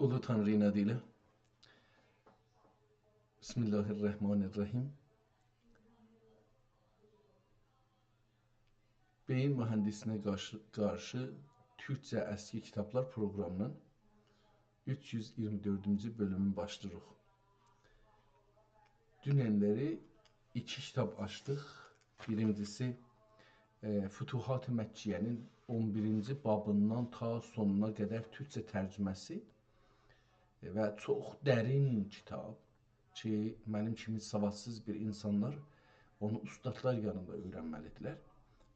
Ulu Tanrı'nın adıyla. Bismillahirrahmanirrahim. Beyin mühendisliğine karşı Türkçe eski kitaplar programının 324. bölümün başlıyoruz. Dünenleri iki kitap açtık. Birincisi Fütuhat-ı Mekkiye'nin 11. babından ta sonuna kadar Türkçe tərcüməsi və çox dərin kitab ki, mənim kimi savadsız bir insanlar onu ustadlar yanında öyrənməlidirlər.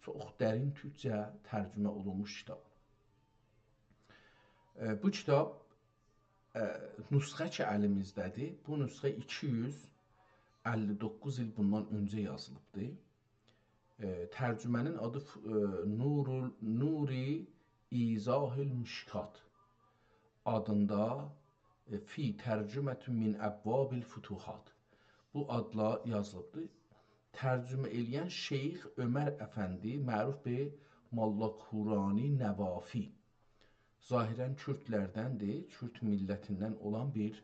Çox dərin Türkçə tərcümə olunmuş kitab. Bu kitab nüsxə ki əlimizdədir. Bu nüsxə 259 il bundan öncə yazılıbdır. Tərcümənin adı Nuri İzahül Müşkat adında fi tərcümətü min əbvabil fütuhat bu adla yazılıbdır. Tərcümə eləyən Şeyx Ömər Əfəndi, məruf be Mallakurani Nəvafi. Zahirən Kürdlərdəndir, Kürd millətindən olan bir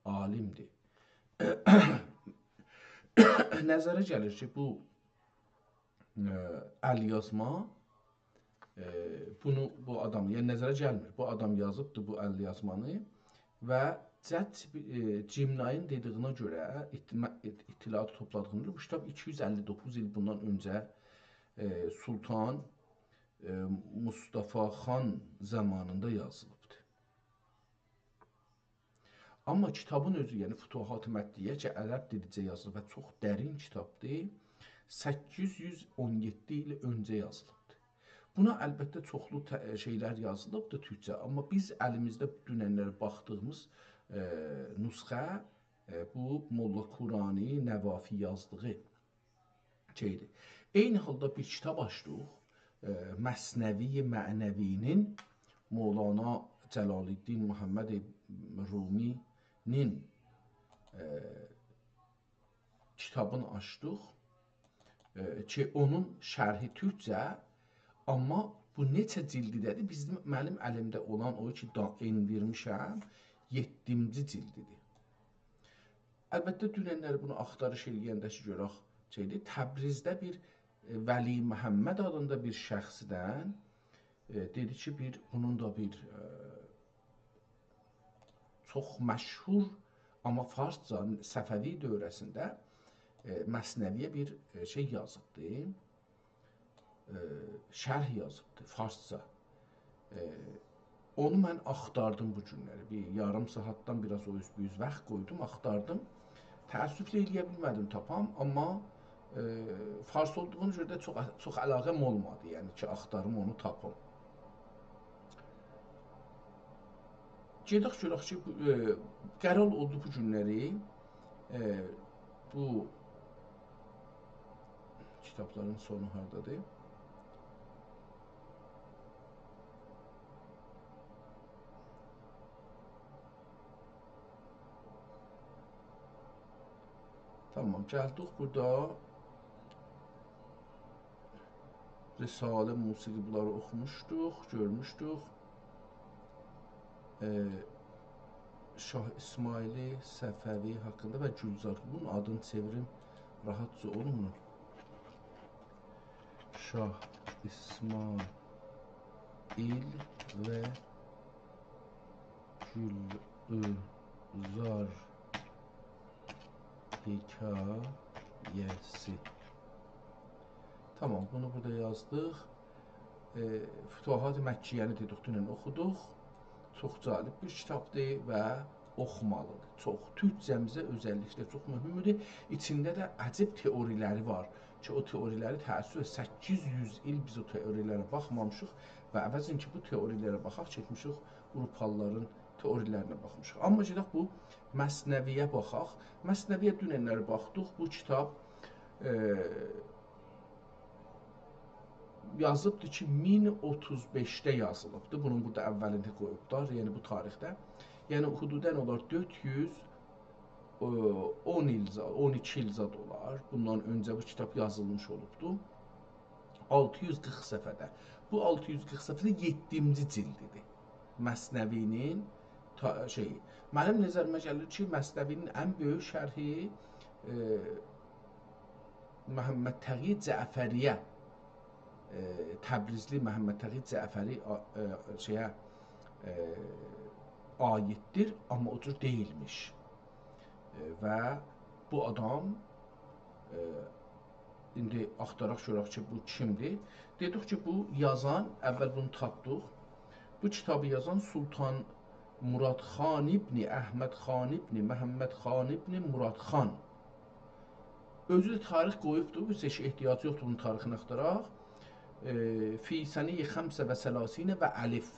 alimdir. Nəzərə gəlir ki, bu əlyazma bu adam, yəni nəzərə gəlmir. Bu adam yazıbdır bu əlyazmanı və Cəd Cimnayın dediyinə görə, itilatı topladığına görə bu kitab 259 il bundan öncə Sultan Mustafa Xan zamanında yazılıbdır. Amma kitabın özü, yəni Fütuhat-ı Məkkiyə ki, ərəb dilicə yazılıb və çox dərin kitabdır, 817 il öncə yazılıbdır. Buna əlbəttə çoxlu şeylər yazılıbdır Türkçə, amma biz əlimizdə dünənlərə baxdığımız nüsxə bu Mallakurani Nəvafi yazdığı şeydir. Eyni halda bir kitab açdıq, Məsnəvi Mənəvinin Mövlana Cəlaləddin Muhammed Ruminin kitabını açdıq ki, onun şərhi Türkçə, amma bu neçə cildidədir? Mənim əlimdə olan o ki, endirmişəm, 7-ci cildidir. Əlbəttə, dünənləri bunu axtarış eləyəndə ki, görək şeydir, Təbrizdə bir Vəli Məhəmməd adında bir şəxsdən dedi ki, bunun da bir çox məşhur, amma farsca, Səfəvi dövrəsində Məsnəviyə bir şey yazıbdır, şərh yazıbdır, farsca. Onu mən axtardım bu günləri. Bir yarım saatdan biraz o yüz vaxt qoydum, axtardım. Təəssüflə eləyə bilmədim tapam, amma fars olduğunu görə də çox əlaqəm olmadı, yəni ki, axtarım onu tapım. Gedək görək ki, qərar oldu bu günləri bu kitabların sonu hardadır? Tamam, gəldik burada Risalə, musiqi bunları oxumuşduq, görmüşdük. Şah İsmaili Səfəvi haqqında və Gülzar. Bunun adını çevirim rahatca olmur. Şah İsmail və Gülzar hekayəsi. Tamam, bunu burada yazdıq. Fütuhat-ı Məkkiyəni dedik, dünən oxuduq. Çox cəlib bir kitabdır və oxumalıdır. Çox Türkcəmizə özəlliklə çox mühümdür. İçində də əcib teoriləri var ki, o teoriləri təəssüf 800 il biz o teorilərə baxmamışıq və əvəzin ki, bu teorilərə baxaq, çəkmişik Avropalıların teorilərinə baxmışıq. Amma gedək bu Məsnəviyə baxaq. Məsnəviyə dünənləri baxdıq. Bu kitab yazıbdır ki, 1035-də yazılıbdır. Bunun burada əvvəlində qoyublar, yəni bu tarixdə. Yəni, hududən olar 412 il zad olar. Bundan öncə bu kitab yazılmış olubdur. 640 səhifədə. Bu 640 səhifədə 7-ci cildidir. Məsnəvinin şeyi. Mənim nəzərimə gəlir ki, Məsnəvinin ən böyük şərhi Məhəmməd Təği Cəfəriyə, Təbrizli Məhəmməd Təği Cəfəri şeyə aiddir, amma o cür deyilmiş. Və bu adam indi axtaraq görək ki, bu kimdir? Dedik ki, bu yazan, əvvəl bunu tapdıq. Bu kitabı yazan Sultan Murad Xan İbni Əhməd Xan İbni Məhəmməd Xan İbni Murad Xan. Özü də tarix qoyubdur, biz heç ehtiyac yoxdur bunun tarixini axtaraq. Fi səni-i xəmsə və sələsinə və əlif.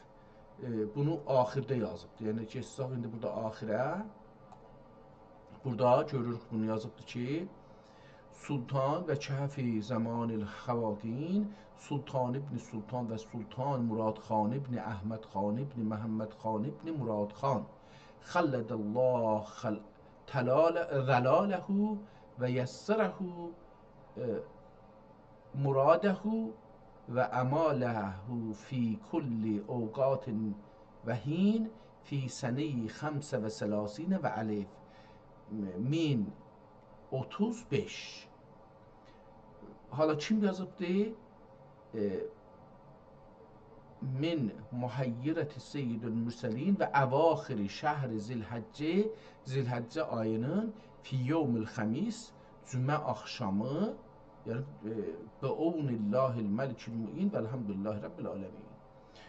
Bunu axirdə yazıbdır. Yəni ki, indi burada axirə, burada görürük bunu yazıbdır ki, Sultan və Kəfi Zəmanil Xavaqin, Sultan İbni Sultan və Sultan Murad Xan İbni Əhməd Xan İbni Məhəmməd Xan İbni Murad Xan. Xələdəllah zəlaləhu və yəssərəhu muradəhu və əmaləhu fi kulli ovqatin və hin fi səni-i xəmsə və sələsinə və əlif. 1035. Hala kim yazıbdır? Min muhayyirəti seyyidül mürsəlin və əvaxiri şəhri zilhəccə, zilhəccə ayının fi yevmil xəmis, cümə axşamı, yəni bə'ovnillahil məlikil mü'in və elhamdülillahi rabbil aləmin.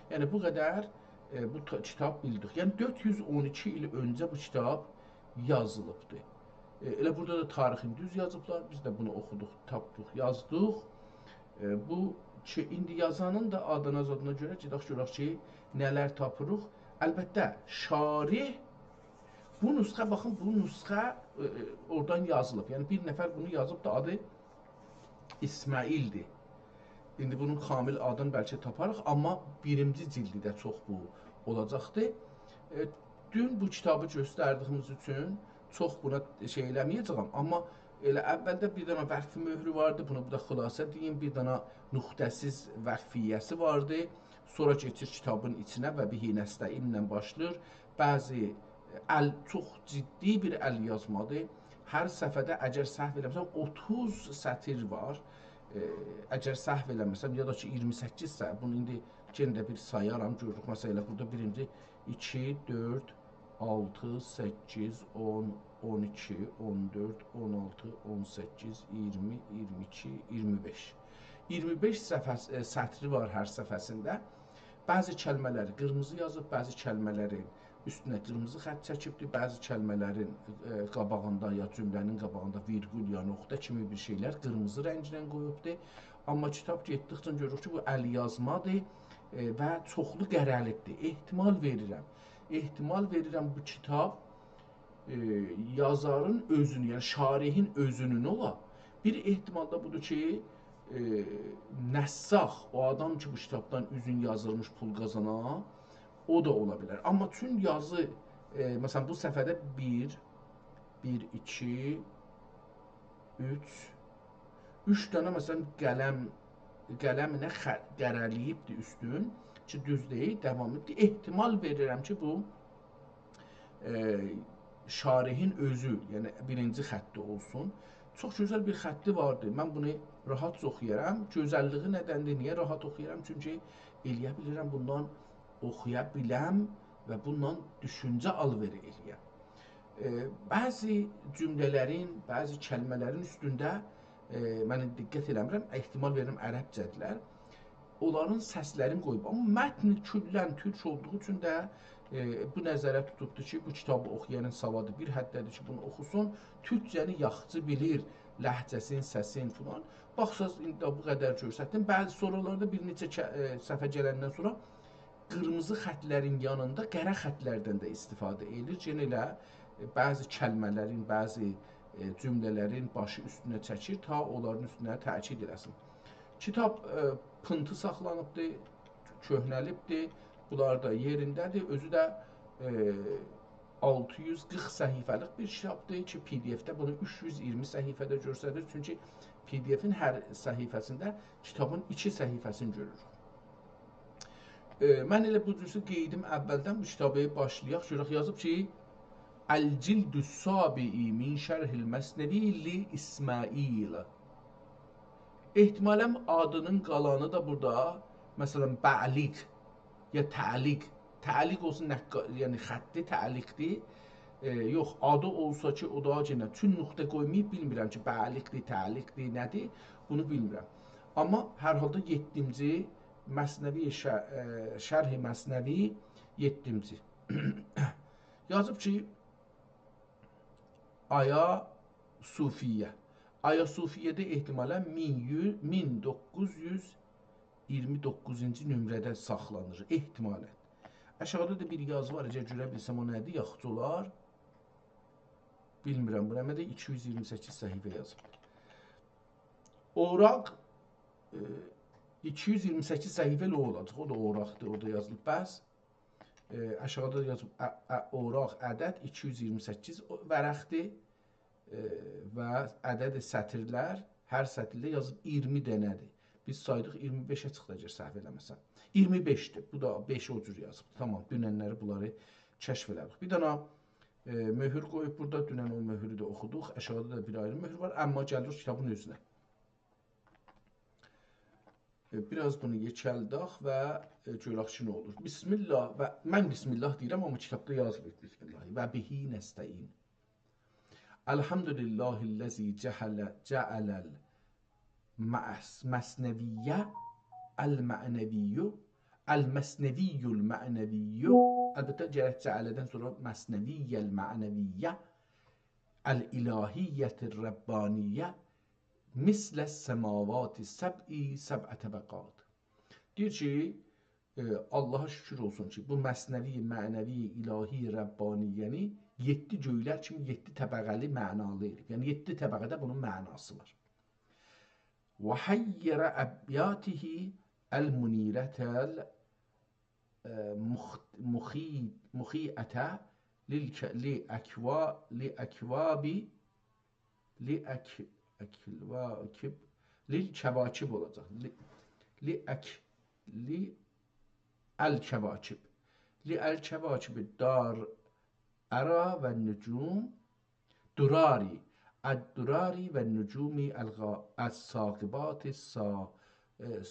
Yəni bu qədər bu kitab bildik. Yəni 412 il öncə bu kitab yazılıbdır. Elə burada da tarixini düz yazıblar. Biz də bunu oxuduq, tapdıq, yazdıq. Bu ki, indi yazanın da adına görə görək ki, nələr tapırıq. Əlbəttə, şarih, bu nüsxə, baxın, bu nüsxə oradan yazılıb. Yəni bir nəfər bunu yazıb da adı İsmaildir. İndi bunun kamil adını bəlkə taparıq, amma birinci cildi də çox bu olacaqdır. Dün bu kitabı göstərdiyimiz üçün çox buna şey eləməyəcəm, amma elə əvvəldə bir dənə vəqfi möhrü vardı, bunu da xülasə deyim, bir dənə nöqtəsiz vəqfiyyəsi vardı, sonra keçir kitabın içinə və bihi nəstəinlə başlayır. Bəzi çox ciddi bir əl yazmadır. Hər səfədə əgər səhv eləməsəm 30 sətir var. Əgər səhv eləməsəm, ya da ki 28 səhv, bunu indi yenə də bir sayaram, görürük. Məsələn, burada birinci 2, 4, 6, 8, 10, 12, 14, 16, 18, 20, 22, 25. 25 sətri var hər səfəsində. Bəzi kəlmələri qırmızı yazıb, bəzi kəlmələrin üstünə qırmızı xətt çəkibdir, bəzi kəlmələrin qabağında ya cümlənin qabağında virgül ya nöqtə kimi bir şeylər qırmızı rənglə qoyubdur. Amma kitab getdikcə görürük ki, bu əl yazmadır və çoxlu qərəlidir. Ehtimal verirəm bu kitab yazarın özünü, yəni şarihin özünün ola. Bir ehtimal da budur ki, nəssax, o adam ki bu kitabdan üzün yazılmış pul qazana, o da ola bilər. Amma tüm yazı, məsələn bu səfədə 1, 2, 3 dənə məsələn qələminə qərəliyibdir üstün ki, düz deyil, devam etdi. Ehtimal verirəm ki, bu şarihin özü, yəni birinci xətti olsun. Çox gözəl bir xətti vardır. Mən bunu rahat oxuyaram. Gözəlliyi nədəndir? Niyə rahat oxuyaram? Çünki eləyə bilirəm, bundan oxuya biləm və bundan düşüncə alveri eləyəm. Bəzi cümlələrin, bəzi kəlmələrin üstündə mən diqqət eləmirəm, ehtimal verirəm ərəbcədirlər. Onların səslərini qoyub. Amma mətni küllən türk olduğu üçün də bu nəzərə tutubdur ki, bu kitabı oxuyanın savadı bir həddədir ki, bunu oxusun. Türkcəni yaxşı bilir, ləhcəsin, səsin filan. Baxsaz, indi bu qədər görsətdim. Bəzi sorularda bir neçə səhvə gələndən sonra qırmızı xətlərin yanında qara xətlərdən də istifadə edilir. Yenə elə bəzi kəlmələrin, bəzi cümlələrin başı üstünə çəkir, ta onların üstünə təkid eləsin. Kitab pıntı saxlanıbdır, köhnəlibdir. Bunlar da yerindədir. Özü də 640 səhifəlik bir kitabdır ki, PDF-də bunu 320 səhifədə göstərir. Çünki PDF-in hər səhifəsində kitabın 2 səhifəsini görürük. Mən elə bu cürsə qeydim əvvəldən bu kitabı başlayaq. Görək yazıb ki, Əl-Cildü Sabi'i min şərhil Məsnevi li İsmail. Ehtimalən adının qalanı da burada, məsələn, bə'liq ya təliq. Təliq olsun, yəni xətti təliqdir. Yox, adı olsa ki, o da yenə çün nöqtə qoymayıb, bilmirəm ki, bə'liqdir, təliqdir, nədir, bunu bilmirəm. Amma hər halda 7-ci Məsnəvi şərh-i Məsnəvi 7-ci. Yazıb ki, Aya Sufiyyə. Aya Sufiyyədə ehtimalən 1929-cu nömrədə saxlanır, ehtimalən. Aşağıda da bir yazı var, əgər görə bilsəm o nədir, yaxud olar. Bilmirəm, bu nəmədə 228 səhifə yazıb. Oraq 228 səhifəli olacaq, o da oraqdır, o da yazılıb bəs. Aşağıda da yazıb, oraq ədəd 228 vərəqdir və ədəd sətirlər, hər sətirdə yazıb 20 dənədir. Biz saydıq 25-ə çıxdı, əgər səhv eləməsəm. 25-dir, bu da 5 o cür yazıb. Tamam, dünənləri bunları kəşf elədik. Bir dənə möhür qoyub burada, dünən o möhürü də oxuduq. Aşağıda da bir ayrı möhür var, amma gəlirik kitabın özünə. Biraz bunu yekəldək və görək ki, nə olur. Bismillah, və mən Bismillah deyirəm, amma kitabda yazılır Bismillah. Və bihi nəstəyin. Elhamdülillahilləzi cəələl məsneviyyə əl-mə'neviyyü əl-məsneviyyül mə'neviyyü. Əlbəttə, gərək cəələdən sonra məsneviyyəl mə'neviyyə əl-ilahiyyətir rəbbaniyyə mislə səmavati səb'ə təbəqat. Deyir ki, Allaha şükür olsun ki, bu məsnəvi, mənəvi, ilahi, rəbbaniyyəni 7 göylər kimi 7 təbəqəli mənalı edib. Yəni 7 təbəqədə bunun mənası var. Və hayyərə əbyatihi əl-munirətəl muxiətə lil-kəvakib olacaq. Əl-kəvakib. Əl-kəvakib dar ərə və nücum durari. Əd-durari və nücumi əl-saqibati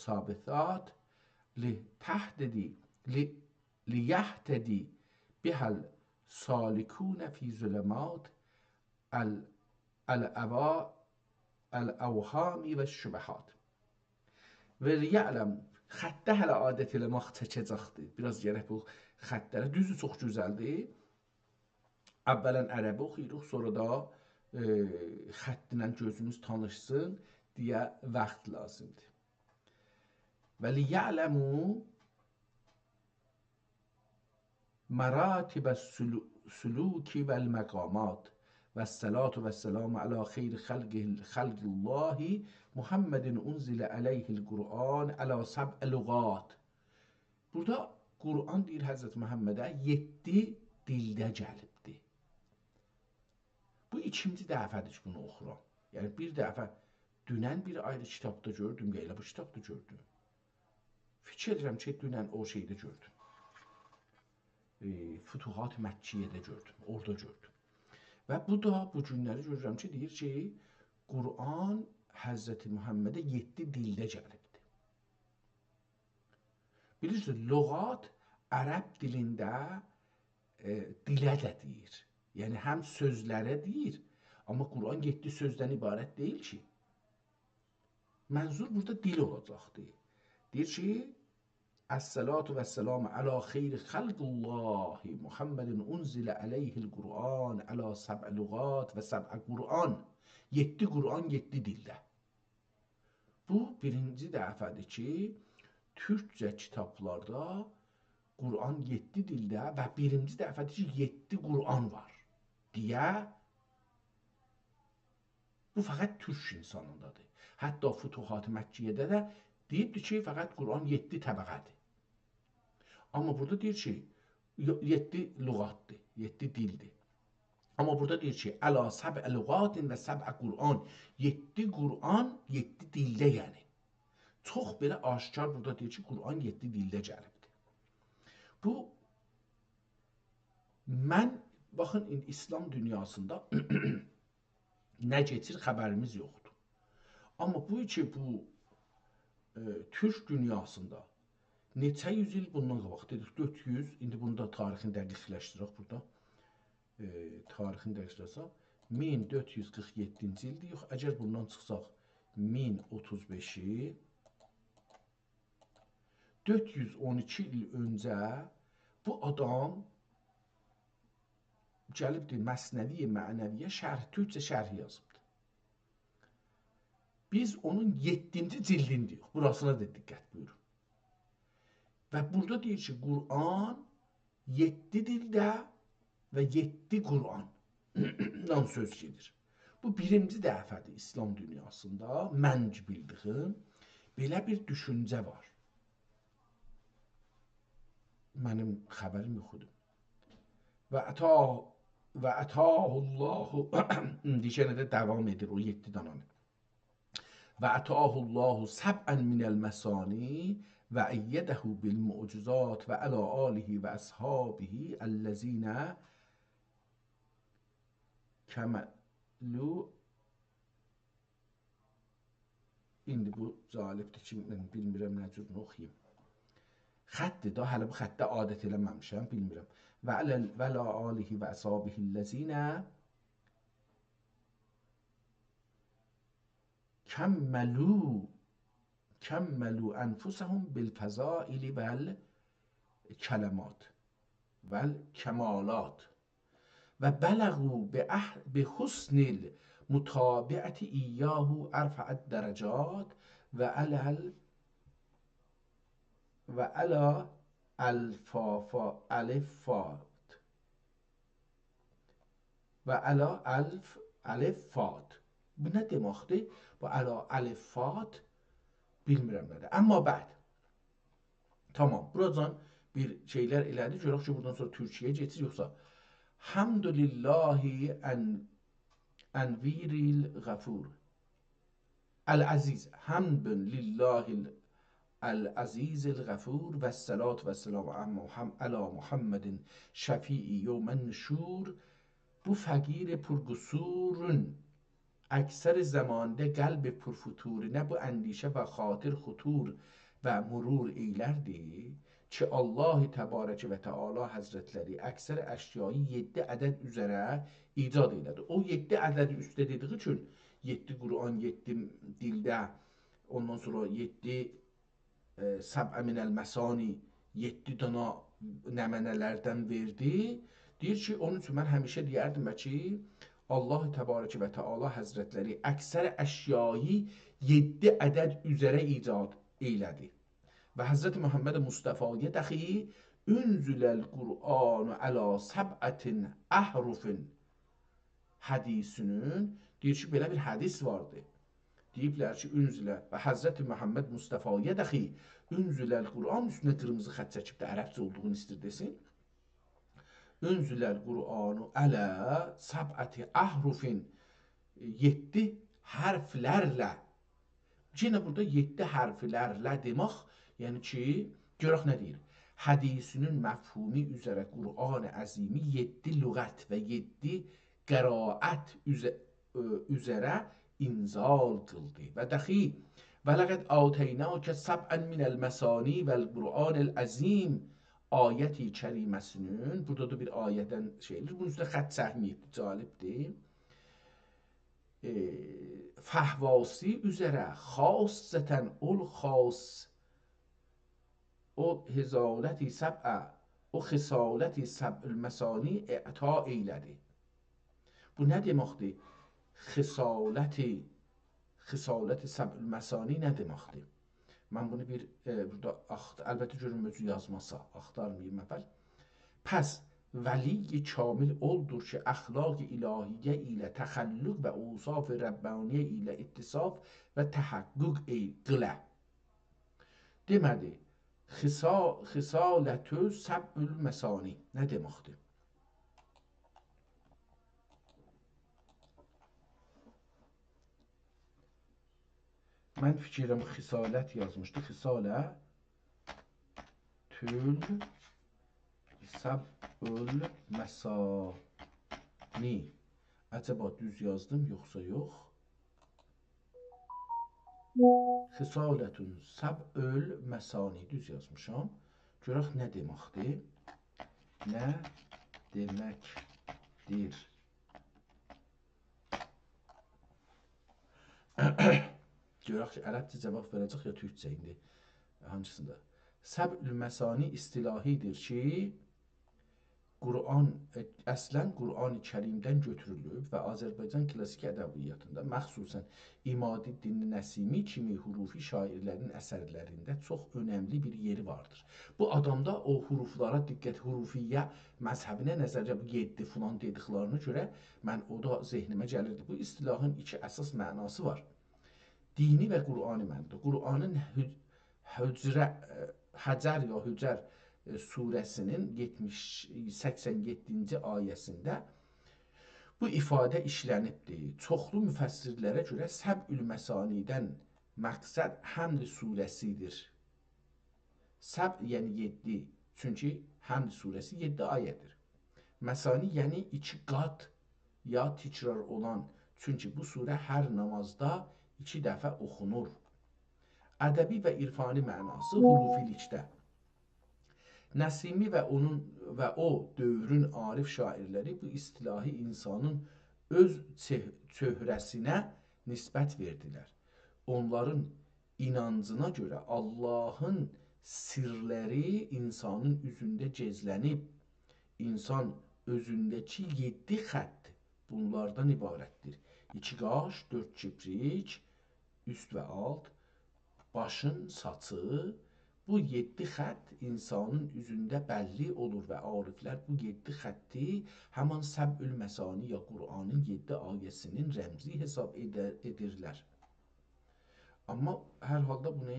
sabithat liyəhtədi bihəl salikune fi züləmat əl-əvhami və şübəhat. Və liyələm, xəttə hələ adət eləmək çəkəcəkdir. Biraz gərək bu xəttləri, düzü çox gözəldir. Əvvələn ərəbi oxuyuruq, sonra da xəttinə gözünüz tanışsın deyə vaxt lazımdır. Və liyələmu məratibə suluki vəl-məqamat və səlatu və səlamu alə xeyri xəlqillahi Muhammedin unzilə əleyhil Qur'an alə səb'ə lüğat. Burada Qur'an deyir Həzrət Məhəmmədə 7 dildə gəlibdir. Bu ikinci dəfədir ki, bunu oxuram. Yəni bir dəfə dünən bir ayrı kitabda gördüm, ya elə bu kitabda gördüm. Fikir edirəm ki, dünən o şeydə gördüm. Fütuhat Məkkiyədə gördüm, orada gördüm. Və bu da bu günləri görürəm ki, deyir ki, Qur'an Həzrəti Muhammedə 7 dildə gəlibdir. Bilirsiniz, lüğat ərəb dilində dilə də deyir. Yəni həm sözlərə deyir, amma Qur'an 7 sözdən ibarət deyil ki. Mənzur burada dil olacaqdır. Deyir ki, Əs-salatu və səlamu alə xeyri xəlqillahi Muhammedin unzilə əleyhil Qur'an alə səb'ə lüğat və səb'ə Qur'an. 7 Qur'an 7 dildə. Bu birinci dəfədir ki, türkcə kitablarda Qur'an 7 dildə və birinci dəfədir ki, 7 Qur'an var deyə bu fəqət türk insanındadır. Hətta Fütuhat Məkkiyədə də deyibdir ki, fəqət Qur'an 7 təbəqədir. Amma burada deyir ki, 7 lüğatdır, 7 dildir. Amma burada deyir ki, əla səb'ə lüğatin və səb'ə Qur'an. 7 Qur'an, 7 dildə yəni. Çox belə aşkar burada deyir ki, Qur'an 7 dildə gəlibdir. Bu mən baxın indi İslam dünyasında nə keçir xəbərimiz yoxdur. Amma bu ki bu Türk dünyasında neçə yüz il bundan qabaq dedik 400, indi bunu da tarixini dəqiqləşdirək burada. Tarixini dəqiqləşdirsək 1447-ci ildir. Yox, əgər bundan çıxsaq 1035-i 412 il öncə bu adam gəlibdir Məsnəvi Mənəviyə türkçə şərh yazıbdır. Biz onun 7-ci cildini deyirik. Burasına da diqqət buyurun. Və burada deyir ki, Qur'an 7 dildə və 7 Qur'andan söz gedir. Bu birinci dəfədir İslam dünyasında mənc bildiyim belə bir düşüncə var. Mənim xəbərim yoxdur. Və ətahullahu dişənə də davam edir o 7 dananı. Və ətahullahu səb'ən minəl məsani və əyyədəhu bil mu'cizat və əla alihi və əshabihi əlləzinə kəməlu. İndi bu zalibdir ki, mən bilmirəm nə cür oxuyayım. Xətdir da, hələ bu xəttə adət eləməmişəm, bilmirəm. Və əla alihi və əshabihi əlləzinə kəmməlu ənfusəhum bilfəzaili vəl kələmat vəl kəmalat və bələğu bi husnil mutabiəti iyyahu ərfəət dərəcat və ələ əlifat. Bu nə deməkdir? Bu əla əlifat bilmirəm nədir. Amma bəd. Tamam. Buradan bir şeylər elədi. Görək ki, buradan sonra Türkiyəyə geçir. Yoxsa Hamdülillahi ənviril qəfur. Əl-əziz. Hamdün lillahil əl-əzizil qəfur və səlatu və səlamu əla Muhammedin şəfi'i yevmən nüşur. Bu fəqir purqüsurun əksər zamanda qəlb purfutur, nə bu əndişə və xatir xutur və murur eylərdir ki, Allah təbarək və təala həzrətləri əksər əşyayı 7 ədəd üzərə icad elədi. O 7 ədədi üstə dediği üçün 7 Qur'an, 7 dildə, ondan sonra 7 səb'ə minəl məsani, 7 dana nəmənələrdən verdi. Deyir ki, onun üçün mən həmişə deyərdim ki, Allah təbarək və təala həzrətləri əksər əşyayı 7 ədəd üzərə icad eylədi. Və Həzrət Muhammed Mustafa'ya dəxi ünzüləl Qur'anu əla səb'ətin əhrufin hədisinin deyir ki, belə bir hədis vardı. Deyiblər ki, ünzülə və Həzrət Muhammed Mustafa'ya dəxi ünzüləl Qur'an üstünə qırmızı xət çəkib də ərəbcə olduğunu istir desin. Ünzüləl Qur'anu ələ səb'əti əhrufin 7 hərflərlə. Yenə burada 7 hərflərlə demək, yəni ki, görək nə deyir? Hədisinin məfhumi üzərə Qur'an-ı Əzimi 7 lüğət və 7 qəraət üzərə inzal qıldı. Və dəxi və ləqəd ətəynəkə səb'ən minəl məsani vəl Qur'anil Əzim ayəti kəriməsinin, burada da bir ayədən şeydir, bunun üstə xət səhmiyyədir, calibdir. Fəhvasi üzərə xassətən ol xass o hizaləti səb'ə o xisaləti səb'ül məsani əta eylədi. Bu nə deməkdir? Xisaləti səb'ül məsani nə deməkdir? Mən bunu bir burada əlbəttə görüm özü yazmasa, axtarmayayım əvvəl. Pəs vəli kamil oldur ki, əxlaq-ı ilahiyyə ilə təxəlluq və usaf rəbbaniyyə ilə ittisaf və təhəqqüq qılə. Demədi, xisalətü səb'ül məsani nə deməkdir? Mən fikirəm xisalət yazmışdı. Xisalə tül Səb'ül məsani. Acaba düz yazdım yoxsa yox? Xisalətun səb'ül məsani düz yazmışam. Görək nə deməkdir? Nə deməkdir? Görək ki, ərəbcə cavab verəcək ya türkcə indi. Hansında? Səb'ül məsani istilahidir ki, Qur'an əslən Qur'an-ı Kərimdən götürülüb və Azərbaycan klassik ədəbiyyatında, məxsusən İmadıddin Nəsimi kimi hurufi şairlərin əsərlərində çox önəmli bir yeri vardır. Bu adamda o huruflara diqqət, hurufiyyə məzhəbinə nəzərə 7 falan dediklərinə görə mən o da zehnimə gəlirdi. Bu istilahın iki əsas mənası var. Dini və Qur'ani mənada. Qur'anın Həcər ya Hücər surəsinin 87-ci ayəsində bu ifadə işlənibdir. Çoxlu müfəssirlərə görə Səb'ül məsanidən məqsəd Həmd surəsidir. Səb yəni 7, çünki Həmd surəsi 7 ayədir. Məsani yəni 2 qat ya təkrar olan, çünki bu surə hər namazda 2 dəfə oxunur. Ədəbi və irfani mənası hurufilikdə. Nəsimi və o dövrün arif şairləri bu istilahi insanın öz çöhrəsinə nisbət verdilər. Onların inancına görə Allahın sirləri insanın üzündə gizlənib. İnsan özündəki 7 xətt bunlardan ibarətdir. 2 qaş, 4 kiprik, üst və alt, başın saçı. Bu 7 xətt insanın üzündə bəlli olur və ariflər bu 7 xətti həman Səb'ül məsani ya Qur'anın 7 ayəsinin rəmzi hesab edirlər. Amma hər halda bunu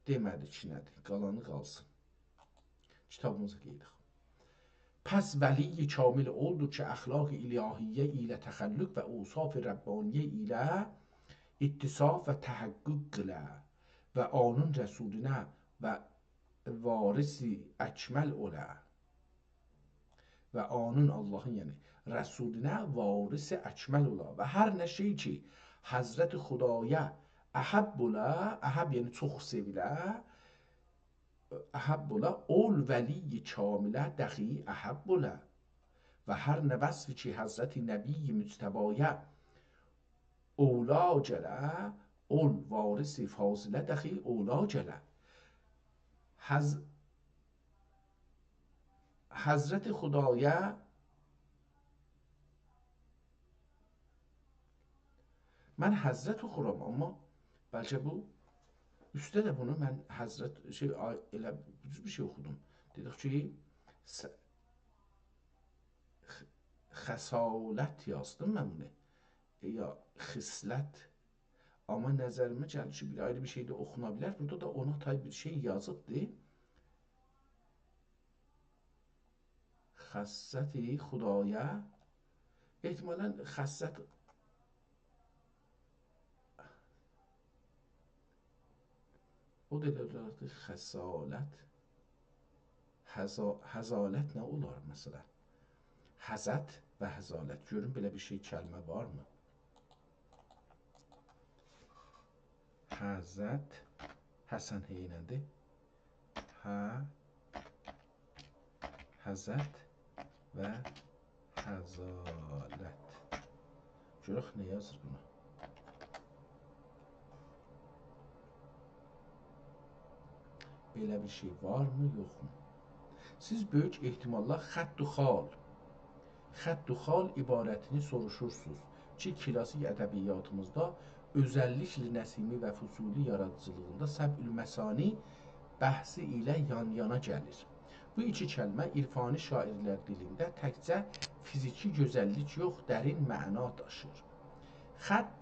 demədi ki, nədir? Qalanı qalsın. Kitabımıza qeydək. Pəs vəli-i kamil oldu ki, əxlaq-ı ilahiyyə ilə təxəllüq və usaf-ı rəbbaniyyə ilə ittisaf və təhəqqüq qilə və anun rəsulünə və varisi əkməl olə və anun Allahın yəni rəsulünə varisi əkməl olə və hər nə şey ki Həzrət Xudaya əhəb olə, əhəb yəni çox sevilə, əhəb olə, ol vəli-i kamilə dəxi əhəb olə və hər nə vəsfi ki Həzrət Nəbi müctəbaya ola gələ, ol varisi fazilə dəxi ola gələ. Həzrət Xudaya mən Həzrət oxuram, amma bəlkə bu üstdə də bunu mən Həzrət elə bir şey oxudum. Dedik ki xəsalət yazdım mən bunu ya xislət, amma nəzərimə gəlir ki bir ayrı bir şey də oxuna bilər. Burada da ona tay bir şey yazıbdır. Xəssəti Xudaya ehtimalən xəssət o da elə xəsalət, həzalət nə olar məsələn? Həzət və həzalət. Görün belə bir şey kəlmə varmı? Həzət, Həsən heynədir. Həzət və həzalət. Görək nə yazır buna? Belə bir şey varmı, yoxmu? Siz böyük ehtimalla xətt-u xal ibarətini soruşursunuz ki, klassik ədəbiyyatımızda özəlliklə Nəsimi və Füsuli yaradıcılığında Səb'ül məsani bəhsi ilə yan-yana gəlir. Bu iki kəlmə irfani şairlər dilində təkcə fiziki gözəllik yox, dərin məna daşır. Xətt,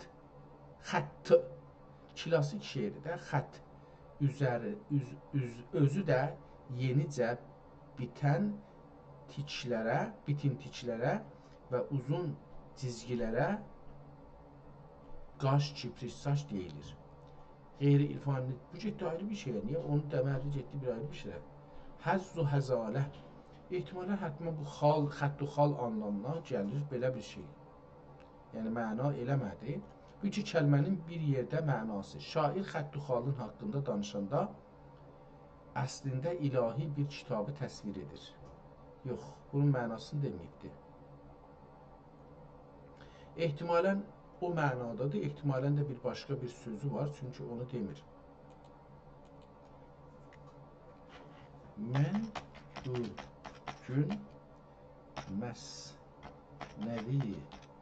klassik şeirdə xətt özü də yenicə bitin tiklərə və uzun cizgilərə qaş, kiprik, saç deyilir. Qeyri-irfani, bu getdi ayrı bir şeyə. Niyə onu deməli getdi bir ayrı bir şeyə? Həzzu həzalə, ehtimalən həttəmən bu xal, xəttu xal anlamına gəlir belə bir şey. Yəni məna eləmədi. Bu iki kəlmənin bir yerdə mənası. Şair xəttu xalın haqqında danışanda əslində ilahi bir kitabı təsvir edir. Yox, bunun mənasını deməyibdir. Ehtimalən o mənadadır, ehtimalən də bir başqa bir sözü var, çünki onu demir. Mən bu gün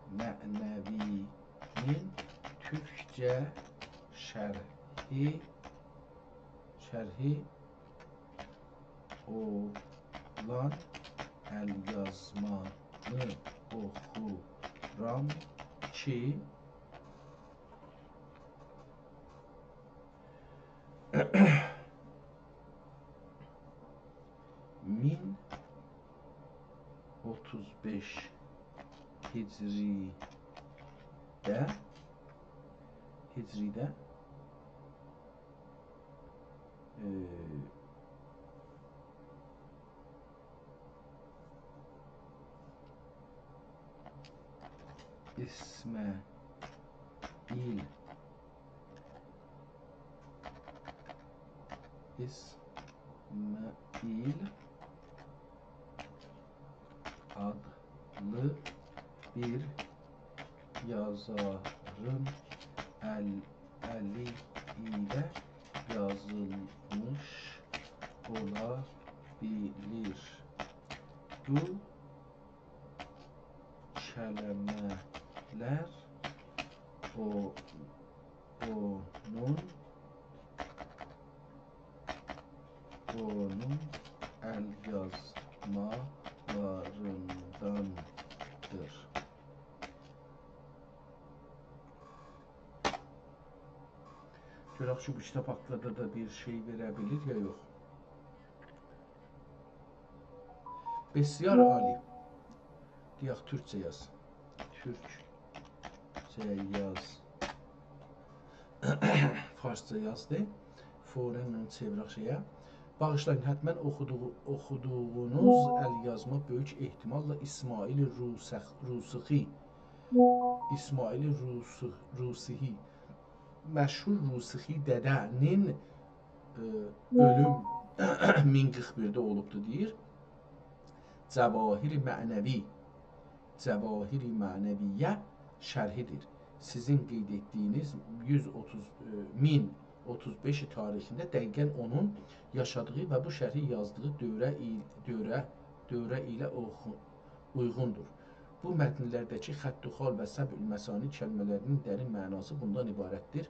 Məsnəvinin türkcə şərhi olan əlyazmanı oxuram ki, 1035 Hicri'də İsmail adlı bir yazarın əli ilə yazılmış olabilir. Bu kəlmələr onun əlyazmalarındandır. Görək ki, bu kitab haqqında da bir şey verə bilir ya yox. Bəsyar ali. Deyək, türkcə yaz. Türkcə yaz. Farsça yazdı. Fərən onu çevirək şeyə. Bağışlayın, həttəmən oxuduğunuz əlyazma böyük ehtimalla İsmail Rusihi məşhur Rusihi dədənin ölüm 1041-də olubdur deyir. Cəvahiri mənəviyyə şərhidir. Sizin qeyd etdiyiniz 1035 tarixində dəqiqən onun yaşadığı və bu şərhi yazdığı dövrə ilə uyğundur. Bu mətnlərdəki xəttuxal və səbül məsani kəlmələrinin dərin mənası bundan ibarətdir.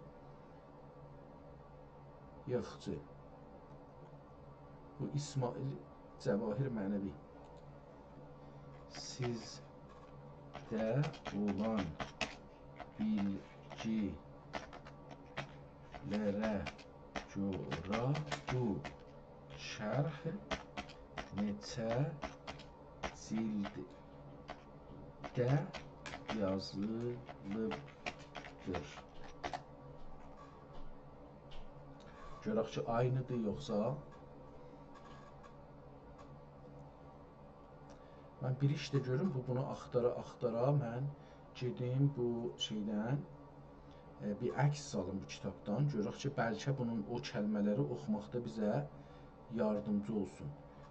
Yaxşı. Bu İsmail Cəvahir mənəvi. Sizdə olan bilgilərə görə bu şərh neçə cilddə yazılıbdır? Görək ki, aynıdır yoxsa? Mən bir iş də görüm, bunu axtara, mən gedim bu şeydən bir əks salım bu kitabdan. Görək ki, bəlkə bunun o kəlmələri oxumaqda bizə yardımcı olsun.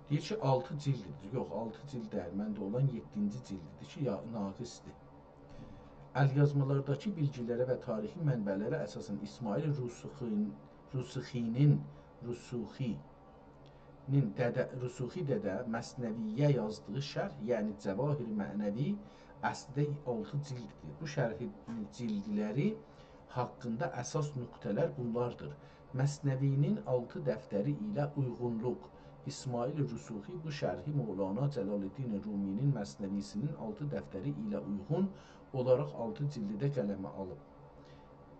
Deyir ki, 6 cildidir. Yox, 6 cild deyil. Məndə olan 7-ci cildidir ki, naqisdir. Əlyazmalardakı bilgilərə və tarixi mənbələrə əsasən İsmail Rusuxinin dədə Məsnəviyyə yazdığı şərh, yəni Cəvahir mənəvi əslində 6 cildidir. Bu şərhin cildiləri haqqında əsas nöqtələr bunlardır. Məsnəvinin 6 dəftəri ilə uyğunluq. İsmail Rusuxi bu şərhi Mövlana Cəlaləddin Ruminin Məsnəvisinin 6 dəftəri ilə uyğun olaraq 6 cildidə qələmə alıb.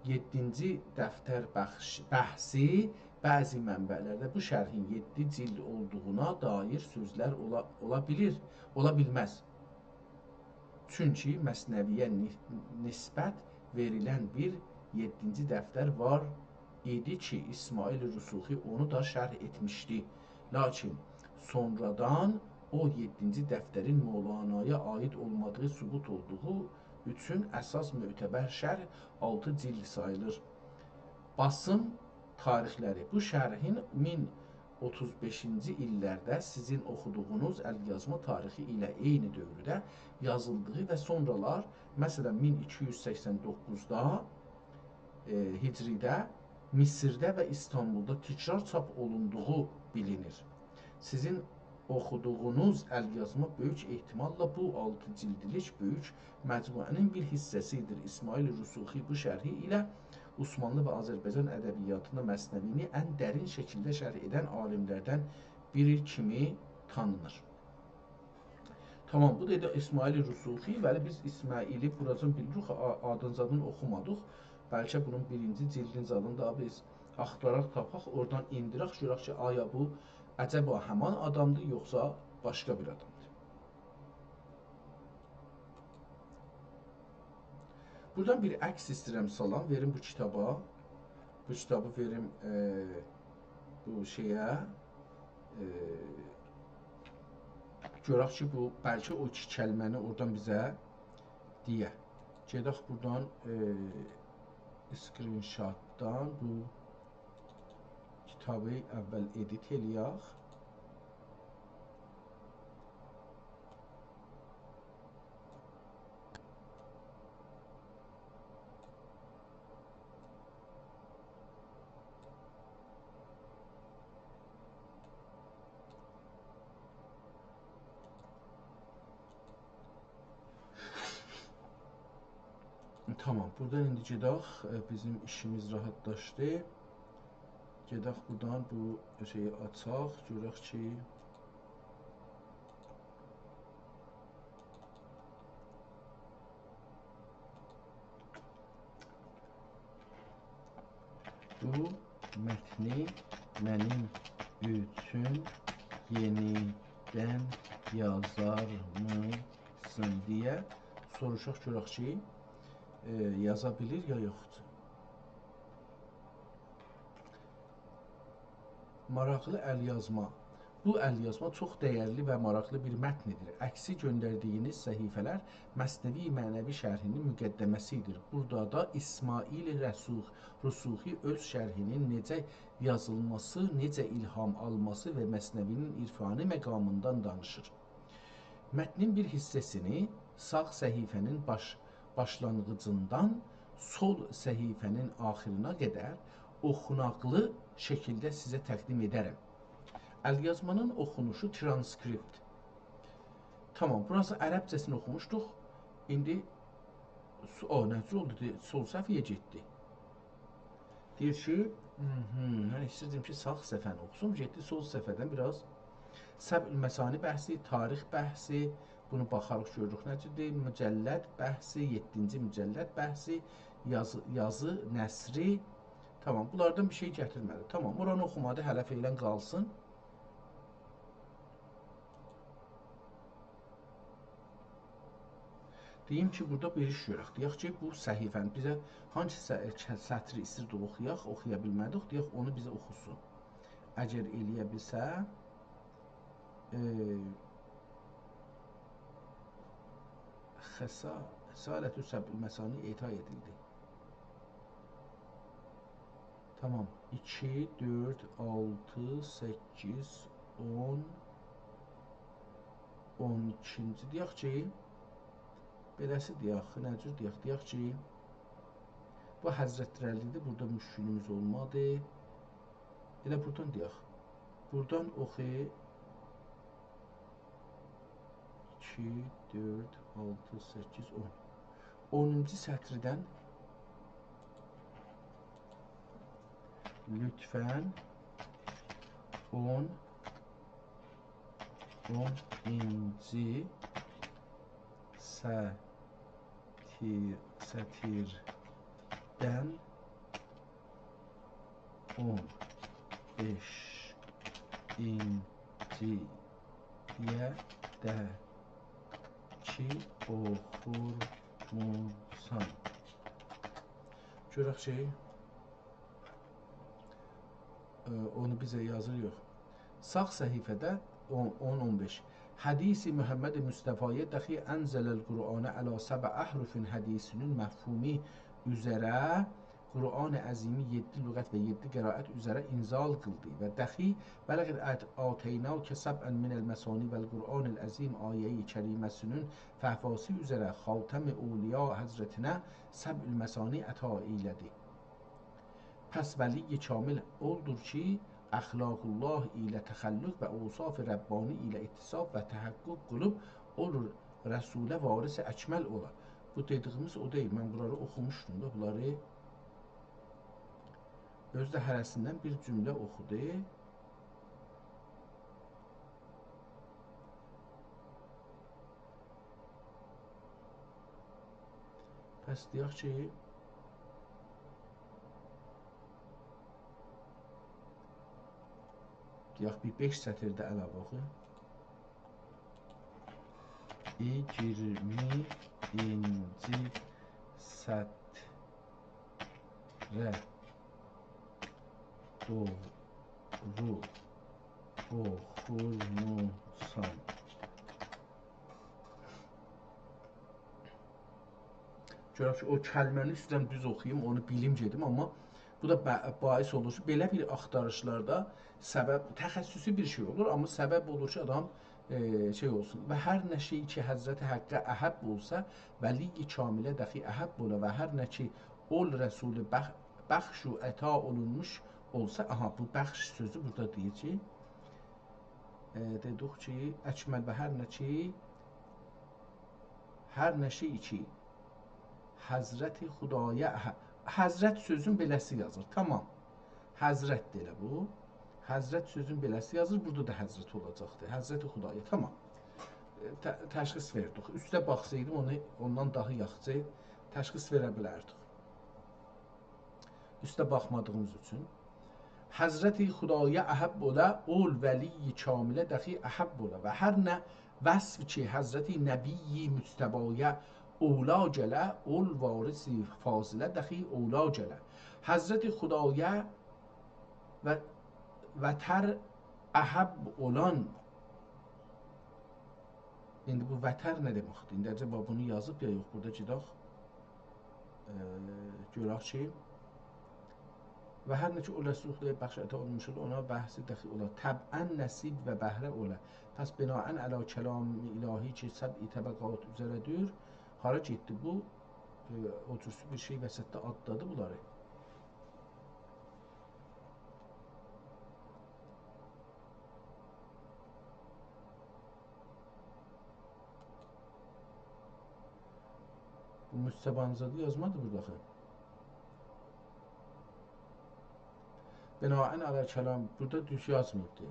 7-ci dəftər bəhsi bəzi mənbələrdə bu şərhin 7 cild olduğuna dair sözlər ola bilməz. Çünki Məsnəviyə nisbət verilən bir 7-ci dəftər var idi ki, İsmail Rusuxi onu da şərh etmişdi. Lakin sonradan o 7-ci dəftərin Mövlanaya aid olmadığı sübut olduğu üçün əsas mötəbər şərh 6 cild sayılır. Basım tarixləri. Bu şərhin 1035-ci illərdə sizin oxuduğunuz əlyazma tarixi ilə eyni dövrdə yazıldığı və sonralar, məsələn 1289-da Hicridə Misirdə və İstanbulda təkrar çap olunduğu bilinir. Sizin oxuduğunuz əlyazma böyük ehtimalla bu 6 cildlik böyük məcmuənin bir hissəsidir. İsmail Rüsuxi bu şərhi ilə Osmanlı və Azərbaycan ədəbiyyatında Məsnəvini ən dərin şəkildə şərh edən alimlərdən biri kimi tanınır. Tamam, bu da İsmail Rüsuxi. Bəli, biz İsmaili buracan bilirik, adın-zadını oxumadıq. Bəlkə bunun birinci cildin zadını da biz axtaraq tapaq, oradan indirək, görək ki, aya bu əcəba həman adamdır, yoxsa başqa bir adamdır. Buradan bir əks istəyirəm salam, verim bu kitaba. Bu kitabı verim bu şeyə. Görək ki, bu bəlkə o iki kəlməni oradan bizə deyə. Gedək buradan screenshotdan bu kitabı əvvəl edit eləyək. Tamam, buradan indi gedək, bizim işimiz rahatlaşdı. Gedək buradan bu şeyi açaq, görək ki, bu mətni mənim üçün yenidən yazarmısın deyə soruşaq, görək ki, yaza bilir ya yoxdur. Maraqlı əlyazma. Bu əlyazma çox dəyərli və maraqlı bir mətnidir. Əksi göndərdiyiniz səhifələr Məsnevi mənəvi şərhinin müqəddəməsidir. Burada da İsmail Rüsuxi öz şərhinin necə yazılması, necə ilham alması və Məsnevinin irfani məqamından danışır. Mətnin bir hissəsini sağ səhifənin başlanğıcından sol səhifənin axirinə qədər oxunaqlı şəkildə sizə təqdim edərəm. Əlyazmanın oxunuşu transkript. Tamam, burası ərəbcəsini oxumuşduq. İndi necə oldu? Sol səhifəyə getdi. Deyir ki, mən istəyirdim ki, sağ səhifəni oxusun, getdi sol səhifədən biraz Səb'ül Məsani bəhsi, tarix bəhsi, bunu baxarıq, görürük necədir, mücəlləd bəhsi, 7-ci mücəlləd bəhsi, yazı, nəsri. Tamam, bunlardan bir şey gətirmədi. Tamam, oranı oxumadı, hələ feylən qalsın. Deyim ki, burada bir iş görək. Deyək ki, bu səhifəni bizə hangi sətri istəyirdik oxuyaq, oxuya bilmədik, deyək onu bizə oxusun. Əgər eləyə bilsə, Xəsalətü Səb'ül Məsani ita edildi. Tamam, 2, 4, 6, 8, 10, 12-ci deyək ki, beləsi deyək, nəcür deyək, deyək ki, bu Həzrətlərlidir, burada müşkülümüz olmadı. Elə buradan deyək, buradan oxuy, 2, 4, 6, 8, 10. 10-cu sətirdən lütfən 10-ci sətirdən 15-ciyə də ki oxurmusan. Görək ki, onu bizə yazır, yox. Sağ səhifədə 10-15. Hadisi Muhammed Mustafa'ya dahi enzelel Kur'an'ı ala səbə əhrufin hadisinin məfhumi üzərə Qur'an-ı Əzimi 7 lüğət və 7 qiraət üzərə inzal qıldı və dahi bələqət atəynəkə səbən minəl məsani vəl Qur'an-ı Əzim ayəyi kəriməsinin fəhvası üzərə xatəm-i Awliya Həzrətinə səb'ül məsani əta eylədi. Pəs vəli kamil oldur ki, əxlaqullah ilə təxəllüq və usaf Rəbbani ilə ittisaf və təhəqqüq qılıb olur Rəsulə varisi əkməl ola. Bu dediyimiz o deyil. Mən bunları oxumuşdum da bunları. Özdə hərəsindən bir cümlə oxudu. Pəs deyək ki, deyək bir 5 sətirdə əlavə oxu. 20-ci sətrə doğru oxurmusan. Görək ki, o kəlməni istəyirəm düz oxuyum, onu bilim gedim, amma bu da bais olur ki, belə bir axtarışlarda səbəb, təxəssüsü bir şey olur, amma səbəb olur ki, adam şey olsun. Və hər nə şey ki, Həzrəti Həqqə əhəb olsa, vəli-i kamilə dəxi əhəb ola və hər nə ki, ol Rəsulü bəxşu əta olunmuş olsa, aha, bu bəxş sözü burada deyir ki, dedik ki, əkməl və hər nə şey ki, Həzrəti Xudaya, Həzrət sözün beləsi yazır, tamam, Həzrət deyə bu, Həzrət sözün beləsi yazır, burada da Həzrət olacaqdır, Həzrəti Xudaya, tamam, təşxis verdik, üstə baxsaydım, ondan daha yaxşı təşxis verə bilərdik, üstə baxmadığımız üçün, Həzrəti Xudaya əhəb ola, ol vəli-i kamilə dəxi əhəb ola və hər nə vəsf ki, Həzrəti Nəbi-i Müstəbaya اولا جله اول وارثی فاضله دخی اولا جله حضرت خدایه و تر احب olan indi bu vətər nə deməkdir? İndi acaba bunu yazıb ya yox, burada gedək görək ki və hər nə ki o rəsulxuya bəxş əta olmuş olur, ona bəhsi dəxi ola təbən nəsib və bəhrə ola pəs binaən əla kəlam ilahi ki səb-i təbəqat üzərədir. Hara getdi bu? Otursun bir şey vəsətdə adladı bunları. Bu Müstəbanzadı yazmadı burada. Binaən ələ kəlam burada düz yazmıydı.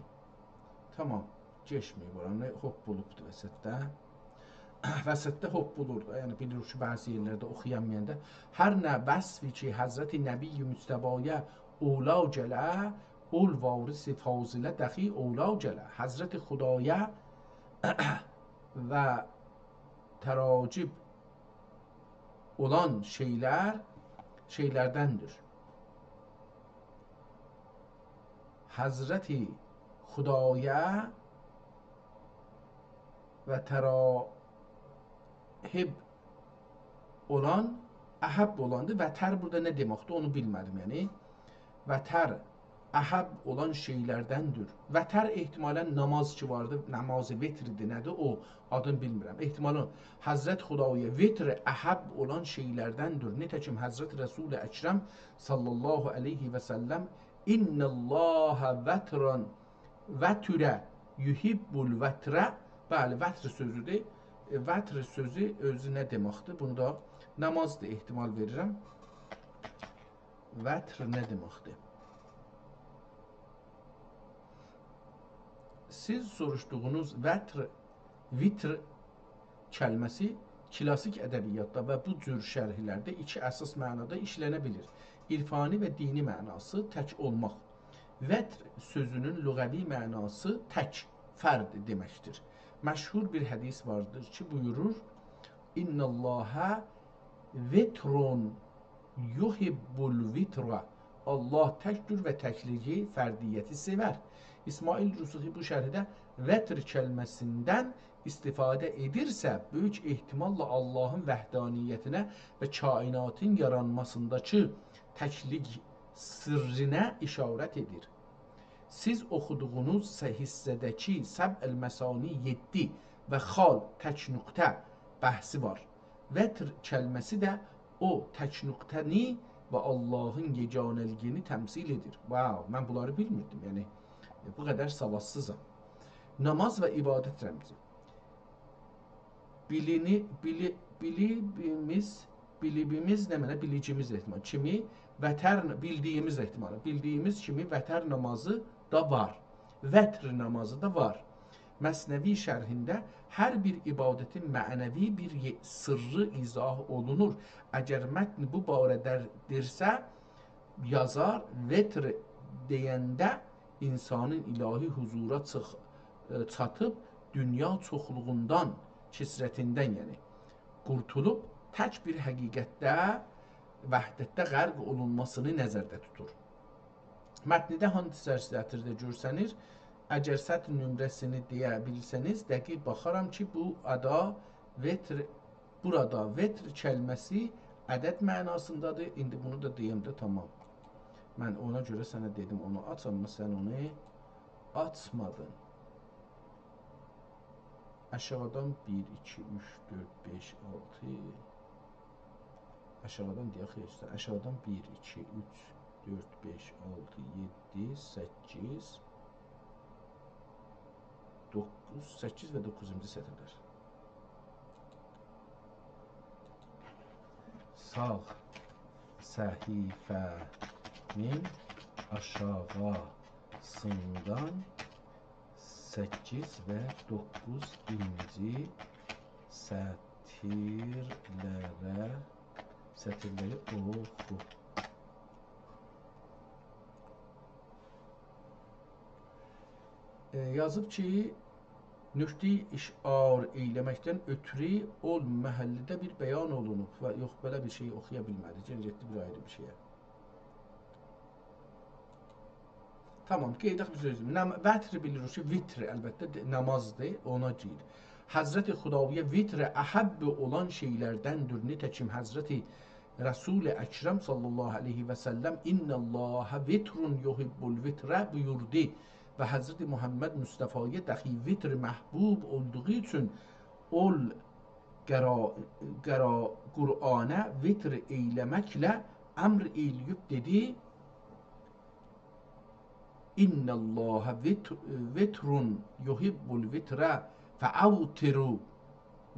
Tamam, geçməyib oranı, hop olubdu vəsətdə. Vəsətdə hop olurdu. Yəni bilirik ki, bəzi yerlərdə oxuyamayanda hər nə vəsfi ki, Həzrəti Nəbi-i Müstəbaya ola gələ, ol varisi fazilə dəxi ola gələ. Həzrəti Xudaya və təracib olan şeylərdəndir. Həzrəti Xudaya və tərahib olan, əhəb olandır. Vətər burada nə deməkdir, onu bilmədim. Yəni, vətər, əhəb olan şeylərdəndir. Vətər ehtimalən namaz ki vardır, namazı vetridir, nədir o, adını bilmirəm. Ehtimalən Həzrət Xudaya vetr əhəb olan şeylərdəndir. Nətəkim Həzrət Rəsul-i Əkrəm sallallahu aleyhi və səlləm İnnəlləhə vətrən vətrə yuhibbul vətrə. Bəli, vətr sözüdür. Vətr sözü özü nə deməkdir? Bunu da namazdır, ehtimal verirəm. Vətr nə deməkdir? Siz soruşduğunuz vitr kəlməsi klasik ədəbiyyatda və bu cür şərhlərdə iki əsas mənada işlənə bilir. İrfani və dini mənası tək olmaq. Vətr sözünün lüğəvi mənası tək, fərd deməkdir. Məşhur bir hədis vardır ki, buyurur İnnəlləhə vitrun yuhibbul vitra. Allah təkdir və təkligi, fərdiyyəti sevər. İsmail Rusuhi bu şərhdə vətr kəlməsindən istifadə edirsə, böyük ehtimalla Allahın vəhdaniyyətinə və kainatın yaranmasındakı təklik sirrinə işarət edir. Siz oxuduğunuz hissədəki Səb'əl Məsani 7 və xal tək nöqtə bəhsi var. Vətr kəlməsi də o tək nöqtəni və Allahın yeganəliyini təmsil edir. Wow, mən bunları bilmirdim. Yəni bu qədər savadsızam. Namaz və ibadət rəmzi. Bilibimiz nə mənə? Bilicimiz ehtimal. Kimi? Vətər, bildiyimiz ehtimalı. Bildiyimiz kimi vətər namazı da var. Vətr namazı da var. Məsnəvi şərhində hər bir ibadətin mənəvi bir sırrı izah olunur. Əgər mətn bu barədədirsə, yazar vetr deyəndə insanın ilahi huzura çatıb, dünya çoxluğundan, kisrətindən yəni, qurtulub, tək bir həqiqətdə, vəhdətdə qərq olunmasını nəzərdə tutur. Mətnidə hansı sətirdə görsənir? Əgər sətr nömrəsini deyə bilsəniz, dəqiq baxaram ki, bu ada vetr, burada vetr kəlməsi ədəd mənasındadır. İndi bunu da deyim də tamam. Mən ona görə sənə dedim, onu aç, amma sən onu açmadın. Aşağıdan 1, 2, 3, 4, 5, 6. Aşağıdan deyək, xeyirsə. Aşağıdan 1, 2, 3, 4, 5, 6, 7, 8, 8 və 9-cu sətirlər. Sağ səhifənin aşağısından 8 və 9-cu sətirləri oxu. Yazıb ki, nöqtə-i işar eyləməkdən ötürü o məhəllidə bir bəyan olunub və yox, belə bir şey oxuya bilmədi. Getdi bir ayrı bir şeyə. Tamam, qeydək bir sözüm. Vətr bilirik ki, vitr əlbəttə namazdır, ona deyir. Həzrəti Xudaviyə vitrə əhəbbi olan şeylərdəndir. Nitəkim Həzrəti Rəsul-i Əkrəm sallallahu aleyhi və səlləm İnnəlləhə vitrun yuhibbul vitrə buyurdu. Və Həzrəti Muhammed Mustafa'ya dahi vitr məhbub olduğu üçün ol Qur'ana vitr eyləməklə əmr eləyib dedi. İnnəlləhə vitrun yuhibbul vitrə fəavtiru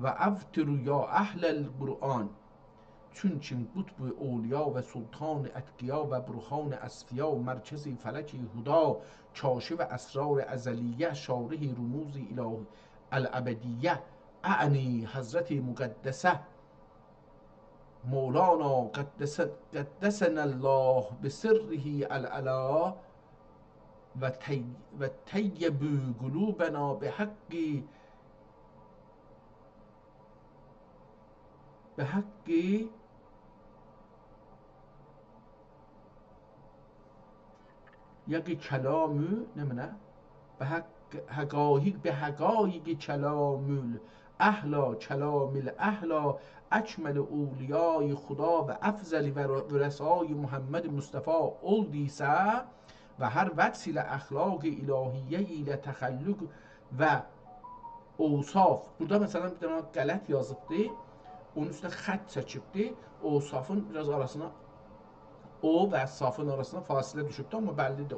və avtiru ya əhləl Qur'an. Çünki qutb-ı awliya və sultan-ı ətqiya və burhan-ı əsfiya və mərkəz-i fələk-i huda, kaşif əsrar əzəliyyə, şarih rumuz ilahi əl-əbədiyyə, a'ni Həzrəti Müqəddəsə Mevlana qəddəsənəllah bisirrihi əl-əla və təyyəbü qulubena bihaqqi یکی کلامı ne mənə? به حقایق کلام الاحلا کلام الاحلا اکمل اولیای خدا و افضل ورثای محمد مصطفی olduysa və hər vəks ilə əxlaq-ı ilahiyyə ilə təxəlluq və ovsaf. Burada məsələn bir dənə qələt yazıbdır. Onun üstünə xət çəkibdir. Ovsafın biraz arasına o və safın arasına fasilə düşübdür. Amma bəllidir.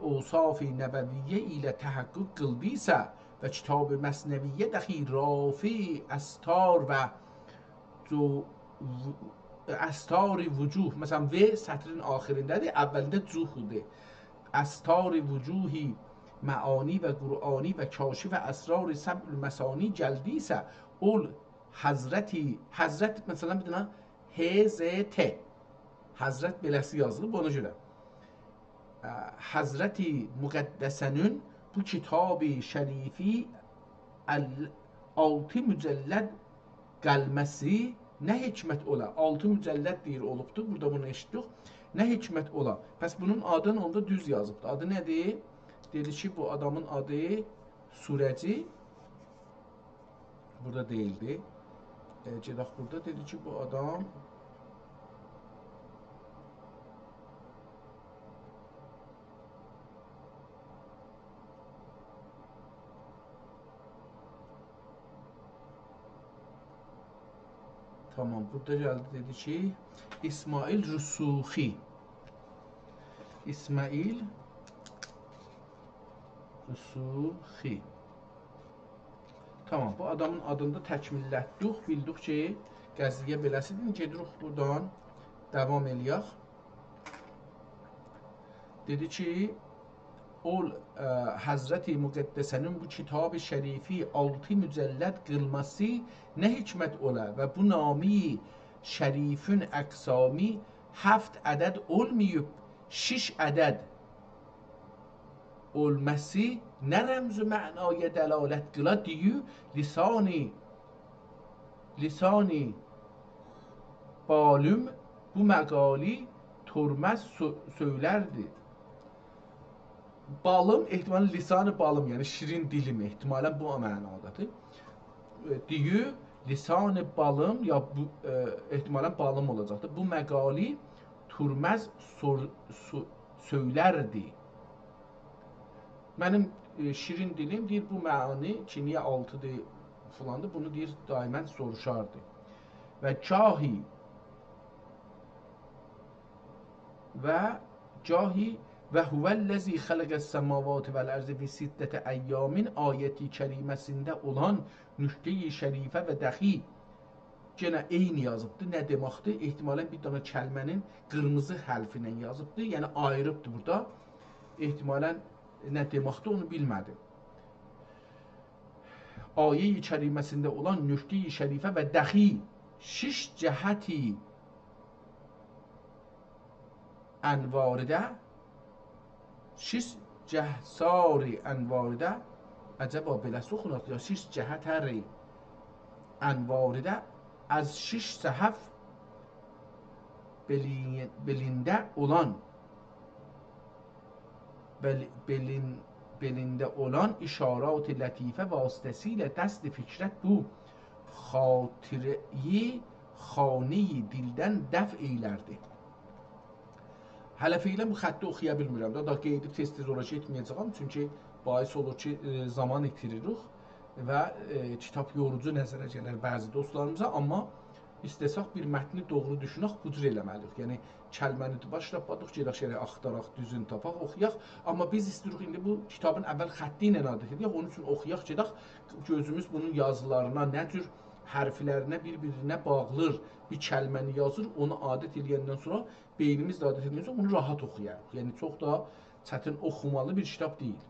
Ovsaf-ı nəbəviyyə ilə təhəqqüq qıldıysa və kitab-ı məsnəviyyə dəxi rafi əstar və əstar-ı vücuh. Məsələn, v sətrin axirindədir. Əvvəlində cuhdir. Əstar-ı vücuhi məani və qur'ani və kaşif əsrar-ı səb'ül məsani gəldiysə ol Həzrət məsələn bir dənə HZT Həzrət beləsi yazılıb ona görə. Həzrəti Müqəddəsənin bu kitab-ı şərifi 6 mücəlləd gəlməsi nə hikmət ola? 6 mücəlləd deyir olubdur. Burada bunu eşitdik. Nə hikmət ola. Pəs bunun adını onda düz yazıbdı. Adı nədir? Dedi ki, bu adamın adı surəci. Burada deyildi. Gedək burada. Dedi ki, bu adam tamam, burada geldi, dedi ki İsmail Rusuhi. İsmail Rusuhi. Tamam, bu adamın adını da təkmillətdik. Bildik ki, qəzliyə beləsidir. Gedirik buradan, devam eləyək. Dedi ki, ol Həzrəti Müqəddəsənin bu kitab-ı şərifi 6 mücəlləd qılması nə hikmət ola və bu nami şərifün əqsami 7 ədəd olmayıb 6 ədəd olması nə rəmz-ü mənaya dəlalət qıla deyü lisani balım bu məqali turməz söylərdi. Balım, ehtimalən lisan-ı balım, yəni şirin dilim, ehtimalən bu mənadadır. Deyü, lisan-ı balım, ya bu, ehtimalən balım olacaqdır. Bu məqali turməz söylərdi. Mənim şirin dilim deyir, bu məani ki, niyə 6-dır filandır, bunu deyir, daimən soruşardı. Və cahi və huvəl-ləzi xələqəs səmavati vəl-ərzi fi sittəti əyyamin ayəti kəriməsində olan nüktə-i şərifə və dəxi yenə eyni yazıbdır. Nə deməkdir? Ehtimalən bir dana kəlmənin qırmızı hərfinə yazıbdır. Yəni ayırıbdır burada. Ehtimalən nə deməkdir onu bilmədim. Ayə-i kəriməsində olan nüktə-i şərifə və dəxi 6 cəhəti ənvaridə 6 cəhsari ənvaridə əcəba beləsi oxunaq ya 6 cəhətəri ənvaridə az 6 səhəf belində olan işarat-ı lətifə vasitəsilə dəst fikrət bu xatirəyi xani dildən dəf eylərdi. Hələ fiilən bu xətti oxuya bilmirəm. Da qeydib tez-tez oraya etməyəcəm. Çünki bahis olur ki, zaman itiririk və kitab yorucu nəzərə gələr bəzi dostlarımıza. Amma istəsək bir mətni doğru düşünək, bu cür eləməliyik. Yəni, kəlməni başlapadıq, gedək şərə axtaraq, düzün tapaq, oxuyaq. Amma biz istəyirik, indi bu kitabın əvvəl xətti ilə adət edək. Onun üçün oxuyaq, gedək, gözümüz bunun yazılarına, nə cür hərflərinə bir-birinə bağlır, bir kəlməni yazır, onu adət edəndən sonra beynimiz də adət edəndən sonra onu rahat oxuyarıq. Yəni, çox da çətin oxumalı bir kitab deyil.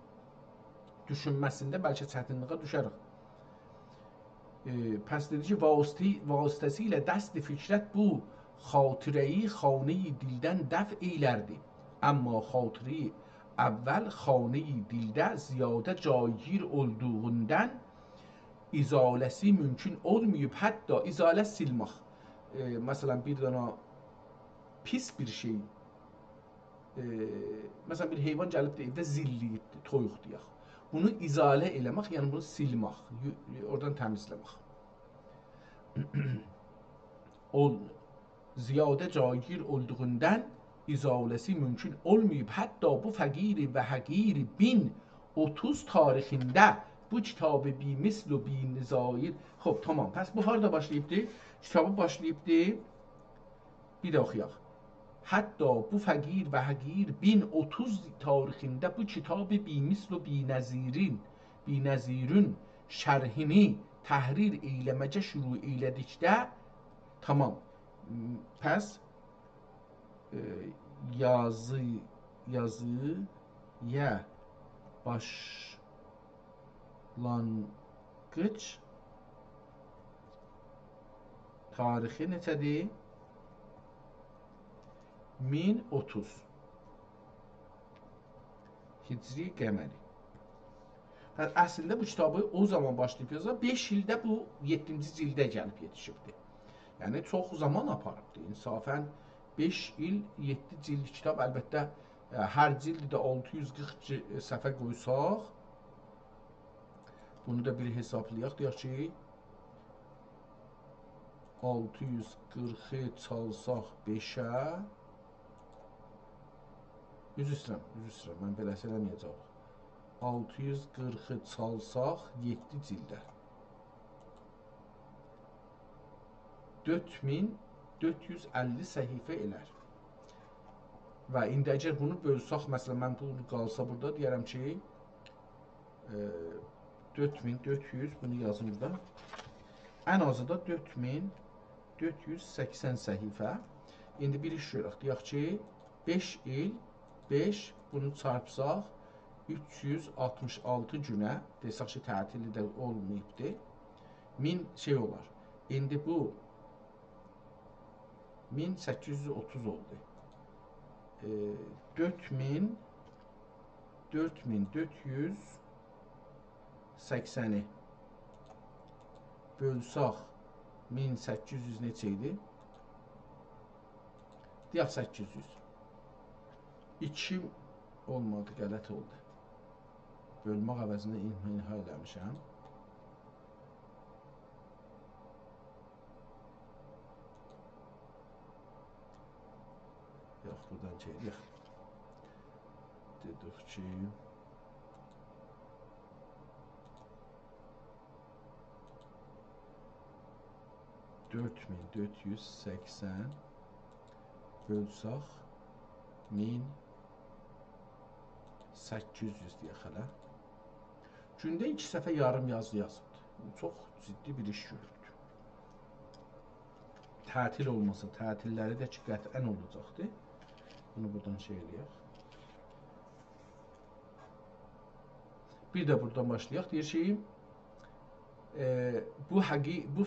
Düşünməsində bəlkə çətinliyə düşərik. Pəs dedi ki, vasitəsilə dəst-i fikrət bu xatirəyi xanəyi dildən dəf eylərdi. Amma xatirəyi əvvəl xanəyi dildə ziyadə caygir olduğundan izaləsi mümkün olmayıb. Hətta izalə silmək. Məsələn, bir dana pis bir şey, məsələn, bir heyvan gəlib də evdə zilliyibdir, toyuq deyək. Bunu izalə eləmək, yəni bunu silmək, oradan təmizləmək. Ziyadə caygir olduğundan izaləsi mümkün olmayıb. Hətta bu fəqiri və həqiri 1030 tarixində bu kitabı bimisl و binizayir. Xob, tamam. Pəs bu harada başlayıbdır? Kitabı başlayıbdır. Bir də oxuyaq. Hətta bu fəqir və həqir 1030 tarixində bu kitabı bimisl و binəzirün şərhini təhrir eyləməcə şuru eylədikdə tamam. Pəs yazıya başlanğıc tarixi neçədir? 1030 Hicri qəməri. Əslində bu kitabı o zaman başlayıb yazar, 5 ildə bu 7-ci cildə gəlib yetişibdir. Yəni çox zaman aparıbdır. İnsafən 5 il 7 cildli kitab. Əlbəttə hər cildi də 640 səhifə qoysaq, bunu da bir hesablayaq. Deyək ki 640-ı çalsaq 5-ə, üzr istəyirəm, mən beləsə eləməyəcəm. 640-ı çalsaq 7 cildə 4450 səhifə elər. Və indi əgər bunu bölsək, məsələn, mən bunu qalsa burada, deyərəm ki 4400, bunu yazım burada. Ən azı da 4480 səhifə. İndi bir iş görək. Deyək ki 5 il, 5, bunu çarpsaq 366 günə, desək ki tətili də olmayıbdır, 1000 şey olar. İndi bu 1830 oldu. 4480-i bölsək 1800 neçə idi? Deyək 800. 2 olmadı, qələt oldu. Bölmək əvəzində inha eləmişəm. Yox, buradan çeyirik. Dedik ki 4480 bölsək 1800 deyək hələ. Gündə 2 səfə yarım yazı yazıldı. Çox ciddi bir iş görüldü. Tətil olmasa, tətilləri də ki qətən olacaqdır. Bunu buradan şey eləyək. Bir də buradan başlayaq. Deyir ki, bu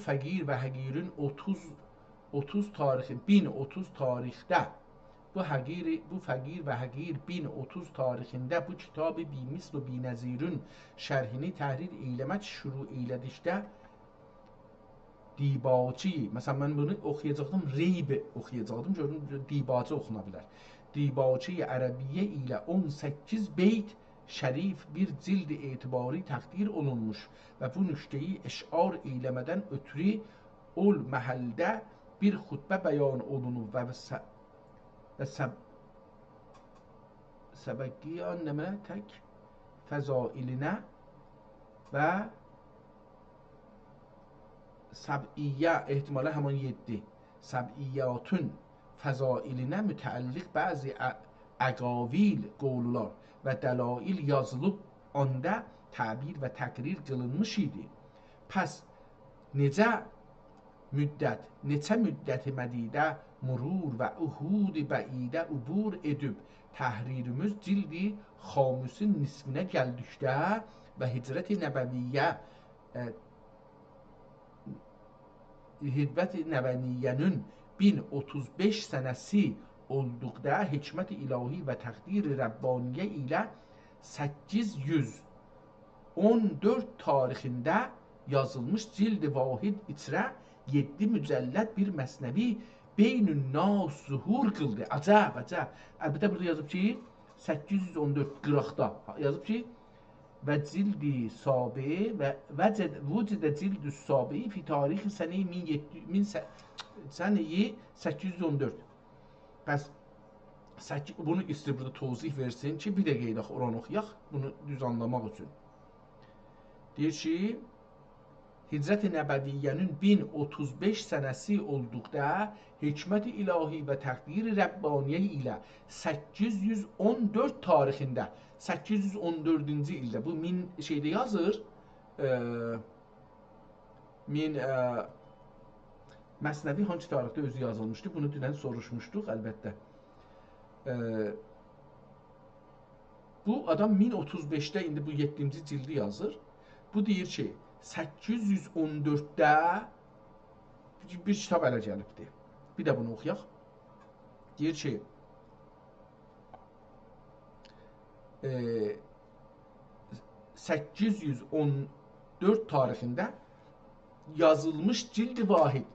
fəqir və həqirin 30 tarixi, 1030 tarixdə, bu fəqir və həqir 1030 tarixində bu kitabı bimisl və binəzirün şərhini təhrir eyləmək şuru eylədikdə dibaçı, məsələn mən bunu oxuyacaqdım, reyb oxuyacaqdım, gördüm dibaçı oxuna bilər. Dibaçı ərəbiyyə ilə 18 beyt şərif bir cildi etibari təqdir olunmuş və bu nüştəyi eşar eyləmədən ötürü ol məhəldə bir xutbə bəyan olunub və səbəqiyan nəmə tək fəzailinə və səbiyyə ehtimalə həman 7 səbiyyatın fəzailinə mütəəlliq bəzi əqavil qovlular və dəlail yazılıb onda təbir və təqrir qılınmış idi. Pəs neçə müddəti mədidə murur və uhud-i bəidə ubur edib təhririmiz cildi xamüsün nisfinə gəldikdə və hicrət-i nəbəviyyənin 1035 sənəsi olduqda hikmət-i ilahi və təqdir-i Rəbbaniyə ilə 814 tarixində yazılmış cildi vahid içrə 7 mücəlləd bir məsnəvi beynün nas zuhur qıldı. Əcəb. Əlbəttə burada yazıb ki 814 qıraqda yazıb ki və cildi sabi və vücdə cildi sabi fi tarixi sənəyi 814. Bəs bunu istəyir burada tozih versin ki, bir dəqiqə ilə oranı oxuyaq, bunu düz anlamaq üçün. Deyir ki, Hicrət-i Nəbəviyyənin 1035 sənəsi olduqda hikmət-i ilahi və təqdir-i Rəbbaniyə ilə 814 tarixində, 814-cü ildə, bu 1000 şeydə yazır, 1000 Məsnəvi hangi tarixdə özü yazılmışdı? Bunu dünən soruşmuşduq, əlbəttə. Bu adam 1035-də indi bu 7-ci cildi yazır. Bu deyir ki, 814-də bir kitab ələ gəlibdir. Bir də bunu oxuyaq. Deyir ki, 814 tarixində yazılmış cildi vahid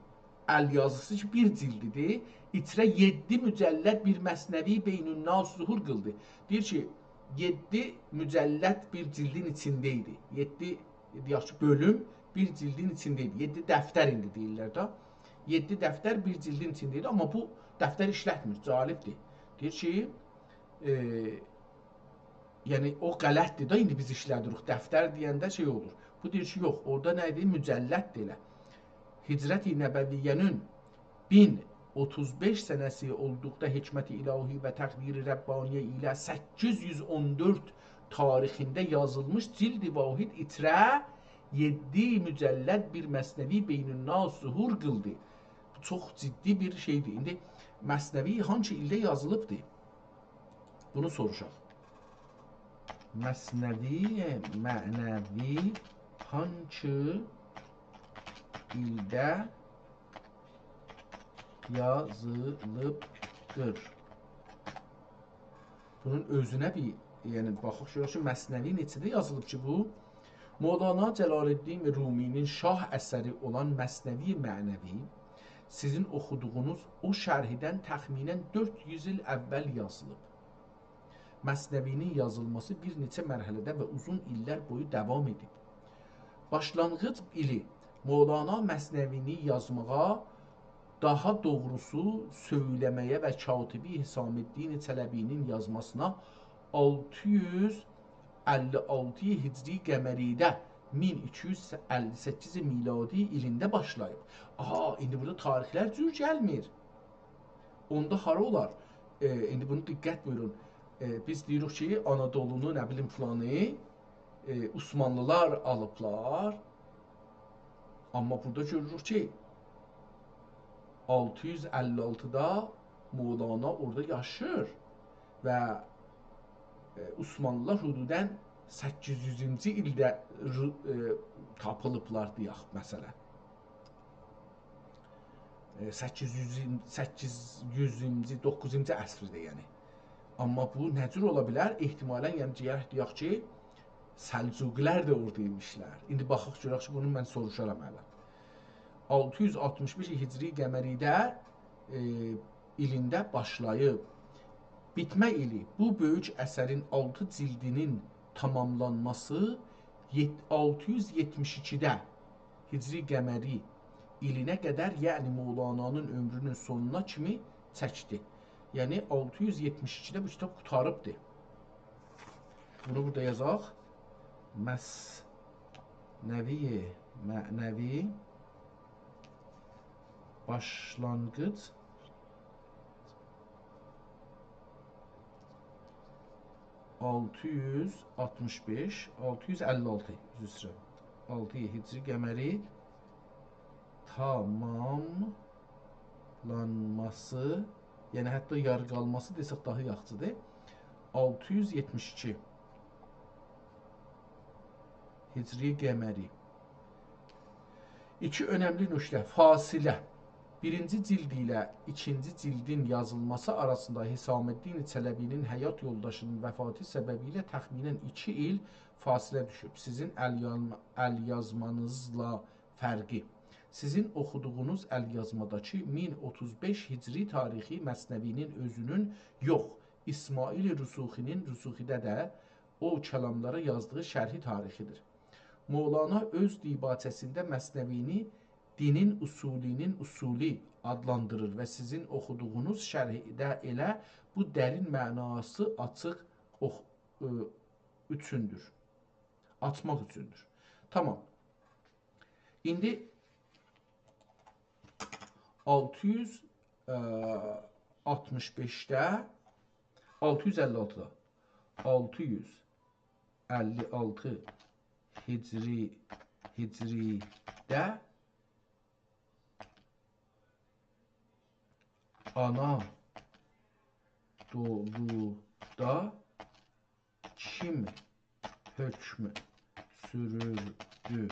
əl yazısı ki, bir cildidir. İçrə 7 mücəlləd bir məsnəvi beynünnas zuhur qıldı. Deyir ki, 7 mücəlləd bir cildin içində idi. 7 yaxşı bölüm bir cildin içində idi. 7 dəftər indi deyirlər də. 7 dəftər bir cildin içində idi, amma bu dəftər işlətmir, calibdir. Deyir ki, yəni o qələtdir də, indi biz işlədirik. Dəftər deyəndə şey olur. Bu deyir ki, yox, orada nə idi? Mücəllətdir elə. Hicrət-i Nəbəviyyənin 1035 sənəsi olduqda hikmət-i ilahi və təqdir-i Rəbbaniyə ilə 814 tarixində yazılmış cild-i vahid itrə 7 mücəlləd bir məsnəvi beynünnas zuhur qıldı. Bu çox ciddi bir şeydir. İndi məsnəvi hansı ildə yazılıbdır? Bunu soruşaq. Məsnəvi mənəvi hansı ildə yazılıbdır? Bunun özünə bir, yəni baxaq görək ki, məsnəvi neçədə yazılıb ki bu? Mövlana Cəlaləddin Ruminin şah əsəri olan Məsnəvi Mənəvi sizin oxuduğunuz o şərhidən təxminən 400 il əvvəl yazılıb. Məsnəvinin yazılması bir neçə mərhələdə və uzun illər boyu davam edib. Başlanğıc ili Mövlana Məsnəvini yazmağa, daha doğrusu söyləməyə və Katibi Hüsaməddin Çələbinin yazmasına 656 Hicri qəməridə 1258 miladi ilində başlayıb. Aha, indi burada tarixlər cür gəlmir. Onda hara olar? İndi bunu diqqət buyurun. Biz deyirik ki, Anadolunu, nə bilim filanı, Osmanlılar alıblar. Amma burada görürük ki, 656-da Mövlana orada yaşır və Osmanlılar hududən 800-cü ildə tapılıblar deyək, məsələn. 800-cü, 9-cu əsrdə, yəni. Amma bu nə cür ola bilər? Ehtimalən, yəni deyək ki, Səlcuqilər də orada imişlər. İndi baxaq görək ki, bunu mən soruşaram hələ. 661 Hicri qəməridə ilində başlayıb. Bitmə ili bu böyük əsərin 6 cildinin tamamlanması 672-də Hicri qəməri ilinə qədər, yəni Mövlananın ömrünün sonuna kimi çəkdi. Yəni 672-də bu kitab qutarıbdır. Bunu burada yazaq. Məsnəvi mənəvi başlanğıc 665, 656 üzrə 6 Hicri qəməri tamamlanması, yəni hətta yarı qalması desək daha yaxşıdır. 672 Hicri qəməri. İki önəmli nöqtə, fasilə. Birinci cild ilə ikinci cildin yazılması arasında Hüsaməddin Çələbinin həyat yoldaşının vəfatı səbəbilə təxminən 2 il fasilə düşüb. Sizin əl yazmanızla fərqi. Sizin oxuduğunuz əl yazmadakı 1035 Hicri tarixi Məsnəvinin özünün yox, İsmail Rüsuxinin Rüsuxidə də o kəlamlara yazdığı şərhi tarixidir. Mövlana öz dibacəsində Məsnəvini dinin usulinin usuli adlandırır və sizin oxuduğunuz şərhidə elə bu dərin mənası üçündür. Açmaq üçündür. Tamam. İndi 665-də 656-da 656 Hicridə Anadoluda kim hökm sürürdü?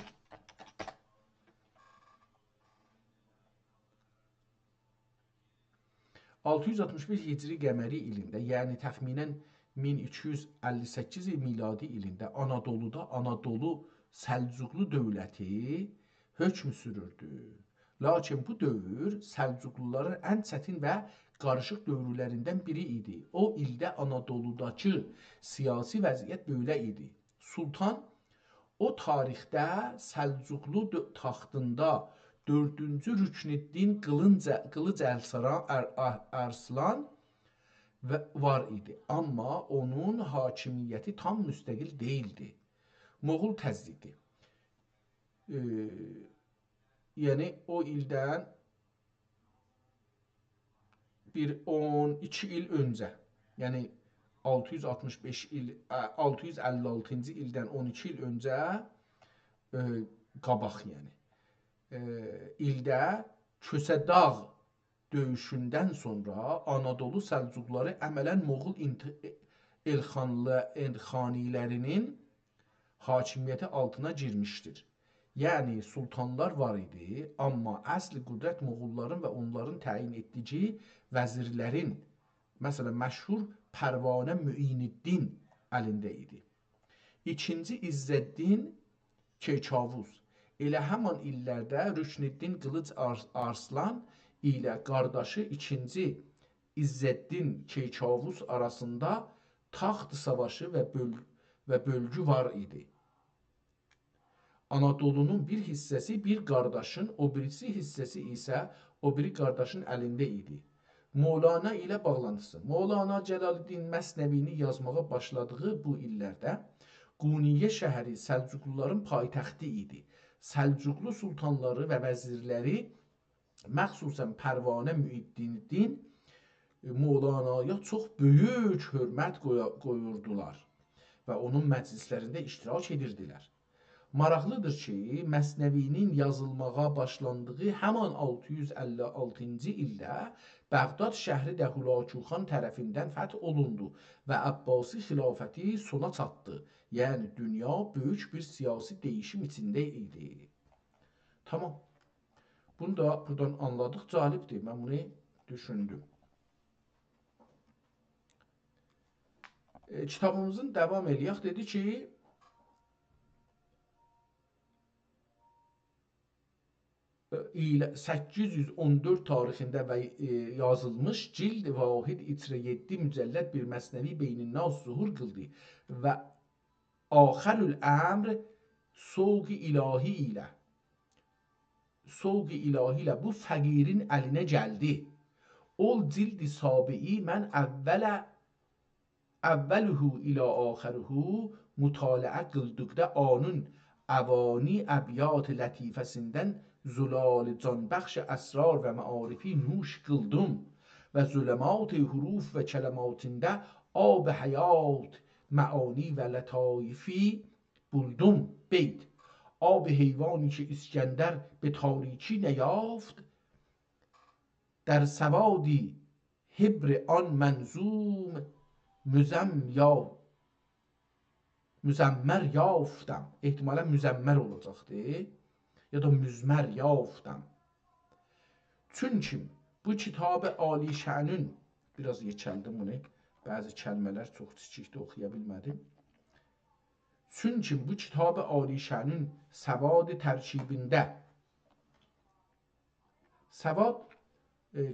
...661 Hicri qəməri ilində, yəni təxminən 1258 miladi ilində Anadoluda Anadolu Səlcuqlu dövləti hökm sürürdü. Lakin bu dövr Səlcuqluların ən çətin və qarışıq dövrlərindən biri idi. O ildə Anadoludakı siyasi vəziyyət belə idi. Sultan o tarixdə Səlcuqlu taxtında 4-cü Rüknüddin Qılınc Arslan var idi. Amma onun hakimiyyəti tam müstəqil deyildi. Moğol təzyiqi. Yəni o ildən bir 12 il öncə, yəni 656-cı ildən 12 il öncə qabaq, yəni ildə Kösədağ döyüşündən sonra Anadolu Səlcuqları əmələn Moğol Elxanilərinin hakimiyyəti altına girmişdir. Yəni sultanlar var idi, amma əsl qüdrət Moğolların və onların təyin etdiyi vəzirlərin, məsələn məşhur Pərvanə Müiniddin əlində idi. İkinci İzzəddin Keyçavuz elə həman illərdə Rüknüddin Qılınc Arslan ilə qardaşı ikinci İzzəddin Keyçavuz arasında taxt savaşı və bölgü var idi. Anadolunun bir hissəsi bir qardaşın, o birisi hissəsi isə o biri qardaşın əlində idi. Mövlana ilə bağlantısı. Mövlana Cəlaləddin Məsnəvini yazmağa başladığı bu illərdə Quniyə şəhəri Səlcuqluların paytaxtı idi. Səlcuqlu sultanları və vəzirləri, məxsusən Pərvanə Müiniddin Mövlanaya çox böyük hörmət qoyurdular və onun məclislərində iştirak edirdilər. Maraqlıdır ki, Məsnəvinin yazılmağa başlandığı həman 656-cı ildə Bəğdad şəhri də Hülaku xan tərəfindən fəth olundu və Əbbasi xilafəti sona çatdı. Yəni dünya böyük bir siyasi dəyişim içində idi. Tamam. Bunu da buradan anladıq. Cəlibdir. Mən bunu düşündüm. Kitabımızın davam eləyək. Dedi ki, 814 tarixində yazılmış cild vahid içrə 7 mücəlləd bir məsnəvi Beynin-Nas zuhur qıldı və axərül əmr soğ-i ilahi ilə bu fəqirin əlinə gəldi. Ol cildi sabi'i mən əvvəluhu ilə axəruhu mütaliə qıldıqda anun əvani əbiyyat lətifəsindən zülal canbəxş əsrar və məarifi nuş qıldım və züləmat-ı huruf və kələmatində ab həyat məani və lətaifi buldum. Beyt. Ab heyvانی ki İskəndər به تاریکی نیافت در سوادی حبر آن منظوم müzəmmər yaftəm. Ehtimalən müzəmmər olacaqdır. Ya da müzmər yaftəm. Çünki bu kitab-ı alişanın, biraz yekəldim bunu, bəzi kəlmələr çox kiçikdə oxuya bilmədim. Çünki bu kitab-ı alişanın səvad tərkibində, səvad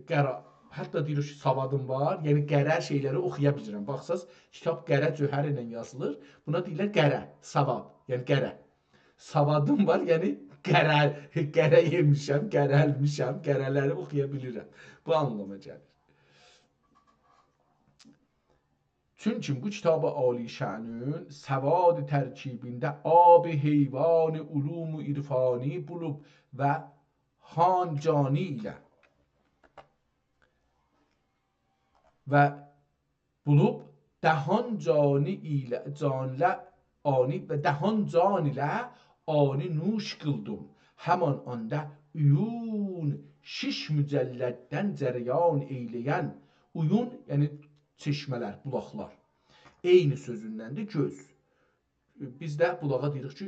qəra, hətta deyir ki, savadım var, yəni qərə şeyləri oxuya bilirəm. Baxsaz, kitab qərə cöhər ilə yazılır. Buna deyirlər qərə, savad, yəni qərə. Savadım var, yəni qərə yemişəm, qərəlmişəm, qərələri oxuya bilirəm. Bu anlama gəlir. Çünki bu kitab-ı alişanın səvad tərkibində ab heyvan ulum-u irfani bulub və han cani ilə və bulub dəhan cani ilə canlə ani və dəhan can ilə ani nuş qıldım. Həman anda uyun 6 mücəlləddən cərəyan eyləyən, uyun yəni çeşmələr, bulaqlar. Eyni sözündəndir göz. Bizdə bulağa deyirik ki,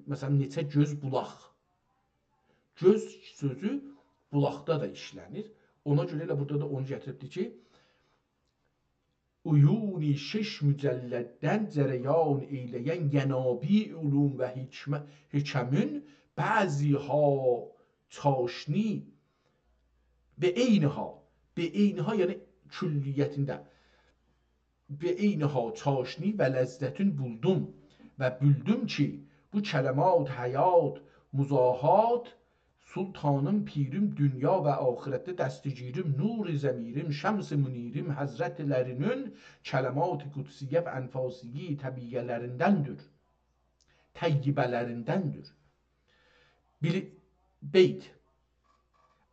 məsələn, neçə göz bulaq. Göz sözü bulaqda da işlənir. Ona görə elə burada da onu gətiribdir ki, uyuni 6 mücəlləddən cərəyan eyləyən yənabi ulum və hikəmin bəziha çaşni به عینها یعنی külliyyətində به عینها çaşni və ləzzətin buldum və büldüm ki bu kələmat həyat muzahat sultanım pirim dünya və axirətdə dəstigirim nuri zəmirim şəms-i munirim həzrətlərinin kələmat-ı qudsiyə və ənfasiyi təbiyyələrindəndir təyyibələrindəndir beyt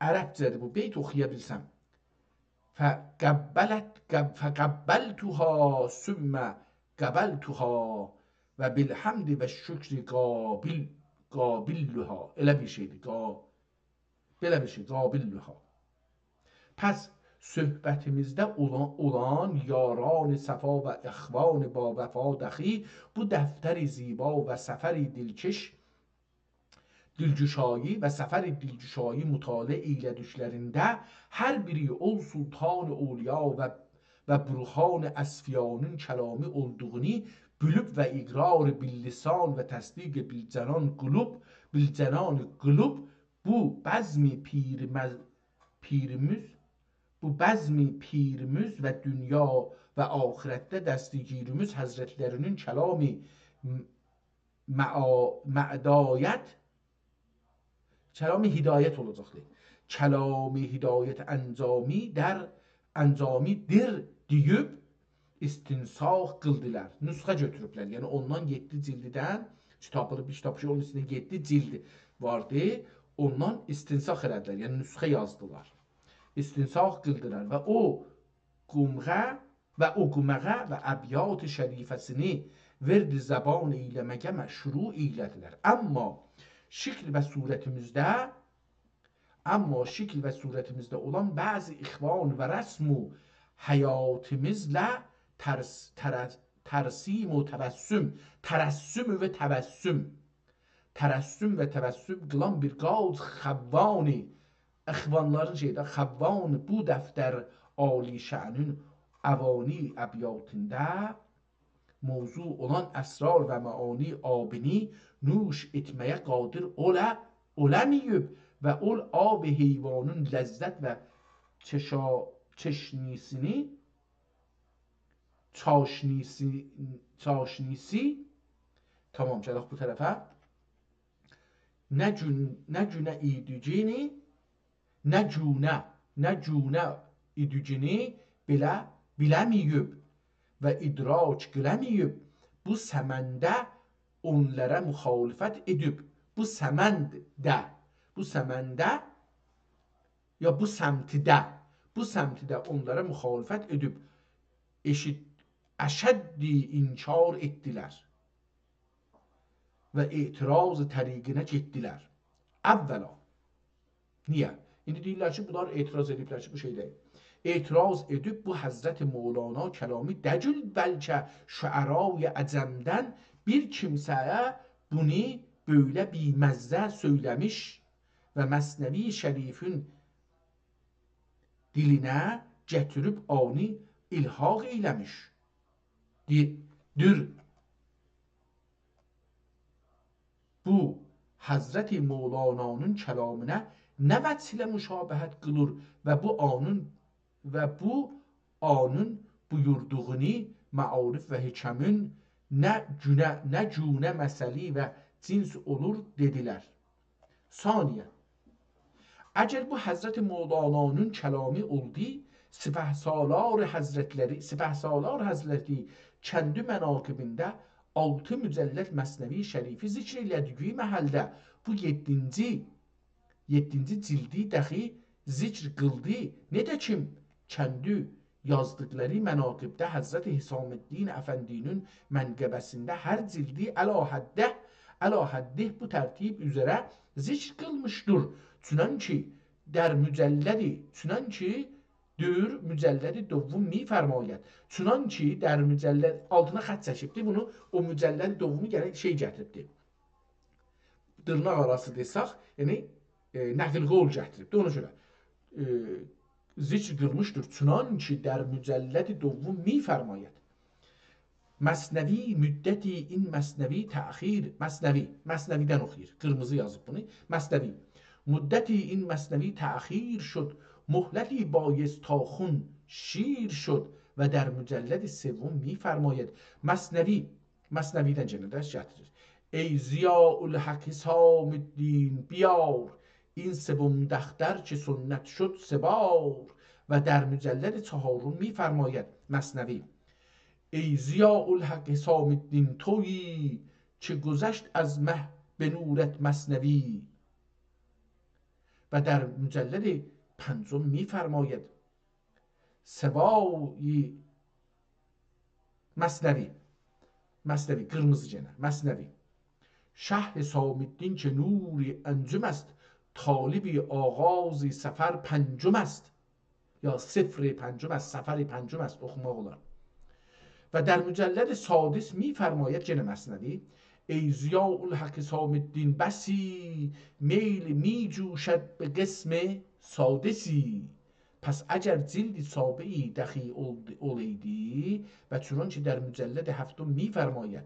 Ərəbcədir bu beyt oxuya bilsəm فقبلتها ثم قبلتها و بالحمد و şükri قابلها elə bir şeydir belə bir şey قابلها pəs söhbətimizdə olan yaran səfa və əxvan ba vəfa dəxi bu dəftəri ziba və səfəri dilkeş dilcüşayi və səfəri dilcüşayi mütaliə eylədiklərində hər biri ol sultan evliya və burhan əsfiyanın kəlami olduğunu bilib və iqrar billisan və təsdiq bilcənan qulub bu bəzmi pirimiz və dünya və axirətdə dəstigirimiz həzrətlərinin kəlami mədayət Kəlami hidayət olacaqdır. Kəlami hidayət əncamidir deyib istinsaq qıldılar. Nüsxə götürüblər. Yəni ondan 7 cildidən kitablı bir kitab onun içində 7 cild vardı. Ondan istinsaq elədilər. Yəni nüsxə yazdılar. İstinsaq qıldılar və o qumğa və əbyat şərifəsini verdi zəban eyləməyə məşru eylədilər. Amma şəkl və surətimizdə olan bəzi ixvan və rəsm و həyatımızla tərsim و təbəssüm qılan bir qaz xəvvani ixvanların xəvvan bu dəftər ali şə'nin əvani əbyatında mövzu olan əsrar və məani abini nuş etməyə qadir olamıyıb və ol ab heyvanın ləzzət və çaşnisi tamam gələk bu tərəfə nəcünə idücini biləmiyib və idraç qılamıyıb bu səməndə onlara müxalifət edib bu səməndə ya bu səmtidə onlara müxalifət edib əşəddi inkar etdilər və etiraz təriqinə getdilər. Əvvəla niyə? İndi deyirlər ki, bunlar etiraz ediblər ki, bu şey deyil. etiraz edib bu Həzrəti Mevlana kəlamı dəcül bəlkə şüəraya əcəmdən bir kimsəyə bunu böyle biməzzə söyləmiş və Məsnəvi Şərifin dilinə gətirib ani ilhaq eyləmiş. Bu Həzrəti Mevlana'nın kəlamına nə vəçlə müşabəhət qılır və bu anın buyurduğunu məarif və hikəmin nə cünə məsəli və cins olur dedilər. Saniyə, əgər bu Həzrəti Mevlana'nın kəlamı oldu, Sipəhsalar Həzrəti kəndi mənaqibində 6 mücəlləd Məsnəvi Şərifi zikr elədiyi məhəldə bu 7-ci cildi dəxi zikr qıldı. Necə kim kəndi yazdıqları mənaqibdə Həzrəti Hisaməddin Əfəndinin mənqəbəsində hər cildi əlahəddih bu tərtib üzərə zikr qılmışdır. Çünənki در mücəllədi dovvum mifermayət. Çünanki در mücəlləd altına xət çəkibdi. Bunu o mücəllədi dovvumu gələk şey gətiribdi. Dırnaq arası desaq, yəni nəql qol gətiribdi. Ona görə zikr qılmışdır. Çünanki در mücəllədi dovvum mifermayət. Məsnəvi müddəti in məsnəvi təxir. Məsnəvidən oxuyur. Qırmızı yazıb bunu. Məsnəvi. مدتی این مثنوی تأخیر شد، مهلتی بایست تا خون شیر شد. و در مجلد سوم میفرماید مثنوی جنده ای ضیاء الحق حسام الدین بیار، این سوم دختر چه سنت شد سبار. و در مجلد چهارم میفرماید مثنوی ای ضیاء الحق حسام الدین تویی، چه گذشت از مه به نورت مثنوی. و در مجلد پنجم میفرماید سوای مثنوی قرمز جنه مثنوی شه حسام الدین چه نوری انجم است، طالبی آغازی سفر پنجم است. یا صفر پنجم است، سفر پنجم است اخماغلان. و در مجلد سادس میفرماید جن مثنوی ای ضیاء الحق حسام الدین بسی، میل می جوشد به قسم سادسی. پس اگر جلد سابعی دخی اولیدی. و چنانچه در مجلد هفتم میفرماید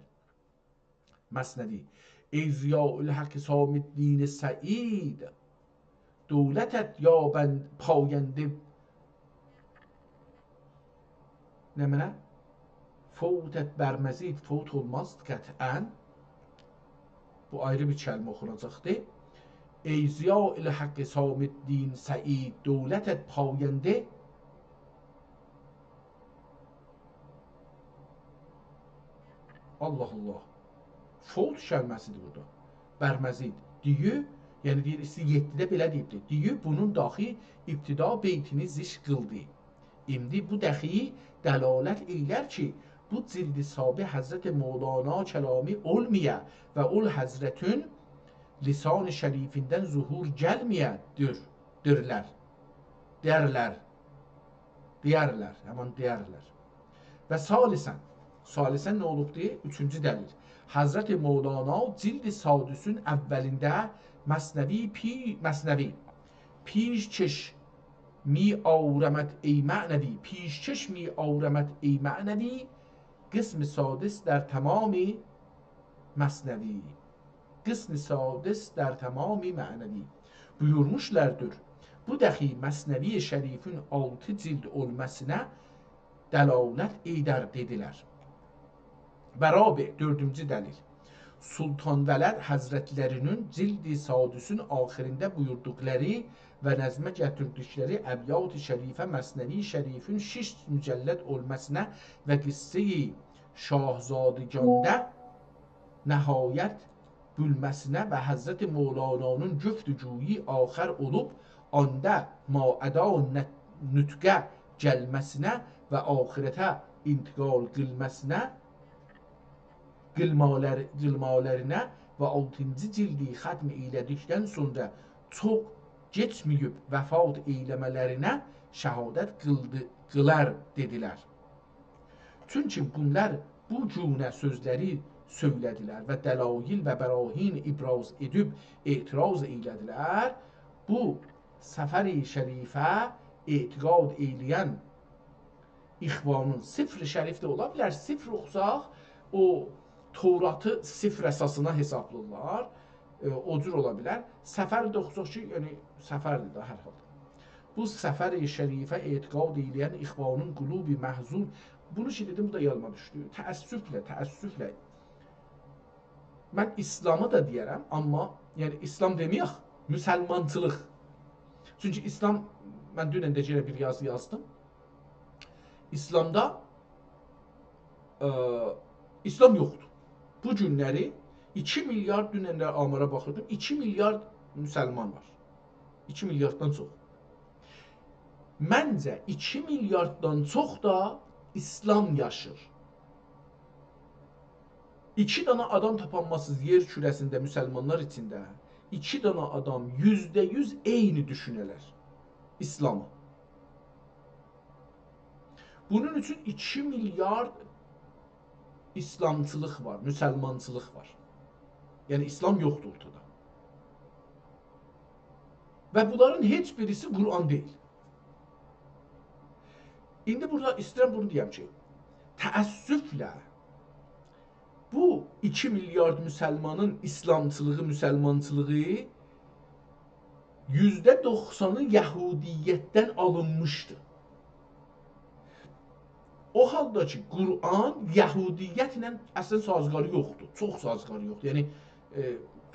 مثنوی ای ضیاء الحق حسام الدین سعید، دولتت یابند پاینده nemine fevt et bermezid fevt olmaz kat'en. Bu ayrı bir kelime okunacaktı. Ey ziya ile hakkı Samiddin Said, devlet et payende. Allah Allah. Fevt kəlməsidir burada. Bərməzid. Diyi, yəni deyir, 7-də belə deyibdir. Diyi, bunun daxi ibtida beytini ziş qıldı. İndi bu dəxi dəlalət eylər ki, bu cildi sabi Həzrət Mevlana Kəlami olmaya və ol Həzrətin lisan-ı şərifindən zuhur gəlməyədir. Deyərlər. Həman deyərlər. Və salisən nə olubdur? Üçüncü dəlil. Həzrət Mevlana cildi sadüsün əvvəlində məsnəvi پیشچش می آورمت ای معنوی پیشچش می آورمت ای معنوی قسم سادس در تمام məsnəvi buyurmuşlardır. Bu dəxi Məsnəvi Şərifin 6 cild olmasına dəlalət edər dedilər. Və rabi, 4-cü dəlil. Sultan Vələd Həzrətlərinin cildi sadüsün axirində buyurduqları və nəzmə gətirdikləri əbyat-ı şərifə Məsnəvi Şərifin 6 mücəlləd olmasına və qissə-i Şahzadəganda nəhayət bülməsinə və Həzrət Mevlana'nın güftügüyü axir olub, anda maəda nütqə gəlməsinə və axirətə intiqal qılmasına qılmalarına və 6-cı cildi xətm eylədikdən sonra çox geçməyib vəfat eyləmələrinə şəhadət qılar dedilər. Çünki bunlar bu cünə sözləri söylədilər və dəlail və bərahin ibraz edib etiraz eylədilər. Bu səfər-i şərifə etiqad eyləyən ixvanın sıfr-ı şərifdə ola bilər. Sıfr oxusaq o Tevratı sıfr əsasına hesablarlar. O cür ola bilər. Səfər də oxusaq ki, yəni səfərdir də hər halda. Bu səfər-i şərifə etiqad eyləyən ixvanın qulubi məhzun. Bunu ki dedim, bu da yadıma düşdü. Təəssüflə. Mən İslamı da deyərəm, amma yəni İslam deməyək, müsəlmançılıq. Çünki İslam, mən dünən də bir yazı yazdım. İslamda İslam yoxdur. Bu günləri 2 milyard dünənlər amara baxırdım, 2 milyard müsəlman var. 2 milyarddan çox. Məncə 2 milyarddan çox da İslam yaşır. 2 dana adam tapanmasız yer kürəsində müsəlmanlar içində 2 dana adam %100 eyni düşünələr İslamı. Bunun üçün 2 milyard İslamçılıq var, müsəlmançılıq var. Yəni İslam yoxdur ortada. Və bunların heç birisi Quran deyil. İndi burada istəyirəm bunu deyəm ki, təəssüflə bu 2 milyard müsəlmanın İslamçılığı, müsəlmançılığı %90'ı Yahudiyyətdən alınmışdı. O halda ki, Quran Yahudiyyətlə əslən sazqarı yoxdur. Çox sazqarı yoxdur. Yəni,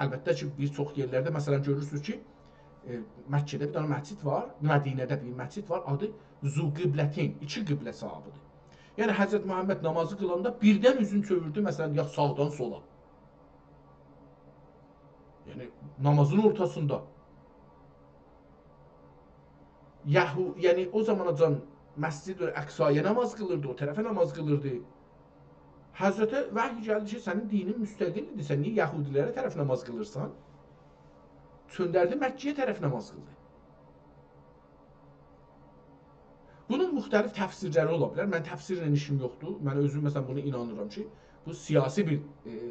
əlbəttə ki, bir çox yerlərdə, məsələn, görürsünüz ki, Məkkədə bir dənə məscid var, Mədinədə bir məscid var, adı Zuqiblətin, iki qiblə sahabıdır. Yəni, Həzrət Məhəmməd namazı qılanda birdən üzün çövürdü, məsələn, ya sağdan sola. Yəni, namazın ortasında. Yəni, o zamanacan Məscid-i Əqsaya namaz qılırdı, o tərəfə namaz qılırdı. Həzrətə vəhy gəldi ki, sənin dinin müstəqildir, sən niyə Yahudilərə tərəf namaz qılırsan? Çöndərdi Məkkəyə tərəf namaz qıldı. Bunun müxtəlif təfsirləri ola bilər. Mən təfsirlə işim yoxdur. Mən özüm məsələn bunu inanıram ki, bu siyasi bir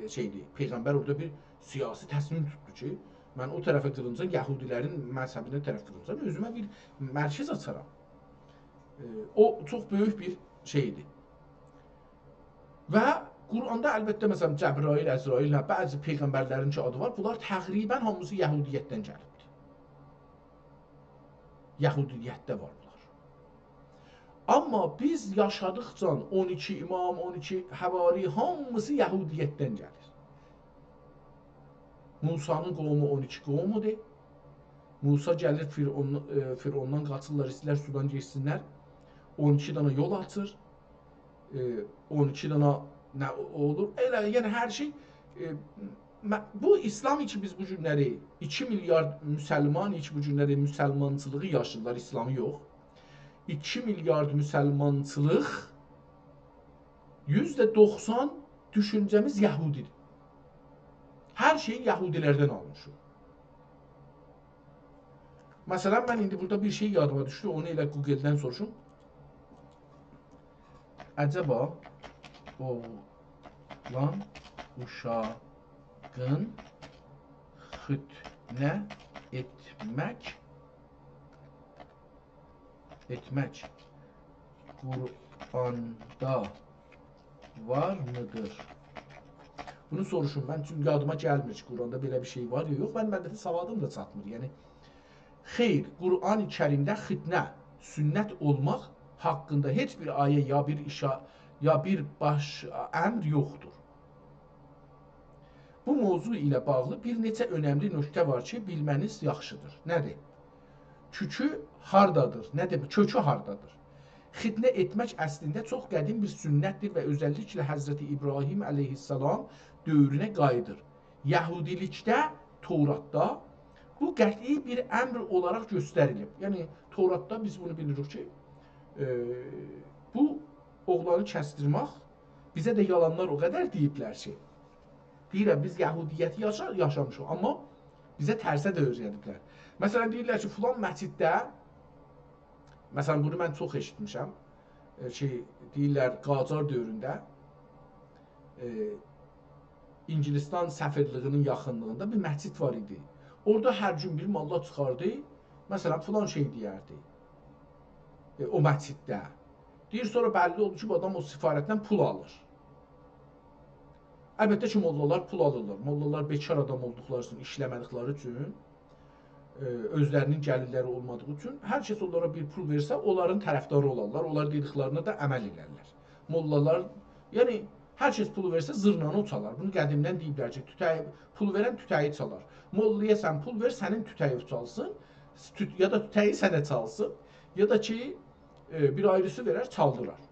şeydir. Peyğəmbər orada bir siyasi təsmim tutdu ki, mən o tərəfə qılınca Yahudilərin məzhəbinə tərəf qılınca özümə bir mərkəz açaram. O çox böyük bir şeydir. Və Quranda əlbəttə məsələn Cəbrail, Əzrail, bəzi peyğəmbərlərin ki adı var, bunlar təqribən hamısı Yahudiyyətdən gəlibdir. Yahudiyyətdə var bunlar. Amma biz yaşadıqca 12 imam, 12 həvari hamısı Yahudiyyətdən gəlir. Musanın qovmu 12 qovmudur. Musa gəlir Firondan qaçırlar, istəyirlər sudan geçsinlər. 12 dana yol açır. 12 dana nə olur? Elə, yəni hər şey bu İslam için biz bu günləri 2 milyard müsəlman için bu günləri müsəlmançılığı yaşayırlar, İslamı yox. 2 milyard müsəlmançılıq %90 düşüncəmiz Yahudidir. Hər şeyi Yahudilərdən almışıq. Məsələn, mən indi burada bir şey yadıma düşdü, onu elə Google-dən soruşum. Əcəba oğlan uşağın xütnə etmək Qur'anda var mıdır? Bunu soruşum mən, çünki yadıma gəlmir ki, Qur'anda belə bir şey var ya yox, məndə də savadım da çatmır. Yəni, xeyr, Qur'an-ı Kərimdə xitnə, sünnət olmaq haqqında heç bir ayə ya bir işa, ya bir baş əmr yoxdur. Bu mövzu ilə bağlı bir neçə önəmli nöqtə var ki, bilməniz yaxşıdır. Nədir? Kükü hardadır? Nə demək? Kökü hardadır? Xitnə etmək əslində çox qədim bir sünnətdir və özəlliklə Həzrəti İbrahim əleyhissalam dövrünə qayıdır. Yahudilikdə, Tevratda bu qəti bir əmr olaraq göstərilib. Yəni, Tevratda biz bunu bilirik ki, bu oğlanı kəstirmək, bizə də yalanlar o qədər deyiblər ki, deyirəm, biz Yahudiyyəti yaşamışıq, amma bizə tərsə də öyrədiblər. Məsələn, deyirlər ki, filan məsciddə, məsələn, bunu mən çox eşitmişəm, ki, deyirlər, Qacar dövründə İngilistan səfirliyinin yaxınlığında bir məscid var idi. Orada hər gün bir mallar çıxardı, məsələn, filan şey deyərdi o məsciddə. Deyir, sonra bəlli oldu ki, bu adam o sifarətdən pul alır. Əlbəttə ki, mollalar pul alırlar. Mollalar bekar adam olduqları üçün, işləmədikləri üçün, özlərinin gəlirləri olmadığı üçün, hər kəs onlara bir pul versə, onların tərəfdarı olarlar, onlar dediklərine də əməl elərlər. Mollalar, yəni, hər kəs pulu versə, zırnanı o çalar. Bunu qədimdən deyiblər ki, pul verən tütəyi çalar. Mollaya sən pul ver, sənin tütəyi çalsın, ya da tütəyi sənə çalsın, ya da ki, bir ayrısı verər, çaldırar.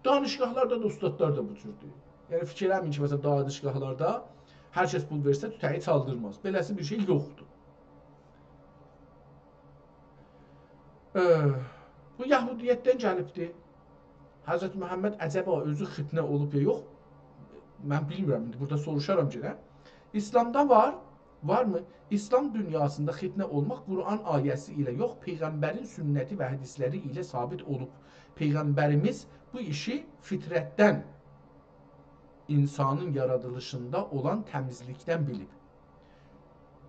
Danışqahlarda da ustadlar da bu cürdür. Yəni, fikir eləmin ki, məsələn, danışqahlarda hər kəs pul versə, tütəyi çaldırmaz. Beləsi bir şey yoxdur. Bu Yahudiyyətdən gəlibdir. Həzrət Məhəmməd əcəba özü xitnə olub ya yox, mən bilmirəm, indi burada soruşaram ki, İslamda varmı? İslam dünyasında xitnə olmaq Qur'an ayəsi ilə yox, Peyğəmbərin sünnəti və hədisləri ilə sabit olub. Peyğəmbərimiz bu işi fitrətdən, insanın yaradılışında olan təmizlikdən bilib.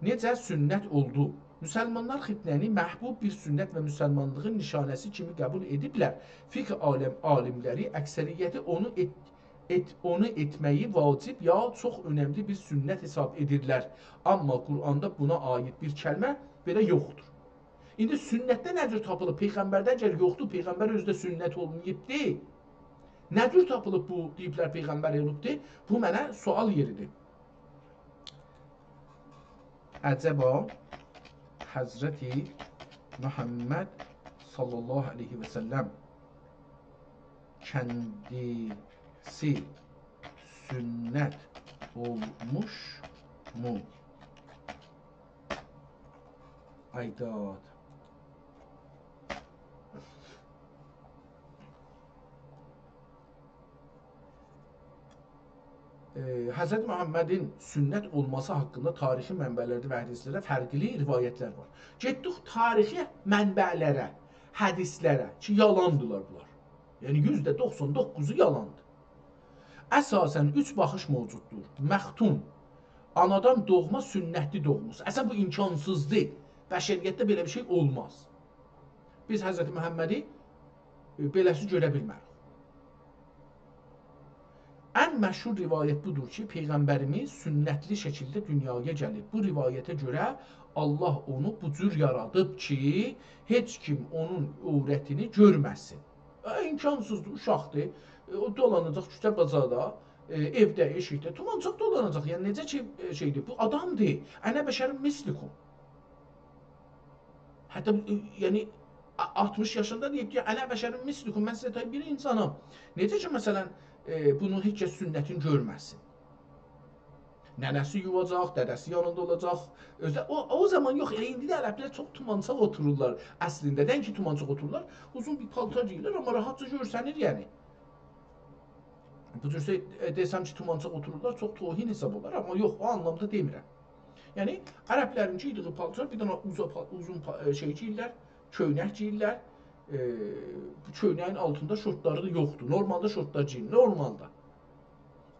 Necə sünnət oldu? Müsəlmanlar xitnəni məhbub bir sünnət və müsəlmanlığın nişanəsi kimi qəbul ediblər. Fiqh alimləri əksəriyyəti onu etməyi vacib ya çox önəmli bir sünnət hesab edirlər. Amma Qur'anda buna aid bir kəlmə belə yoxdur. İndi sünnətdə nə cür tapılıb? Peyğəmbərdə əgər yoxdur, Peyğəmbər özü də sünnət olmayıbdır. Nə cür tapılıb bu deyiblər Peyğəmbər olubdur? Bu mənə sual yeridir. Əcəba Həzrəti Muhammed sallallahu aleyhi və səlləm kəndisi sünnət olmuş mu? Aydad. Həzrət Muhammedin sünnət olması haqqında tarixi mənbələrdə və hədislərdə fərqli rivayətlər var. Getdik tarixi mənbələrə, hədislərə ki, yalandılar bunlar. Yəni %99'u yalandır. Əsasən 3 baxış mövcuddur. Məxtun, anadan doğma sünnətli doğmusu. Əsən bu imkansızdır. Bəşəriyyətdə belə bir şey olmaz. Biz Həzrət Muhammedi beləsi görə bilmərik. Ən məşhur rivayət budur ki, Peyğəmbərimiz sünnətli şəkildə dünyaya gəlib. Bu rivayətə görə Allah onu bu cür yaradıb ki, heç kim onun övrətini görməsin. İmkansızdır, uşaqdır. O dolanacaq küçə bazarda, evdə, eşikdə, tumancaq dolanacaq. Yəni necə ki şeydir, bu adamdır. Ənə bəşərin mislikum. Hətta yəni 60 yaşında deyib ki, ənə bəşərin mislikum, mən sizə bir insanım. Necə ki məsələn bunu heç kəs sünnətin görməsin. Nənəsi yuvacaq, dədəsi yanında olacaq. O zaman yox, indi də ərəblər çox tumancaq otururlar. Əslində, dən ki tumancaq otururlar, uzun bir paltar geyirlər, amma rahatca görsənir yəni. Bu cürsə desəm ki, tumancaq otururlar, çox tohin hesab olar, amma yox, o anlamda demirəm. Yəni, ərəblərin giydiyi paltar, bir dənə uzun şey geyirlər, köynək geyirlər. Bu köynəyin altında şortları da yoxdur. Normalda şortlar geyinir, normalda.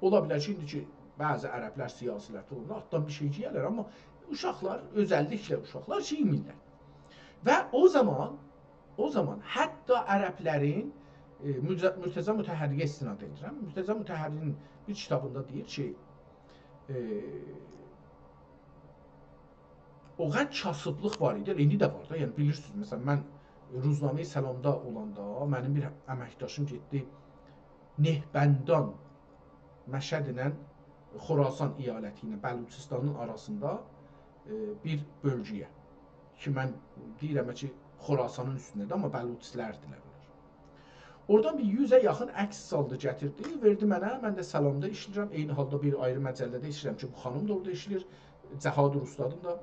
Ola bilər ki, indi ki, bəzi ərəblər, siyasilər toxumda altdan bir şey giyərlər, amma uşaqlar, özəlliklə uşaqlar giymirlər. Və o zaman hətta ərəblərin Mürtəza Mütəhərriyə istinad edirəm. Mürtəza Mütəhərrinin bir kitabında deyir ki, o qədər kasıblıq var idi, indi də var da, yəni bilirsiniz, məsələn, mən Ruznamə-i Səlamda olanda mənim bir əməkdaşım getdi Nehbəndan Məşəd ilə Xorasan iyaləti ilə Bəluçistanın arasında bir bölgəyə ki, mən deyirəm ki, Xorasanın üstündədir, amma Bəluçilərdirlər. Oradan bir 100'ə yaxın əks saldı, gətirdi, verdi mənə, mən də Səlamda işləyirəm, eyni halda bir ayrı məcəllədə işləyirəm ki, bu xanım da orada işləyir, Cəhadır Ustadın da,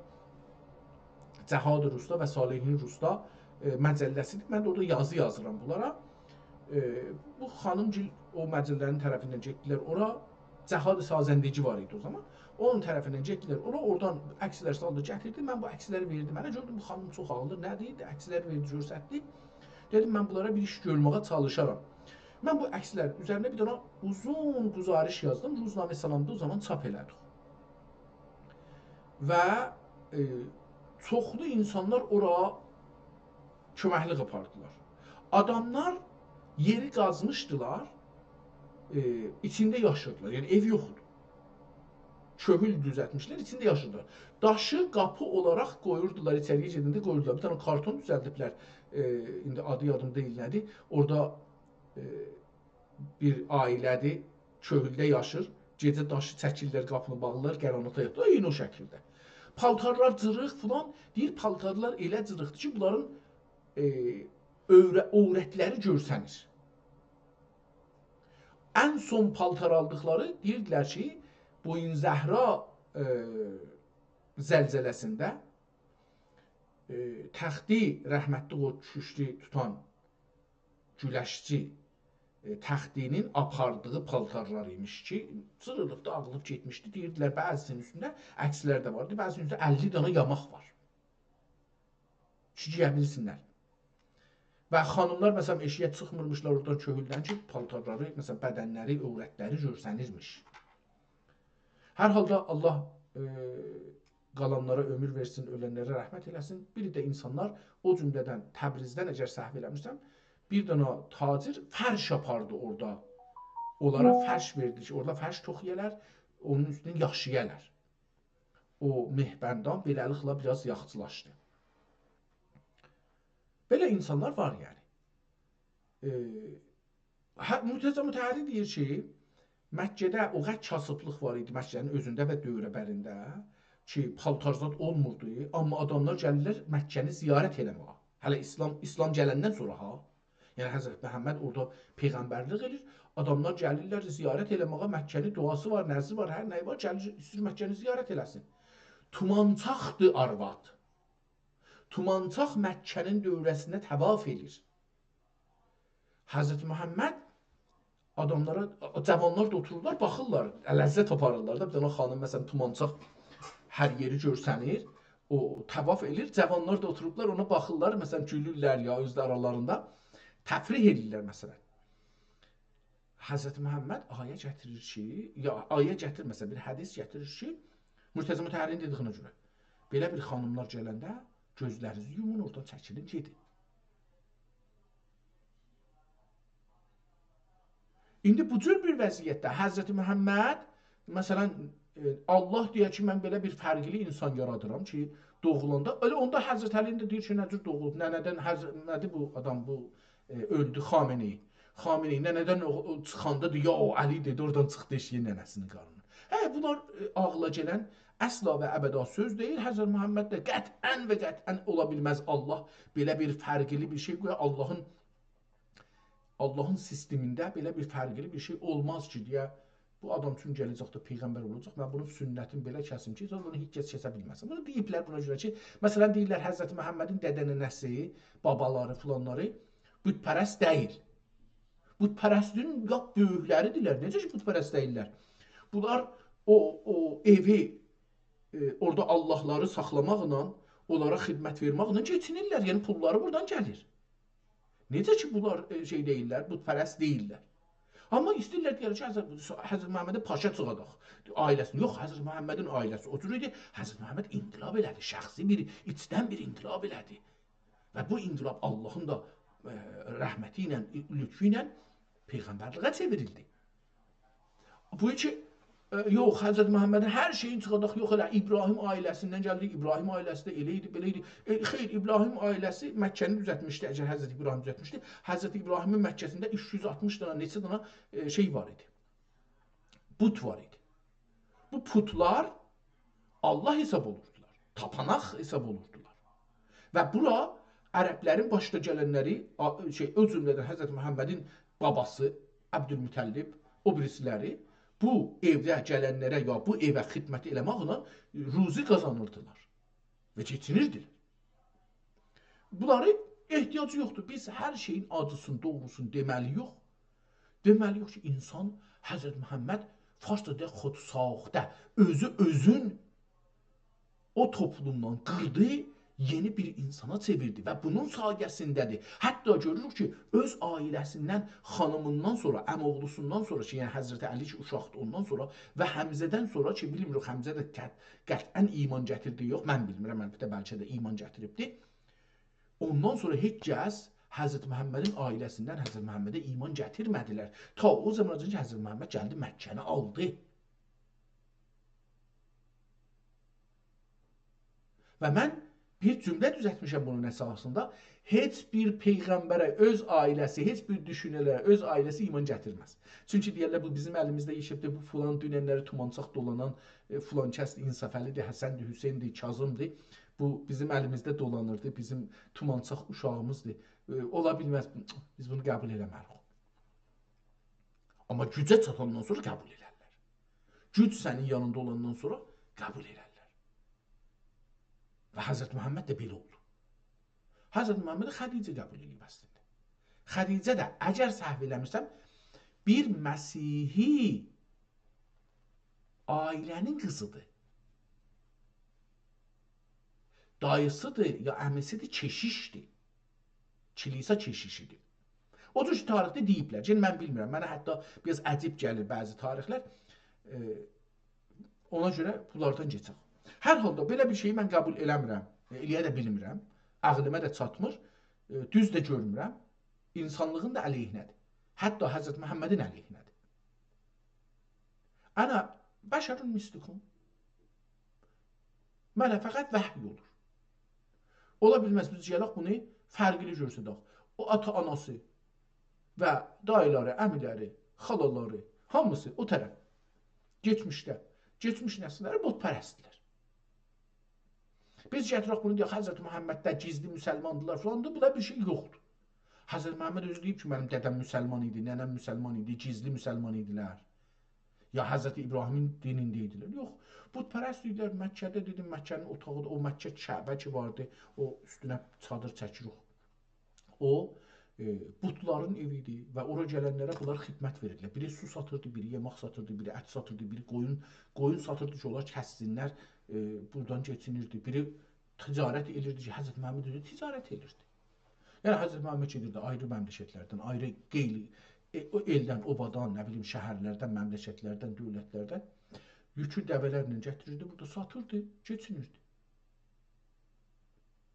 Cəhadır Usta və Salihin Usta məcəlləsidir. Mən də orada yazı yazıram bunlara. Bu xanımcil o məcəllərin tərəfindən getdilər ora. Cəhad-ı Sazəndəci var idi o zaman. Onun tərəfindən getdilər ora. Oradan əkslər saldı, gətirdi. Mən bu əksləri verdim. Mənə gördüm bu xanım çox ağıldır. Nədir? Əksləri verdi, göstərdi. Dedim mən bunlara bir iş görməyə çalışaram. Mən bu əkslərin üzərində bir dənə uzun quzarış yazdım. Ruznamə-i Səlamda o zaman çap elədik. Və çoxlu insanlar ora köməklik apardılar. Adamlar yeri qazmışdılar, içində yaşadılar. Yəni ev yoxdur. Köhül düzəltmişlər, içində yaşadılar. Daşı qapı olaraq qoyurdular, içəriyə gedəndə qoyurdular. Bir dənə karton düzəldiblər, indi adı yadım deyil nədir. Orada bir ailədir, köhüldə yaşır. Gecə daşı çəkirlər, qapını bağlılar, qəranlıqda yatırlar. Eyni o şəkildə. Paltarlar cırıq filan, deyir paltarlar elə cırıqdır ki, bunların övrətləri görsənir. Ən son paltar aldıqları deyirdilər ki, Boyun Zəhra zəlzələsində Təxti rəhmətli o küşlü tutan güləşçi Təxtinin apardığı paltarlar imiş ki, cırılıqda ağılıb getmişdi. Deyirdilər, bəzisinin üstündə əkslər də vardı, bəzisinin üstündə 50 dana yamaq var. Ki, giyə bilsinlər. Və xanımlar, məsələn, eşiyə çıxmırmışlar oradan köhüldən ki, paltarları, məsələn, bədənləri, övrətləri görsənirmiş. Hər halda Allah qalanlara ömür versin, ölənlərə rəhmət eləsin. Biri də insanlar, o cümlədən Təbrizdən, əgər səhv eləmişsəm, bir dənə tacir fərş apardı orada. Onlara fərş verdi ki, orada fərş toxuyələr, onun üstündən yaşayələr. O mehbəndən beləliklə biraz yaxçılaşdı. Belə insanlar var yəni. Mürtəza Mütəhhəri deyir ki, Məkkədə o qədər kasıblıq var idi Məkkənin özündə və dövrəbərində ki, paltarzad olmurdu, amma adamlar gəlirlər Məkkəni ziyarət eləməyə. Hələ İslam gələndən sonra ha. Yəni Həzrət Məhəmməd orada peyğəmbərlik edir. Adamlar gəlirlər ziyarət eləməyə, Məkkəni duası var, nəzi var, hər nəyi var, gəlir istəyir Məkkəni ziyarət eləsin. Tumançaqdır arvad. Tumançaq Məkkənin dövrəsində təvaf edir. Həzrət Məhəmməd adamlara, cavanlar da otururlar, baxırlar, ləzzət aparırlar da. Bir dənə xanım məsələn tumançaq hər yeri görsənir, o təvaf edir, cavanlar da oturublar, ona baxırlar, məsələn gülürlər ya özləri aralarında təfrih edirlər məsələn. Həzrət Məhəmməd ayə gətirir ki, ya ayə gətirməsə bir hədis gətirir ki, Mürtəza Mütəhhərin dediyinə görə belə bir xanımlar gələndə gözlərinizi yumun, oradan çəkilin, gedin. İndi bu cür bir vəziyyətdə Həzrət Məhəmməd, məsələn, Allah deyər ki, mən belə bir fərqli insan yaradıram ki, doğulanda, elə onda Həzrət Əlinin də deyir ki, nə cür doğulub, nədir bu adam, bu öldü Xameneyi. Xameneyi nənədən çıxanda deyir, ya o Əli dedi, oradan çıxdı eşiyə nənəsinin qarnına. Bunlar ağla gələn əsla və əbəda söz deyil. Həzrət Məhəmməd də qətən və qətən ola bilməz Allah belə bir fərqli bir şey qoya, Allahın sistemində belə bir fərqli bir şey olmaz ki, deyə bu adam üçün gələcəkdə peyğəmbər olacaq. Mən bunun sünnətini belə kəsim ki, bunu heç kəs kəsə bilməsin. Bunu deyiblər buna görə ki, məsələn deyirlər Həzrət Məhəmmədin dədənənəsi, babaları, filanları bütpərəst deyil. Bütpərəstin lap böyükləridirlər. Necə ki bütpərəst deyirlər? Bunlar o evi orada Allahları saxlamaqla, onlara xidmət verməklə geçinirlər. Yəni pulları buradan gəlir. Necə ki bunlar şey deyirlər, bütpərəst deyirlər. Amma istəyirlər deyir ki, Həzrət Məhəmmədə paşa çıxadaq. Ailəsini, yox, Həzrət Məhəmmədin ailəsi o cür idi. Həzrət Məhəmməd inqilab elədi, şəxsi bir, içdən bir inqilab elədi. Və bu inqilab Allahın da rəhməti ilə, lütfü ilə peyğəmbərliğə çevrildi. Bu ki, yox, Həzrət Məhəmmədin hər şeyin çıxadaq, yox elə İbrahim ailəsindən gəldi, İbrahim ailəsi də elə idi, belə idi. Xeyr, İbrahim ailəsi Məkkəni düzəltmişdi, əgər Həzrət İbrahim düzəltmişdi. Həzrət İbrahimin Məkkəsində 360 dana, neçə dana şey var idi, put var idi. Bu putlar Allah hesab olurdular, tapanaq hesab olurdular. Və bura ərəblərin başda gələnləri, o cümlədən Həzrət Məhəmmədin babası Əbdülmütəllib, o birisiləri bu evdə gələnlərə ya bu evə xidmət eləməklə ruzi qazanırdılar və keçinirdilər. Bunları ehtiyacı yoxdur. Biz hər şeyin acısını, doğrusunu deməli yox. Deməli yox ki, insan Həzrət Məhəmməd farsda xudsaxtə, özün o toplumdan qırdı, yeni bir insana çevirdi və bunun sayəsindədir. Hətta görürük ki, öz ailəsindən, xanımından sonra, əmoğlusundan sonra ki, yəni Həzrət Əli ki, uşaqdır ondan sonra və Həmzədən sonra ki, bilmirik, Həmzə də qətlən iman gətirdi, yox, mən bilmirəm, əlbəttə bəlkə də iman gətiribdi. Ondan sonra heç kəs Həzrət Məhəmmədin ailəsindən Həzrət Məhəmmədə iman gətirmədilər. Ta o zaman ki, Həzrət Məhəmməd gəldi, Məkkəni aldı. Və mən bir cümlə düzəltmişəm bunun əsasında. Heç bir peyğəmbərə öz ailəsi, heç bir düşünələrə öz ailəsi iman gətirməz. Çünki deyərlər, bu bizim əlimizdə yaşayıbdır, bu filan dünənləri tumansaq dolanan filan kəsdir, İnsafəlidir, Həsəndir, Hüseyndir, Kazımdır. Bu bizim əlimizdə dolanırdı, bizim tumansaq uşağımızdır. Ola bilməz, biz bunu qəbul eləmərik. Amma gücə çatandan sonra qəbul elərlər. Güc sənin yanında olandan sonra qəbul elərlər. Və Həzrət Məhəmməd də belə oldu. Həzrət Məhəmməd Xədicə qəbul edib əslində. Xədicə də, əgər səhv eləmirsəm, bir Məsihi ailənin qızıdır. Dayısıdır, ya əmisidir, keşişdir. Kilisa keşişidir. O cür tarixdə deyiblər. Yəni, mən bilmirəm. Mənə hətta biraz əcib gəlir bəzi tarixlər. Ona görə bunlardan keçək. Hər halda belə bir şeyi mən qəbul eləmirəm, eləyə də bilmirəm, ağlıma da çatmır, düz də görmürəm, insanlığın da əleyhinədir. Hətta Həzrət Məhəmmədin əleyhinədir. Ənə bəşərun mislikum. Mənə fəqət vəhy olur. Ola bilməz biz gələk bunu fərqli görsədək, o ata-anası və dayıları, əmiləri, xalaları, hamısı o tərəf, geçmişdə, geçmiş nəsilləri botpərəstdirlər. Biz gətirək bunu deyək, Həzrət Məhəmməddə gizli müsəlmandılar falan da, bu da bir şey yoxdur. Həzrət Məhəmməd özü deyib ki, mənim dədəm müsəlman idi, nənəm müsəlman idi, gizli müsəlman idilər. Ya Həzrət İbrahimin dinində idilər. Yox, butpərəst idilər. Məkkədə dedim, Məkkənin otağı da, o Məkkə Kəbə ki vardı, o üstünə çadır çəkirik. O butların evidir və ora gələnlərə bunlar xidmət verirdilər. Biri su satırdı, biri yemək satırdı, biri ət satırdı, biri qoyun satırdı ki, onlar kəssinlər, buradan keçinirdi. Biri ticarət edirdi ki, Həzrət Məhəmməd özü ticarət edirdi. Yəni Həzrət Məhəmməd gedirdi ayrı məmləkətlərdən, ayrı qeyli, eldən, obadan, nə bilim, şəhərlərdən, məmləkətlərdən, dövlətlərdən yükü dəvələrlə gətirirdi, burada satırdı, keçinirdi.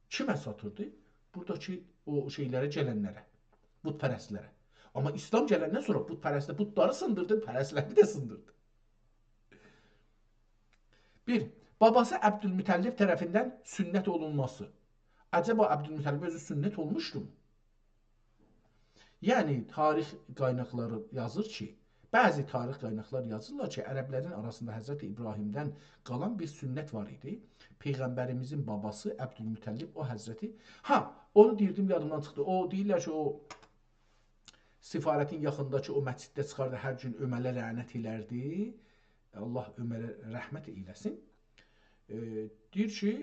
Kimə satırdı? Buradakı o şeylərə gələnlərə, butpərəstlərə. Amma İslam gələndən sonra butları sındırdı, pərəstləri də sındırdı. Bir, babası Əbdülmütəllib tərəfindən sünnət olunması. Acaba Əbdülmütəllib özü sünnət olmuşdu mu? Yəni, tarix qaynaqları yazır ki, bəzi tarix qaynaqlar yazırlar ki, ərəblərin arasında Həzrət İbrahimdən qalan bir sünnət var idi. Peyğəmbərimizin babası Əbdülmütəllib o Həzrəti... Ha, onu deyirdim, yadımdan çıxdı. O, deyirlər ki, o sifarətin yaxındakı o məsciddə çıxardı, hər gün Ömərə lənət elərdi. Allah Ömərə rəhmət eyləsin. Deyir ki,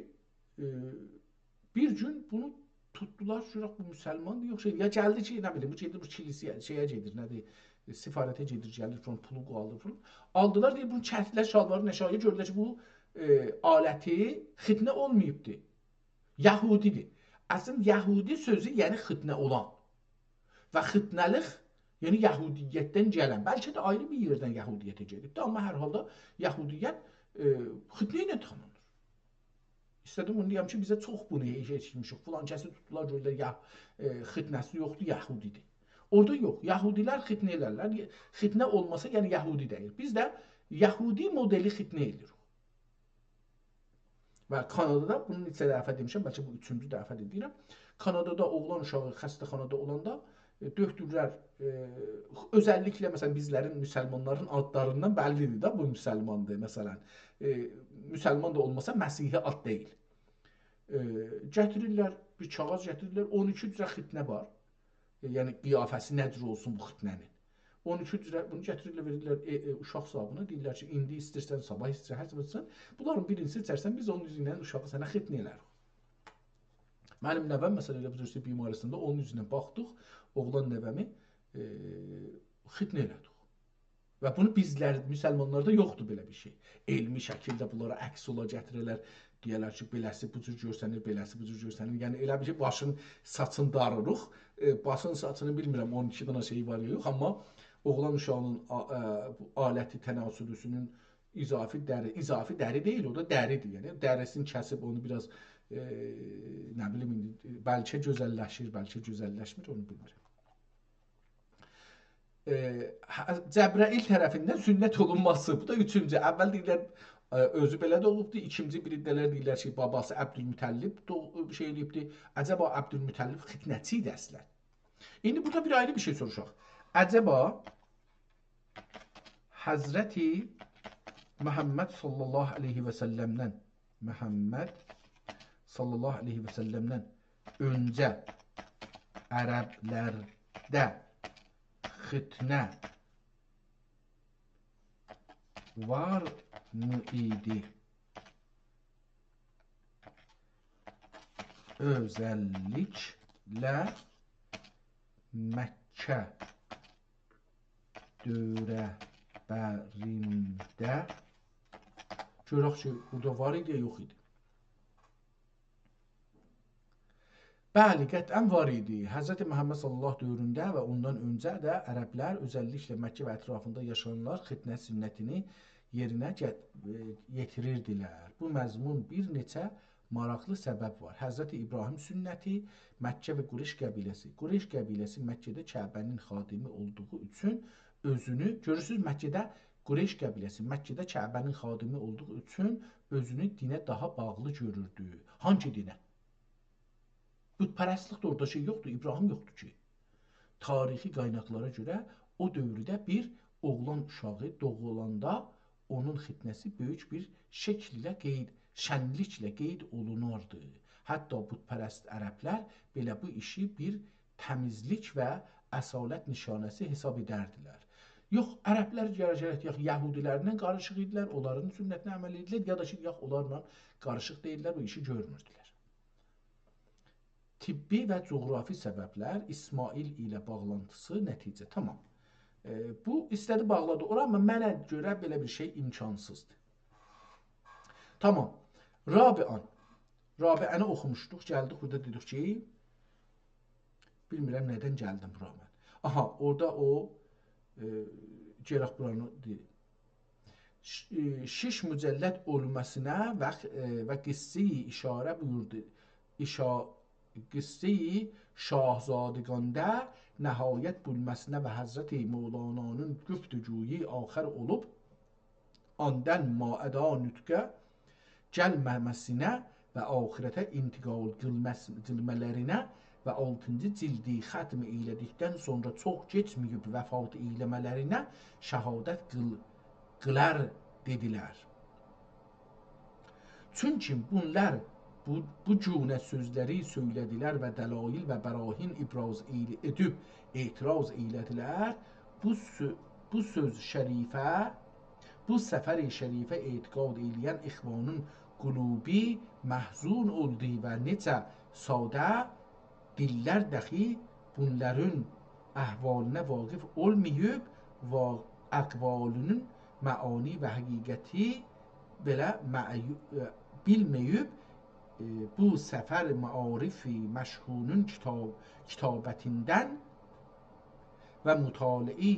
bir gün bunu tutdular, şuraq bu müsəlmandır, yox şey. Ya gəldi ki, nə bilim, bu gedir, bu kilisəyə, şeyə gedir, nədir, sifarətə gedir, gəlir, pulu alır falan. Aldılar, deyir, bunu kərtlər, şalvarı, nəşaya gördülər ki, bu aləti xidnə olmayıbdır. Yahudidir. Əslində, Yahudi sözü, yəni xidnə olan. Və xidnəlik, yəni Yahudiyyətdən gələn, bəlkə də ayrı bir yerdən Yahudiyyətə gedibdir, amma hər halda Yahudiyyət xidnə ilə tanınır. İstədim onu deyəm ki, bizə çox bunu eşitmişik. Filan kəsi tutdular, görürlər, ya xidnəsi yoxdur, Yahudidir. Orada yox, Yahudilər xidnə elərlər. Xidnə olmasa, yəni Yahudi deyil. Biz də Yahudi modeli xidnə edirik. Və Kanadada, bunu neçə dəfə demişəm, bəlkə bu 3-cü dəfə deyirəm. Kanadada oğlan uşağı xəstəxanada olanda döktürlər, özəlliklə, məsələn, bizlərin, müsəlmanların adlarından bəllidir də, bu müsəlmandır, məsələn. Müsəlman da olmasa, Məsihi ad deyil. Gətirirlər, bir kağız gətirirlər, 12 cürə xidnə var. Yəni, qiyafəsi nədir olsun bu xidnənin. 12 cürə, bunu gətirirlər, verirlər uşaq sahibına, deyirlər ki, indi istirsən, sabah istirsən, hər zaman bunların birincisi içərsən, biz onun üzrlə uşağı sənə xidnə elərik. Mənim nəvəm, məsələn, elə bir bimarisində onun üzrlə baxdıq, oğlan nəvəmi xidnə elədik. Və bunu bizlər, müsəlmanlarda yoxdur belə bir şey. Elmi şəkildə bunlara əks ola gətirirlər, deyərlər ki, beləsi bu cür görsənir, beləsi bu cür görsənir. Yəni, elə bir şey, başın saçını darırıq, başın saçını bilmirəm, 12 dana şeyi var ya yox, amma oğlan uşağının aləti tənasülüsünün izafi dəri deyil, o da dəridir. Yəni, dərisini kəsib onu biraz, nə bilim, bəlkə gözəlləşir, bəlkə gözəlləşmir, onu bilmirəm. Cəbrəil tərəfindən sünnət olunması. Bu da 3-cü. Əvvəl deyirlər, özü belə doğubdur. İkinci birindələr deyirlər ki, babası Əbdülmütəllib şey eləyibdir. Əcəba Əbdülmütəllib xidnəçi idi əslən. İndi burada bir ayrı bir şey soruşaq. Əcəba Həzrəti Məhəmməd sallallahu aleyhi və səlləmdən öncə ərəblərdə xidnə var mı idi? Özəlliklə Məkkə dövrələrində görək ki, burada var idi, yox idi. Bəli, qətən var idi. Həzrət Məhəmməd sallallahu dövründə və ondan öncə də ərəblər, özəlliklə Məkkə və ətrafında yaşayanlar xidnət sünnətini yerinə yetirirdilər. Bu məzmun bir neçə maraqlı səbəb var. Həzrət İbrahim sünnəti, Məkkə və Qureyş qəbiləsi. Qureyş qəbiləsi Məkkədə Kəbənin xadimi olduğu üçün özünü, görürsünüz Məkkədə Qureyş qəbiləsi Məkkədə Kəbənin xadimi olduğu üçün özünü dinə daha bağlı görürdü. Hangi dinə? Bütpərəstlik də orada şey yoxdur, İbrahim yoxdur ki. Tarixi qaynaqlara görə o dövrdə bir oğlan uşağı doğulanda onun xidməsi böyük bir şəkillə şənliklə qeyd olunurdu. Hətta bütpərəst ərəblər belə bu işi bir təmizlik və əsalət nişanəsi hesab edərdilər. Yox, ərəblər gələcək, yox, yəhudilərlə qarışıq idilər, onların sünnətinə əməl edilər, ya da ki, yox, onlarla qarışıq deyirlər, bu işi görmürdülər. Tibbi və coğrafi səbəblər İsmail ilə bağlantısı nəticə. Tamam. Bu istədi bağladı ora, amma mənə görə belə bir şey imkansızdır. Tamam. Rabian. Rabiəni oxumuşduq, gəldik burada dedik ki, bilmirəm nədən gəldim bura mən. Aha, orada o Cerrah buranı deyir. Şiş mücəllət olmasına və qissə-i işarə buyurdu. Qissə-i Şahzadəganda nəhayət bulmasına və Həzrət Mevlana'nın güftügüyü axir olub, ondan maəda nütqə gəlməməsinə və axirətə intiqal qilmələrinə və 6-cı cildi xətm elədikdən sonra çox keçməyib vəfat eləmələrinə şəhadət qılar dedilər. Çünki bunlar bu cünə sözləri söylədilər və dəlail və bərahin ibraz edib etiraz elədilər. Bu söz şərifə, bu səfər-i şərifə etiqad eləyən ixvanın qulubi məhzun oldu və necə sadə dillər dəxi bunların əhvalına vaqif olmayıb və əqvalının məani və həqiqəti belə bilməyib bu səfər məarifi məşhunun kitabətindən və mütaliə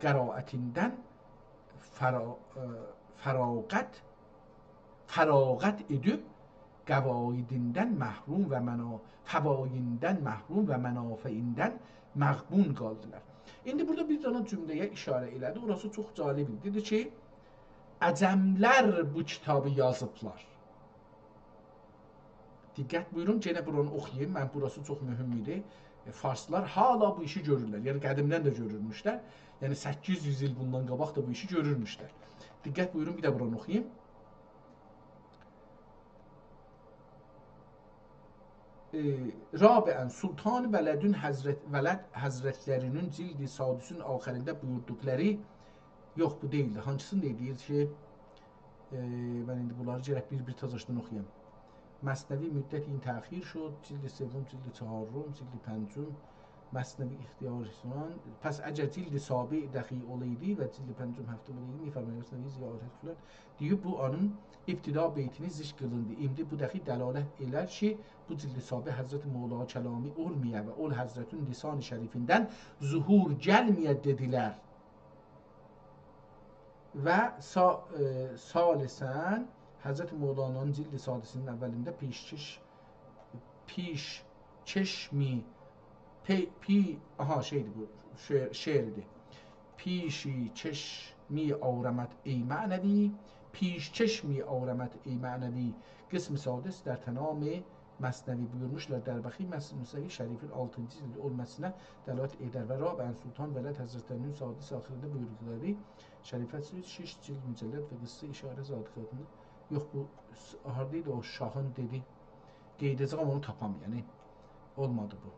qəraətindən fərağət edib qəvaidindən məhrum və mənafiindən məğbun qaldılar. İndi burada bir dana cümləyə işarə elədi. Orası çox cəlib idi. Dedi ki, əcəmlər bu kitabı yazıblar. Diqqət buyurun, yenə buranı oxuyayım. Mən burası çox mühüm idi. Farslar hala bu işi görürlər. Yəni qədimdən də görürmüşlər. Yəni 800 il bundan qabaq da bu işi görürmüşlər. Diqqət buyurun, bir də buranı oxuyayım. Rabiən Sultan Vələdün Vələd Həzrətlərinin cildi sadüsün axirində buyurduqları, yox bu deyildi, hansısını deyir ki, mən indi bunları gərək bir təzəşdən oxuyayım. Məsnəvi müddətin təxir şud, cildi sevum, cildi çaharrum, cildi pəncüm, məsnəvi ixtiyar sunan. Pəs əgər cildi sabi dəxi olaydı və cildi pəncüm həftə olaydı, mifarmə məsnəvi ziyarət filan, deyib bu anın ibtida beytini zikr qılındı. İndi bu dəxi dəlalət elər ki, bu cildi sabi Həzrət Mevla kəlami olmaya və ol Həzrətin lisan-ı şərifindən zuhur gəlməyə dedilər. Və salisən Həzrət Mevlana'nın cildi sadisinin əvvəlində Pişi çeşmi ağrəmət ey mənəvi, piş çeşmi ağrəmət ey mənəvi qism-i sadis der tənam-ı məsnəvi buyurmuşlar. Dərbəxi məsnəvi şərifin 6-cı cildi olmasına dəlalət edər və Rabiən Sultan Vələd Həzrətlərinin sadis axirində buyurduqları şərifətsiz 6 cild mücəlləd və qıssə işarə zadixatını, yox bu hardaydı o şahın dedi, qeydəcəm onu tapam, yəni olmadı bu.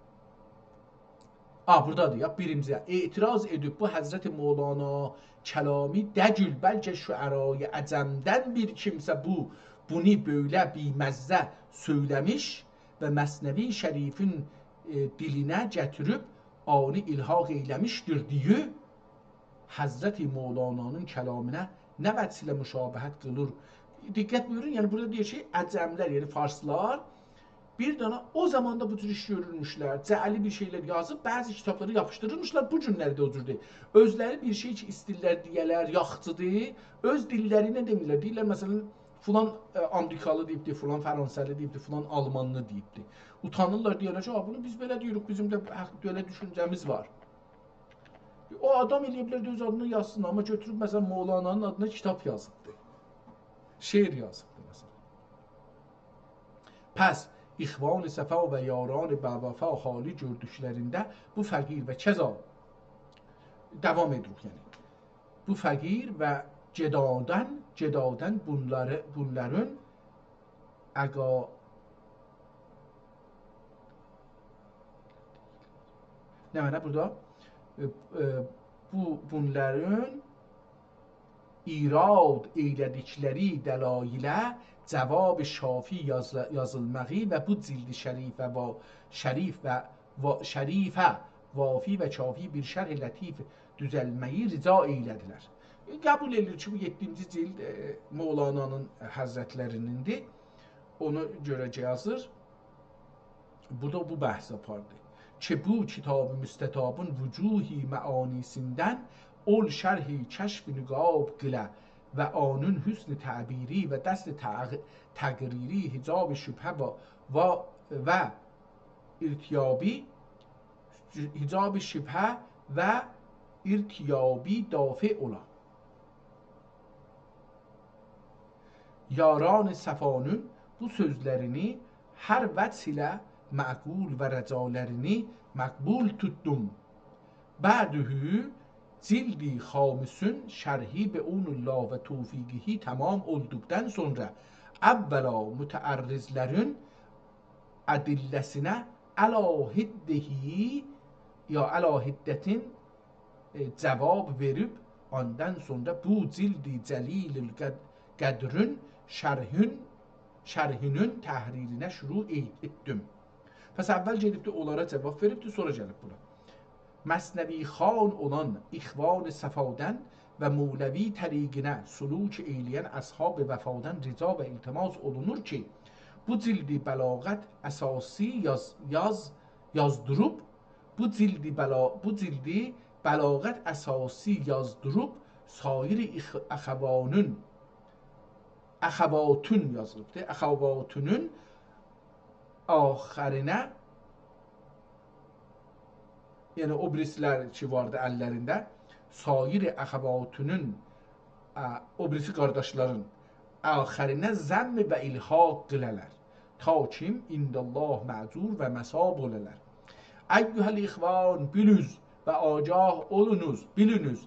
Buradadır ya, birinci etiraz edib bu Həzrət Mevlana kəlami dəgül, bəlkə şüərayı əcəmdən bir kimsə bunu belə biməzzə söyləmiş və məsnəvi şərifin dilinə gətirib ani ilhaq eyləmişdir deyə Həzrət Mevlana'nın kəlamına nə vəçlə müşabəhət qılır. Diqqət buyurun, yəni burada deyir ki, əcəmlər, yəni farslar bir dana o zamanda bu tür iş görülmüşlər, cəli bir şeylər yazıb, bəzi kitabları yapışdırılmışlar, bu günlərdə o cür deyil. Özləri bir şey ki, istirlər deyələr, yaxçıdır, öz dillərinə demirlər. Deyirlər, məsələn, filan Amerikalı deyibdir, filan Fransəli deyibdir, filan Almanlı deyibdir. Utanırlar, deyirlər ki, bunu biz belə deyirik, bizim də belə düşüncəmiz var. O adam eləyə bilər də öz adını yazsın, amma götürüb, məsələn, Mevlana'nın adına kitab yazıbdır. Şeir yazıbdır, məsələn. Pəs, İxvan-ı Səfa və yaran-ı bəvəfa hali gördüklərində bu fəqir və kəza devam edirik yəni. Bu fəqir və cedadən bunların ne mənə burada bunların irad eylədikləri dəlailə cavab şafi yazılmağı və bu cildi şərifə vafi və kafi bir şərh lətif düzəlməyi rica eylədilər. Qəbul edilir ki, bu 7-ci cild Mevlana'nın həzrətlərinindir. Onu görəcək yazır. Burada bu bəhs apardı. Ki bu kitab-ı müstətabın vücuhi məanisindən ol şərhi kəşf nüqab qilə və anun hüsn təbiri və dəst təqriri hicab şübhə və irtiyabi hicab şübhə və irtiyabi dafi ola. Yaran Səfanın bu sözlərini hər vəc ilə məqbul və rəcalərini məqbul tutdum. Bədühü cildi xamisun şərhi be unullah və tevfiqihi tamam olduktan sonra əvvəla mütəərrizlərin ədilləsinə əlahiddihi ya əlahiddətin cavab verib ondan sonra bu cildi cəlilül qədrün şərhinin təhririnə şuru etdim. Pəs əvvəl gedibdi onlara cavab veribdi, sonra gəlib buna. Məsnəvi xan olan İxvan-ı Səfadən və Mevləvi təriqinə suluk eyləyən əshab-ı vəfadan rica və iltimas olunur ki, bu cildi bəlağət əsası yazdırıb, bu cildi bəlağət əsası yazdırıb, sair əxəvatün yazılıbdır. Əxəvatünün axərinə, yəni o birisilər ki vardı əllərində, sair əxəvatünün, o birisi qardaşların axərinə zəmm və ilhaq qilələr. Ta kim indəllah məzur və məsab olələr. Əyyuhəl ixvan bilüz və agah olunuz, bilünüz.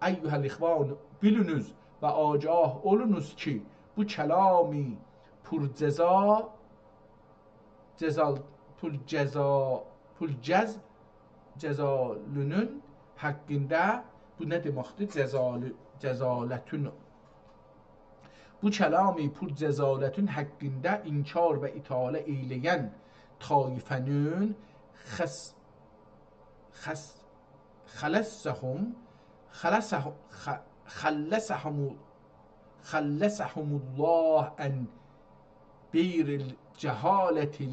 Əyyuhəl ixvan bilünüz və agah olunuz ki, bu kəlami cəzalünün haqqında bu nə deməkdir? Cəzalətün. Bu kəlami cəzalətün haqqında inkar və italə eyləyən taifənin xəlləsəhumullah ən beyril cəhaləti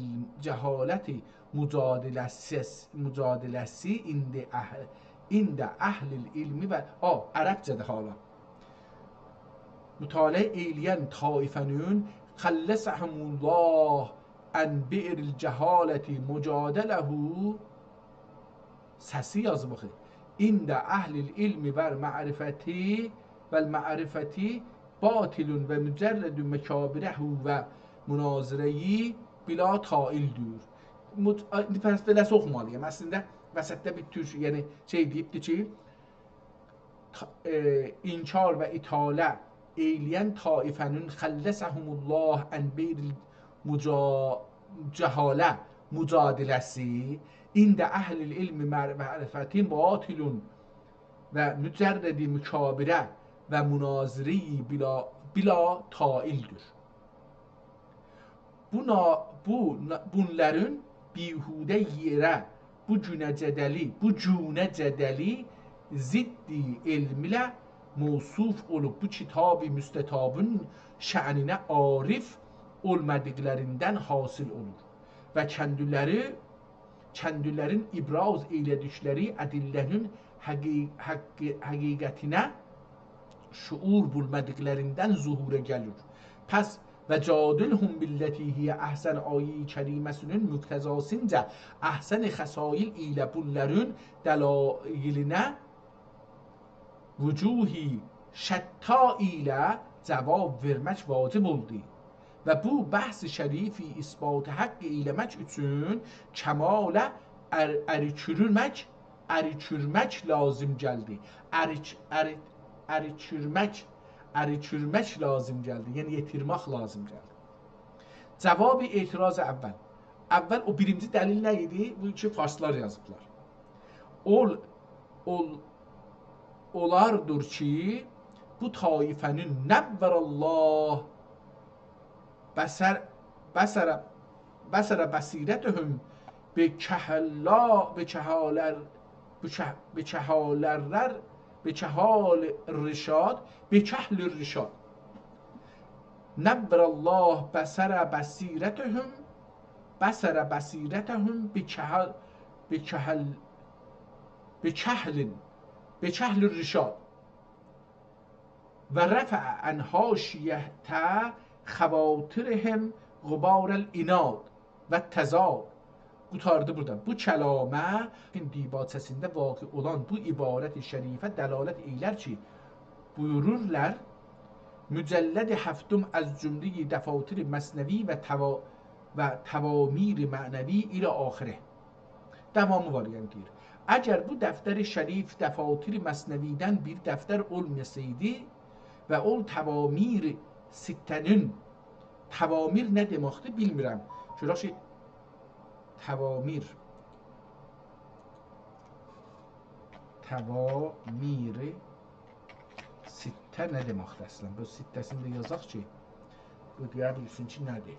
mücadiləsi ində əhlil ilmi və ərəbcədə hala mütaliə eyləyən taifənin xəlləsəhumullah ən beyril cəhaləti mücadiləhu səsi yazmıqı ində əhlil ilmi və mərifəti batilun və mücərrədün məkabirəhu və münazirəyi bila taildir. Pəs beləsi oxumalıyım. Əslində vəsətdə bir tür yəni şey deyibdir ki, inkar və italə eyləyən taifənin xəlləsəhumullah ən beyril cəhalə mücadiləsi ində əhlil ilmi mərifətin batilun və mücərrədi mükabirə və münaziri bila taildir. Bunların bihudə yerə bu cünə cədəli ziddi elmilə mövsuf olub bu kitab-ı müstətabın şəninə arif olmadıqlarından hasil olur və kəndülərin ibraz eylədikləri ədillənin həqiqətinə şuur bulmadıqlarından zuhura gəlir. Pəs və cadilhum billətiyyə əhsən ayi kəriməsinin müqtəzasıncə əhsən-i xəsail ilə bunların dəlailinə vücuhi şətta ilə cavab vermək vacib oldu. və bu bəhs şərifi isbat haqq eləmək üçün kəmalə əri lazım gəldi. Əri lazım gəldi. Yəni yetirmək lazım gəldi. Cavab etiraz əvvəl. Əvvəl o birinci dəlil nə idi? Bu iki farslar yazıblar. Olardır ki, bu taifənin nəvvərəllah bəsərə bəsirətəhüm bekəhlir rişad. Nəvvərəllah bəsərə bəsirətəhüm bekəhlir rişad. Və rəfə ən haşiyətə xəvatırهم غبار العناد və təzad. Qutardı burada. Bu kəlamə dibaçəsində vaqi olan bu ibarət-i şərifə dəlalət eylər ki, buyururlar mücəlləd-i həftüm az cümlə-i dəfatir məsnəvi və təvamir mənəvi ilə axirə. Davamı var yəni deyir. Əgər bu dəftər-i şərif dəfatir məsnəvidən bir dəftər olmasaydı və o təvamir sittənin təvamir nə deməkdir bilmirəm. Şurası təvamir sittə nə deməkdir əslən? Bu sittəsini də yazaq ki, bu deyə bilsin ki, nədir?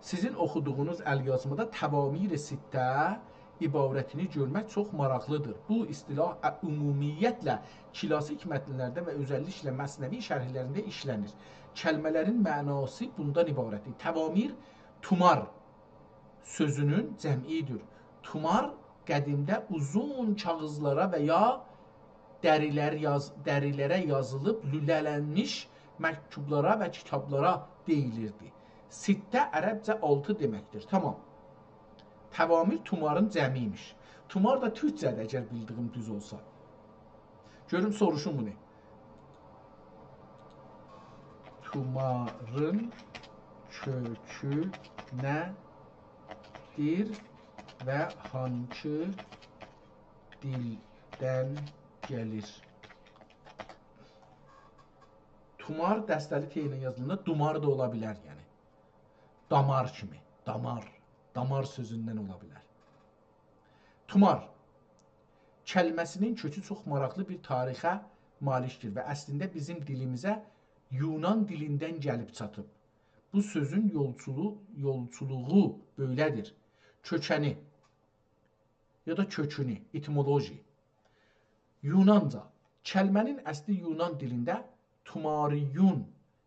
Sizin oxuduğunuz əlyazmada təvamir sittə ibarətini görmək çox maraqlıdır. Bu istilah ümumiyyətlə klasik mətnlərdə və özəlliklə məsnəvi şərhlərində işlənir. Kəlmələrin mənası bundan ibarətdir. Təvamir, tumar sözünün cəmidir. Tumar qədimdə uzun kağızlara və ya dərilərə yazılıb lülələnmiş məktublara və kitablara deyilirdi. Sittə ərəbcə 6 deməkdir. Tamam. Təvamir tumarın cəmiymiş. Tumar da türkcədir əgər bildiyim düz olsa. Görüm soruşum bunu. Tumarın kökü nədir və hansı dildən gəlir? Tumar dəstəli teyinə yazılında dumar da ola bilər yəni. Damar kimi. Damar sözündən ola bilər. Tumar kəlməsinin kökü çox maraqlı bir tarixə malikdir və əslində bizim dilimizə Yunan dilindən gəlib çatıb. Bu sözün yolçuluğu belədir. Kökəni ya da kökünü, etimoloji. Yunanca. Kəlmənin əsli Yunan dilində tumariyun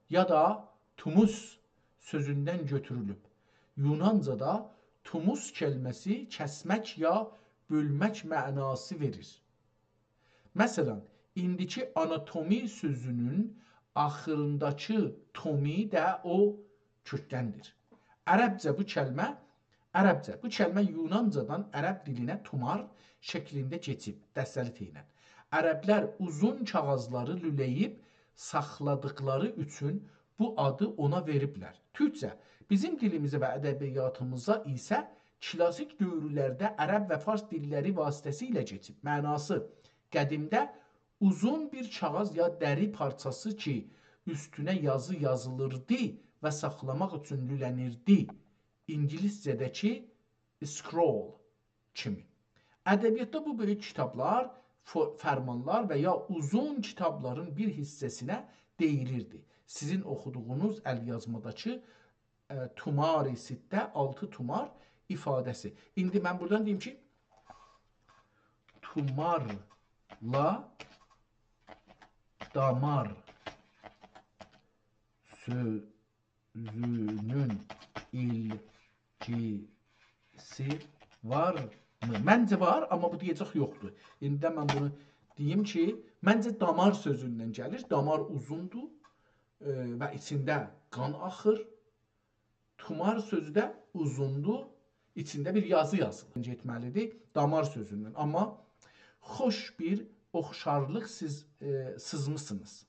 ya da tumus sözündən götürülüb. Yunancada tumus kəlməsi kəsmək ya bölmək mənası verir. Məsələn, indiki anatomi sözünün axırındakı tomi də o kökdəndir. Ərəbcə bu kəlmə Yunancadan ərəb dilinə tumar şəklində keçib, dəstəli teynən. Ərəblər uzun kağızları lüləyib saxladıqları üçün bu adı ona veriblər. Türkcə bizim dilimizə və ədəbiyyatımıza isə klasik dövrlərdə ərəb və fars dilləri vasitəsilə keçib. Mənası qədimdə uzun bir kağız ya dəri parçası ki, üstünə yazı yazılırdı və saxlamaq üçün lülənirdi. İngiliscədəki scroll kimi. Ədəbiyyatda bu böyük kitablar, fərmanlar və ya uzun kitabların bir hissəsinə deyilirdi. Sizin oxuduğunuz əlyazmadakı tumari sittə, 6 tumar ifadəsi. İndi mən buradan deyim ki, tumarla damar sözünün ilgisi var mı? Məncə var, amma bu deyəcək yoxdur. İndi mən bunu deyim ki, məncə damar sözündən gəlir. Damar uzundur və içində qan axır. Tumar sözü də uzundur, içində bir yazı yazılır. Etməlidir damar sözündən. Amma xoş bir oxşarlıq siz sızmısınız.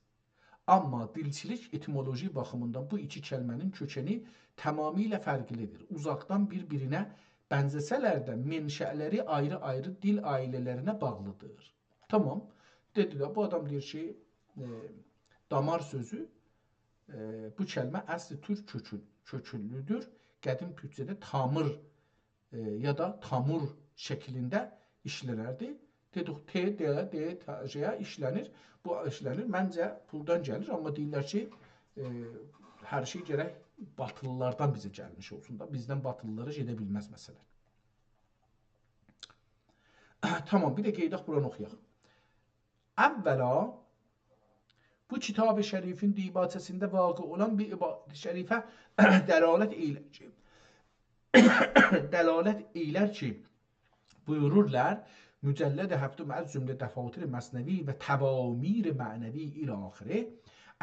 Amma dilçilik etimoloji baxımından bu iki kəlmənin kökəni tamamilə fərqlidir. Uzaqdan bir-birinə bənzəsələr də menşələri ayrı-ayrı dil ailələrinə bağlıdır. Tamam. Dedilər, bu adam deyir ki, damar sözü bu kəlmə əsli türk köküllüdür. Qədim türkçədə tamır ya da tamur şəklində işlənərdi. Dedik, T, D, J işlənir. Bu işlənir. Məncə puldan gəlir. Amma deyirlər ki, hər şey gərək batılılardan bizə gəlmiş olsun da. Bizdən batılılara gedə bilməz məsələ. Tamam, bir də qeydaq buranı oxuyaq. Əvvəla, bu kitab-ı şərifin dibacəsində vaqe olan bir ibadət-i şərifə dəlalət eylər ki, buyururlar, mücəlləd-i həftə məz cümlə dəfatir məsnəvi və təvamir mənəvi ilə axirə,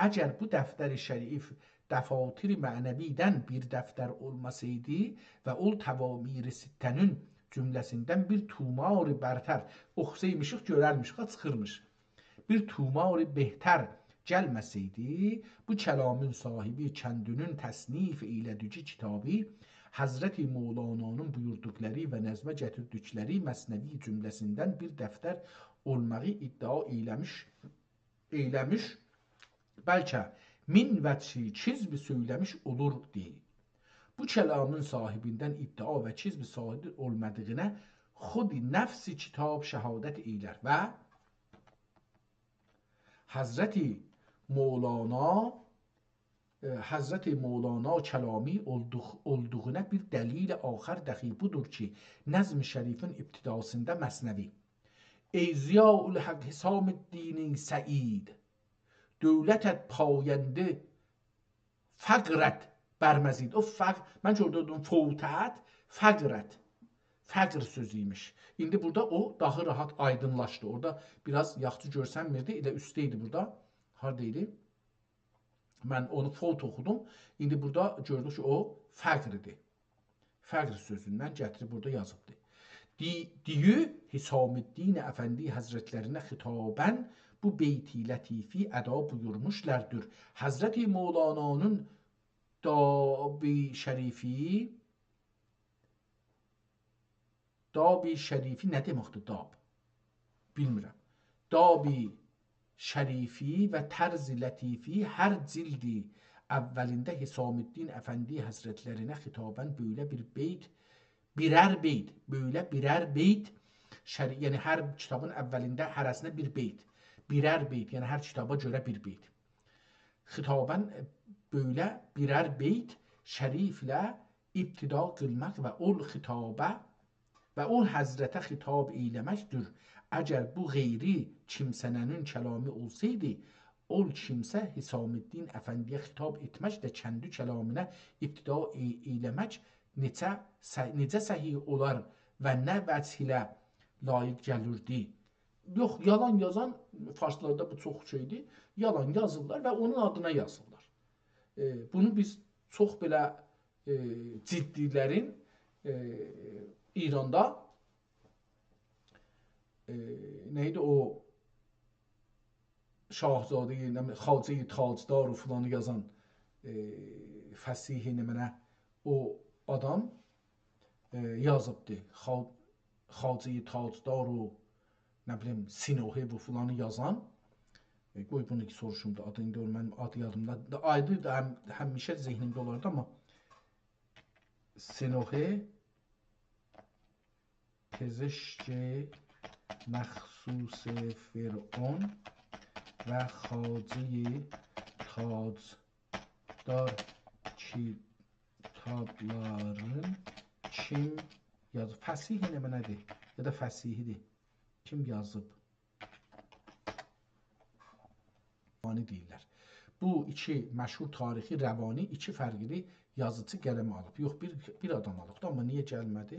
əgər bu dəftər-i şərif dəfatir mənəvidən bir dəftər olmasaydı və ol təvamir sittənin cümləsindən bir tumar bərtər oxusaymışıq, görərmişıq, çıxırmış. Bir tumar behtər gəlməsəydi, bu kəlamın sahibi kəndünün təsnif eylədücü kitabı Həzrəti Mevlana'nın buyurduqları və nəzmə gətirdikləri məsnəvi cümləsindən bir dəftər olmağı iddia eyləmiş, bəlkə min vəçhi çizbi söyləmiş olurdu. Bu kəlamın sahibindən iddia və çizbi sahibi olmadığına xudi nəfsi kitab şəhadət eylər və Həzrəti Mevlana kəlami olduğuna bir dəlil axar dəxi budur ki, nəzm-i şərifin ibtidasında məsnəvi ey ziyaul haq Hisamuddin Səid dövlətət payəndə fəqrət bərməzid. O fəqr, mən ki orada dedim fəvtət, fəqrət. Fəqr sözüymüş. İndi burada o daha rahat aydınlaşdı. Orada biraz yaxşı görsənmirdi. Elə üstəydi burada. Harada idi? Mən onu fəvt oxudum. İndi burada gördük ki, o fəqrdir. Fəqr sözündən gətirib burada yazıbdır. Diyu Hisamuddin Əfəndi Həzrətlərinə xitabən bu beyti lətifi əda buyurmuşlardır. Həzrəti Mevlana'nın dabi şərifi nə deməkdir dab? Bilmirəm. Dabi şərifi və tərz-i lətifi hər cildi əvvəlində Hisamuddin Əfəndi Həzrətlərinə xitabən böyle bir beyt, birər beyt, yəni hər kitabın əvvəlində hərəsinə bir beyt, birər beyt, yəni hər kitaba görə bir beyt. Xitabən böyle birər beyt şəriflə ibtida qılmaq və ol xitabə və o həzrətə xitab eyləməkdir. Əgər bu qeyri kimsənənin kəlami olsaydı, ol kimsə Hisamuddin Əfəndiyə xitab etmək də kəndi kəlaminə ibtida eyləmək necə səhih olar və nə vəc ilə layiq gəlirdi. Yox, yalan yazan, farslarda bu çox şeydir, yalan yazırlar və onun adına yazırlar. Bunu biz çox belə ciddilərin İranda neydi o Şahzadeyi, Xacə-i Tacdar filanı yazan fəsihi mənə o adam yazıbdı. Xacə-i Tacdar o nə bilim Sinohi bu filanı yazan. Qoy bunu ki soruşum da adı indi mənim adı yadımda. Adı da həmişə zehnimdə olardı amma Sinohi پزشک مخصوص فرعون و خواجه تاجدار kitabların kim yazıb? Fəsihi nə nədir? Ya da fəsihidir. Kim yazıb? Rəvani deyirlər. Bu iki məşhur tarixi rəvani iki fərqli yazıcı qələmə alıb. Yox, bir adam alıbdı, amma niyə gəlmədi?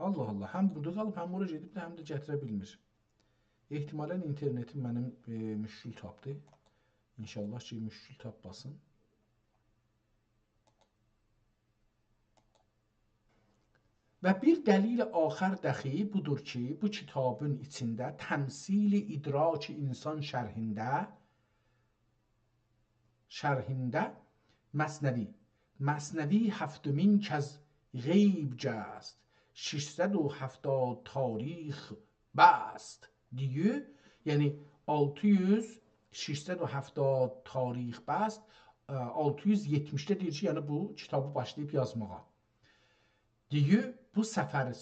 Allah Allah, həm burada qalıb, həm oraya gedib, həm də gətirə bilmir. Ehtimalən internetim mənim müşkül tapdı. İnşallah ki, müşkül tapmasın. Və bir dəlil axər dəxi budur ki, bu kitabın içində təmsil idrak insan şərhində Məsnəvi هفتمین که از غیب جست 670 تاریخ بست دیگه یعنی 670 tarix bəst 670-də deyir ki, yəni bu kitabı başlayıb yazmağa. Deyir, bu səfər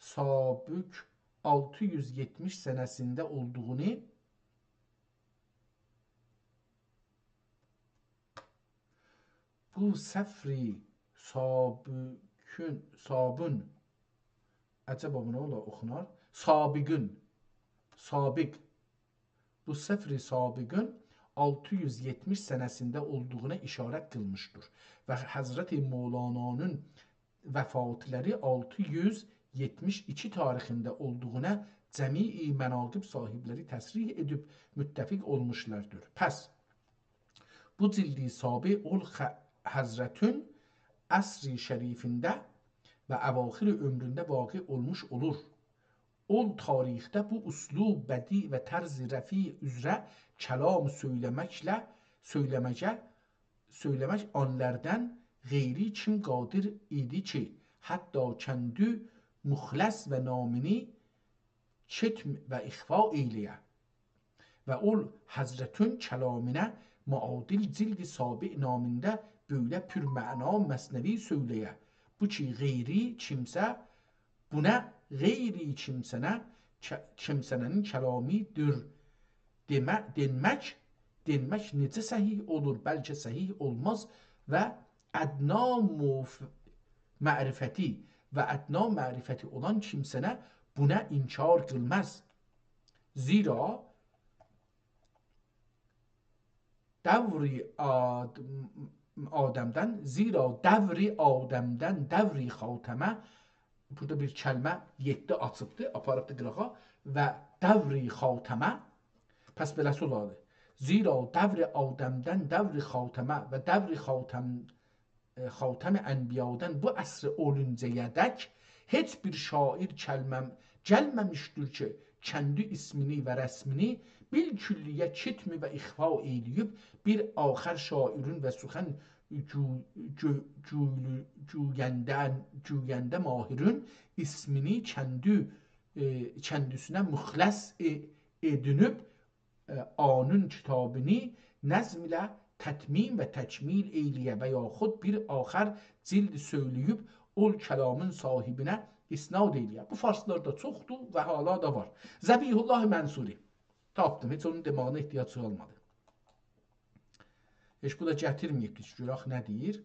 Sabük 670 sənəsində olduğunu bu səfri Sabün Əcəba bu nə olar oxunar? Sabiq. Bu səfri Sabiqün 670 sənəsində olduğuna işarət qılmışdır. Və Həzrəti Mevlana'nın vəfatları 672 tarixində olduğuna cəmi mənaqib sahibləri təsrih edib müttəfiq olmuşlardır. Pəs, bu cildi sabi ol Həzrətün əsri şərifində və əvaxir ömründə vaqe olmuş olur. Ol tarixdə bu uslub, bədi və tərz rəfi üzrə kəlam söyləmək anlərdən qeyri kim qadir idi ki, hətta kəndü müxləs və namini çetm və ixfa eyləyə. Və ol Həzrətün kəlaminə muadil cildi sabi namində böyle pürməna məsnəvi söyləyə. Bu ki qeyri kimsə, buna qeyri kimsənin kəlamidir denmək necə səhih olur, bəlkə səhih olmaz və ədna mərifəti olan kimsənə buna inkar qılmaz. Zira devri Adəmdən devri xatəmə, burada bir kəlmə 7 açıbdır, aparıbdır qırağa və devri xatəmə, pəs beləsi olardı. Zira devri Adəmdən devri xatəmə və devri xatəm ənbiyadan bu əsri oluncayədək heç bir şair gəlməmişdir ki, kəndi ismini və rəsmini bilkülliyə kitmi və ixfa edib bir axər şairin və suxən güyəndə mahirin ismini kəndisine müxləs edinib anın kitabını nəzm ilə tətmim və təkmil eyliyə və yaxud bir axər cildi söyləyib ol kəlamın sahibinə isnad eyliyə. Bu farslarda çoxdur və hala da var. Zəbihullah Mənsuri tapdım, heç onun demağına ehtiyac olmadı. Heç bu da gətirməyib ki, görək nə deyir.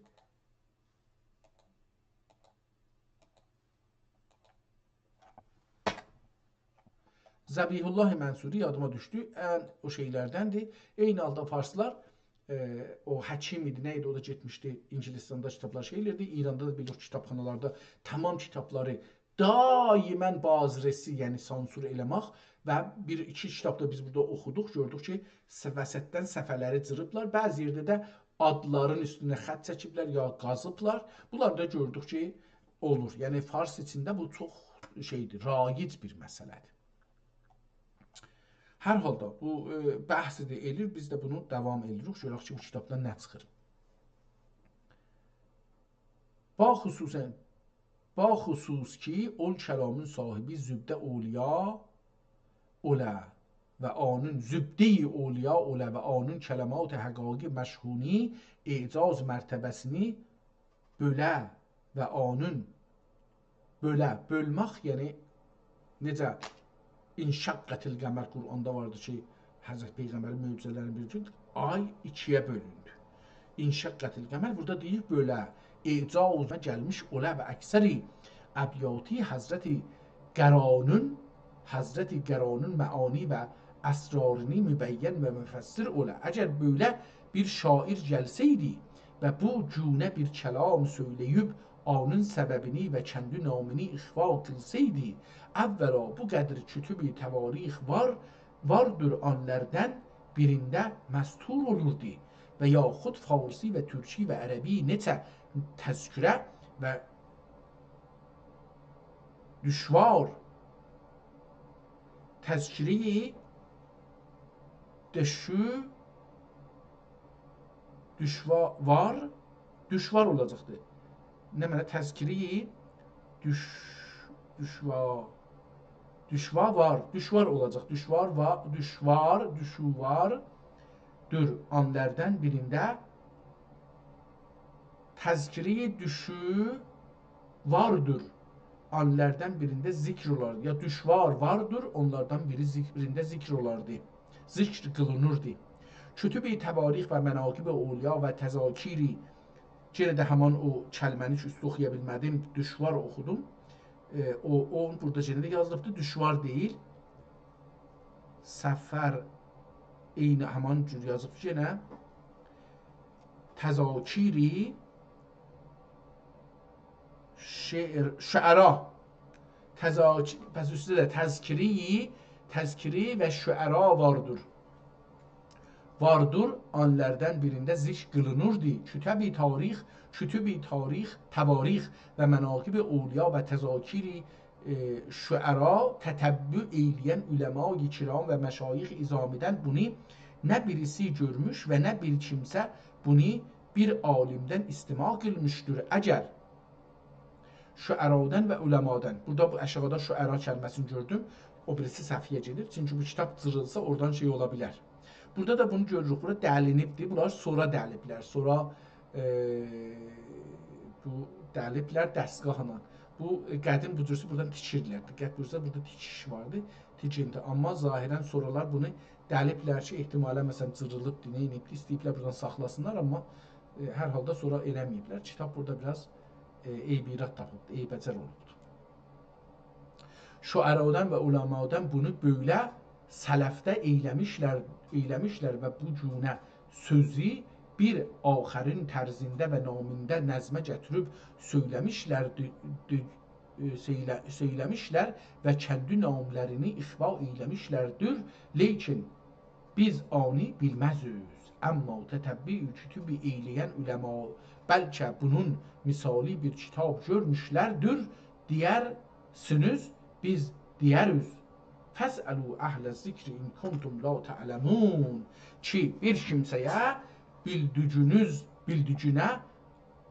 Zəbihullah Mənsuri yadıma düşdü, o şeylərdəndir. Eyni halda farslar, o həkim idi, nə idi, o da getmişdi, İngilistanda kitablar şeylərdi, İranda da bir yox kitabxanalarda tamam kitabları daimən baziresi, yəni sansur eləmək və bir-iki kitabda biz burada oxuduq, gördük ki, vəsətdən səfələri cırıblar, bəzi yerdə də adların üstünə xət çəkiblər, ya qazıblar. Bunlar da gördük ki, olur. Yəni fars içində bu çox şeydir, raic bir məsələdir. Hər halda bu bəhs edilir, biz də bunu davam edirik. Görək ki, bu kitabdan nə çıxır. Baxüsus ki, ol kəlamın sahibi zübdə oliya olə və anın zübdə-i oliya olə və anın kələmat-ı həqaqi məşhuni icaz mərtəbəsini bölə və anın bölmək, yəni necə İnşaqqətil qəmər Qur'anda vardı ki, Həzrət Peyğəmbərin möcüzələrini bir gün ay ikiyə bölündü. İnşaqqətil qəmər burada deyir bölə, icazına gəlmiş olə və əksəri əbyati Həzrəti Qəranın məani və əsrarını mübəyyən və müfəssir olə. Əgər böyle bir şair gəlseydi və bu cünə bir kəlam söyləyib anın səbəbini və kəndi namini ixfa qılsaydı, əvvəla bu qədr kütüb-i təvarix vardır anlərdən birində məstur olurdu və yaxud farsi və türki və ərəbi neçə təzkürə və düşvar təzkiri düşvar olacaqdır. Nə mənə təzkiri düşvar olacaq. Düşvardır anlərdən birində təzkiri vardır anlərdən birində zikr olar. Ya düşvar vardır, onlardan birində zikr olardı. Zikr qılınırdı. Kütüb-i təvarix və mənaqib-i awliya və təzakiri, yenə də həman o kəlməni ki, üstü oxuya bilmədim, düşvar oxudum. O burada yenə də yazılıbdır, düşvar deyil. Səfər eyni həman cür yazıb yenə. Təzakiri şüəra. Pəs üstü də təzkiri və şüəra vardır. Vardır anlərdən birində zikr qılınırdı. Kütüb-i tarix, təvarix və mənaqib-i awliya və təzakiri şüəra tətəbbü eyləyən uləma-i kiram və məşayix izamidən bunu nə birisi görmüş və nə bir kimsə bunu bir alimdən istima qılmışdır. Əgər şüəradan və uləmadan, burada bu əşğada şüəra kəlməsini gördüm, o birisi səhvəyə gedir. Çünki bu kitab cırılsa oradan şey ola bilər. Burada da bunu görürük, burada dəlinibdir, bunlar sonra dəliblər, sonra bu dəliblər dəstgahla. Bu qədim bu cürsə buradan tikirdilər. Diqqət buyursa, burada tikiş vardı, tikindi. Amma zahirən sonralar bunu dəliblər ki, ehtimalə məsələn cırılıbdır, neynibdir, istəyiblər buradan saxlasınlar, amma hər halda sonra eləməyiblər. Kitab burada biraz eybirat tapıbdır, eybəcər olubdur. Şüəradan və ulamadan bunu belə sələfdə eyləmişlər və bu cünə sözü bir axərin tərzində və namində nəzmə gətirib söyləmişlər və kəndi namlərini ixva eyləmişlərdir. Lakin biz ani bilməzük. Amma tətəbbü kütüb-i eyləyən uləma bəlkə bunun misali bir kitab görmüşlərdir. Deyərsiniz, biz deyəriz. Fəsəlu əhlə zikri in kuntum la ta'lemun. Ki bir kimsəyə bildicinə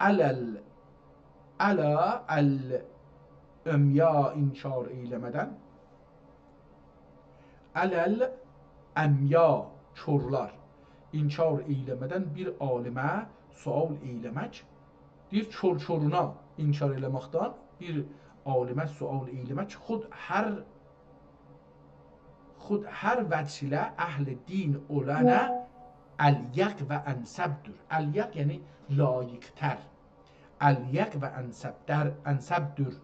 əl-əmya inkar eyləmədən, əl-əmya körlər inkar eyləmədən bir alimə sual eyləmək, bir köruna inkar eləməkdən bir alimə sual eyləmək xud hər vəcilə əhl-i din olənə əl-yəq və ənsəbdir. Əl-yəq yəni layiqtər. Əl-yəq və ənsəbdir.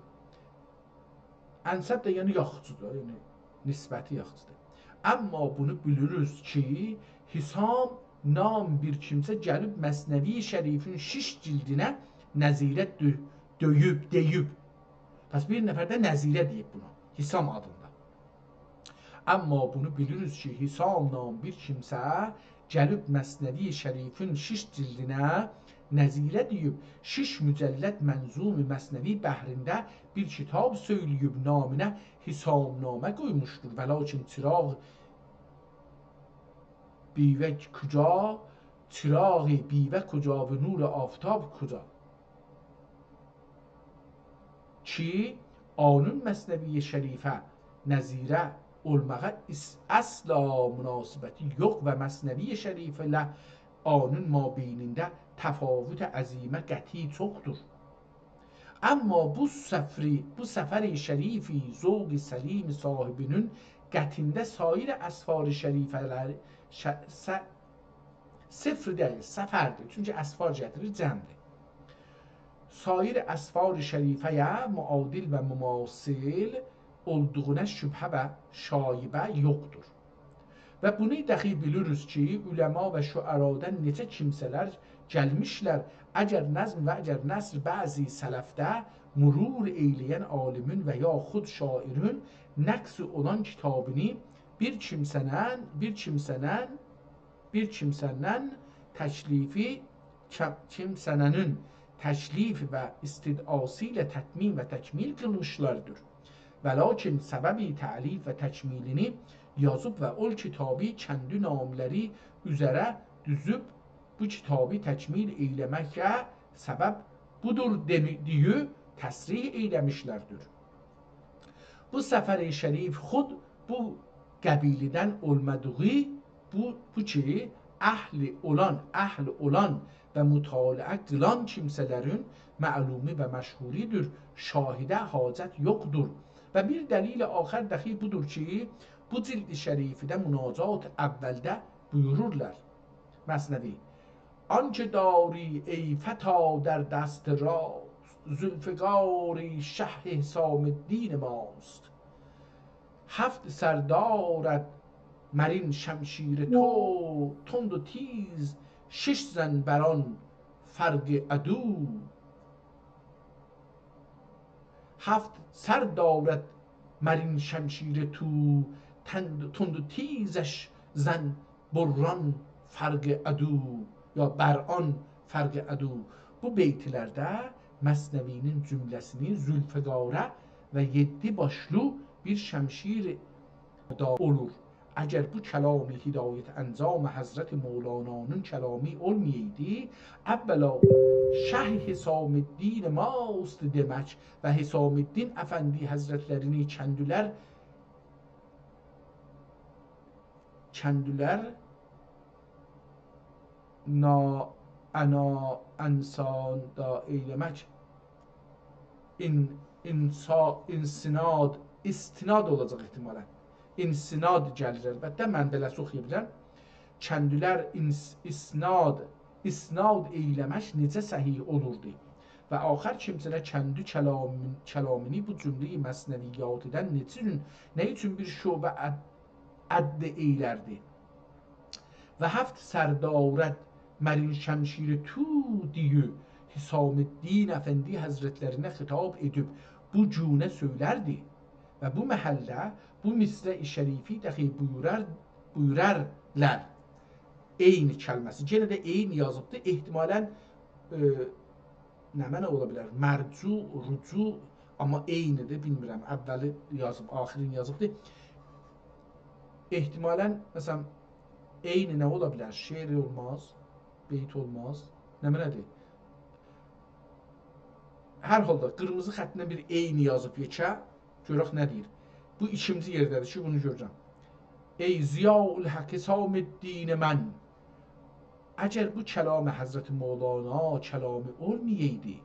Ənsəb də yəni yaxçıdır, yəni nisbəti yaxçıdır. Amma bunu biliriz ki, Hisam nam bir kimsə gəlib Məsnəvi Şərifin 6 cildinə nəzirə deyib. Pəs bir nəfər də nəzirə deyib buna, Hisam adında. Amma bunu biliriz ki, Hisam nam bir kimsə gəlib Məsnəvi Şərifin 6 cildinə nəzirə deyib, 6 mücəlləd mənzum-i Məsnəvi bəhrində bir kitab söyləyib, naminə Hisamnamə qoymuşdur. Və lakin çırağ بیوه کجا چراغ بیوه کجا و نور آفتاب کجا ki onun Məsnəvi Şərifə nəzirə olmağa əsla münasibəti yox və Məsnəvi Şərifə ilə onun mabeynində təfavüt əzimə qəti çoxdur. Amma bu səfəri şərifi zövq-i səlim sahibinin qətində sair əsfar şərifələr sıfır deyil, səfərdir. Çünki əsfar gətirir, cəmdir. Sair əsfar şərifəyə muadil və mümasil olduğuna şübhə və şaibə yoxdur. Və bunu dəxi biliriz ki, üləma və şüəradan necə kimsələr gəlmişlər, əgər nəzm və əgər nəsr bəzi sələfdə murur eyləyən alimin və yaxud şairin nəqs olan kitabını bir kimsəndən təşlifi kimsənin təşlif və istidası ilə tətmin və təkmil qılmışlardır. Və lakin səbəbi təlif və təkmilini yazıb və ol kitabı kəndi namləri üzərə düzüb bu kitabı təkmil eyləməkə səbəb budur deyi təsrih eyləmişlərdir. Bu səfər-i şərif xud bu qəbilidən olmadığı bu ki əhl olan və mütaliə qılan kimsələrin məlumi və məşhuridir, şahidə hacət yoxdur. Və bir dəlil axər dəxi budur ki, bu cild-i şərifidə münacat əvvəldə buyururlar. Məsnevi: آنچه داری ای فتا در دست راست، ذوالفقاری شه حسام الدین ماست. هفت سر دارد مرین شمشیر تو، تند و تیز شش زن بران فرق عدو. هفت سر دارد مرین شمشیر تو، تند و تیزش زن بران فرق عدو ya bəran fərqi ədu. Bu beytlərdə Məsnəvinin cümləsini Zülfiqarə və 7 başlı bir şəmşir da olur. Əgər bu kəlami hidayət əncam Həzrət Mevlana'nın kəlami olmayaydı, əvvəla Şeyh Hisaməddin Mast demək və Hisaməddin Əfəndi Həzrətlərini kəndülər ana insan da eylemek istinad olacaq ehtimalən. İnsinad gəlir əlbəttə, mən beləsi oxuya bilirəm. Kəndülər isnad eyləmək necə səhih olurdu? Və axər kimsələ kəndi kəlamini bu cümləyi məsnəviyyatından nə üçün bir şöbə ədd eylərdi? Və həft sərdarət Mərin şəmşiri tu diye Hisaməddin Əfəndi Həzrətlərinə xitab edib bu cünə söylərdi. Və bu məhəllə bu misra-i şərifi dəxi buyurarlar. Eyni kəlməsi. Yenə də eyni yazıbdır. Ehtimalən nə mənə ola bilər? Mərcu, rucu, amma eynidir, bilmirəm. Əvvəli yazıb, axirini yazıbdır. Ehtimalən, məsələn, eyni nə ola bilər? Şeir olmaz, beyt olmaz. Nə mənədir? Hər halda qırmızı xəttinə bir eyni yazıb yekə, görək nə deyir. Bu ikinci yerdədir ki, bunu görəcəm. Ey Ziyaul Haq Hisaməddin mən, əgər bu kəlam Həzrət Mevlana kəlamı olmayaydı,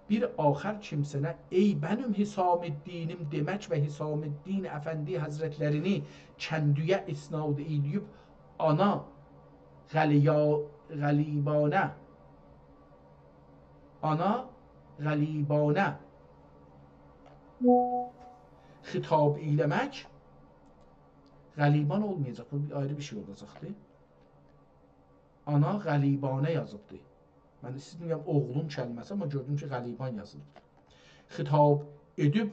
bir axər kimsənə ey mənim Hisaməddinім demək və Hisaməddin Əfəndi Həzrətlərini kəndiyə isnad edib ana qalibanə xitab eyləmək qaliban olmayacaq. Bu ayrı bir şey olacaqdır. Ana qalibanə yazıbdır. Mən istəyirəm oğlum kəlməsi, amma gördüm ki, qaliban yazılıbdır. Xitab edib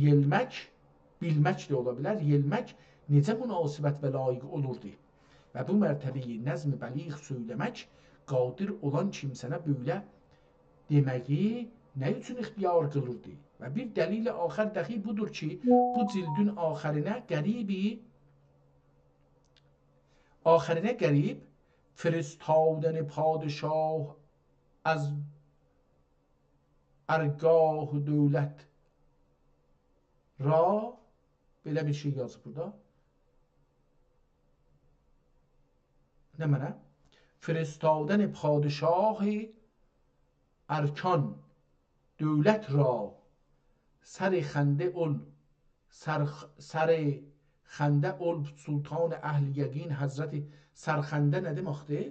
yelmək, bilmək də ola bilər. Yelmək necə münasibət və layiq olurdu? Və bu mərtəbəyi nəzm-i bəliğ söyləmək qadir olan kimsənə belə deməyi nə üçün ixtiyar qılırdı? Və bir dəlil axər dəxi budur ki, bu cildin آخرینه قریب فرستادن پادشاه از ارگاه دولت را belə bir şey yazıb burada. Ne mənə? فرستادن پادشاه ارکان دولت را سر خنده ol سلطان اهل یقین حضرت سرخنده nə deməkdir?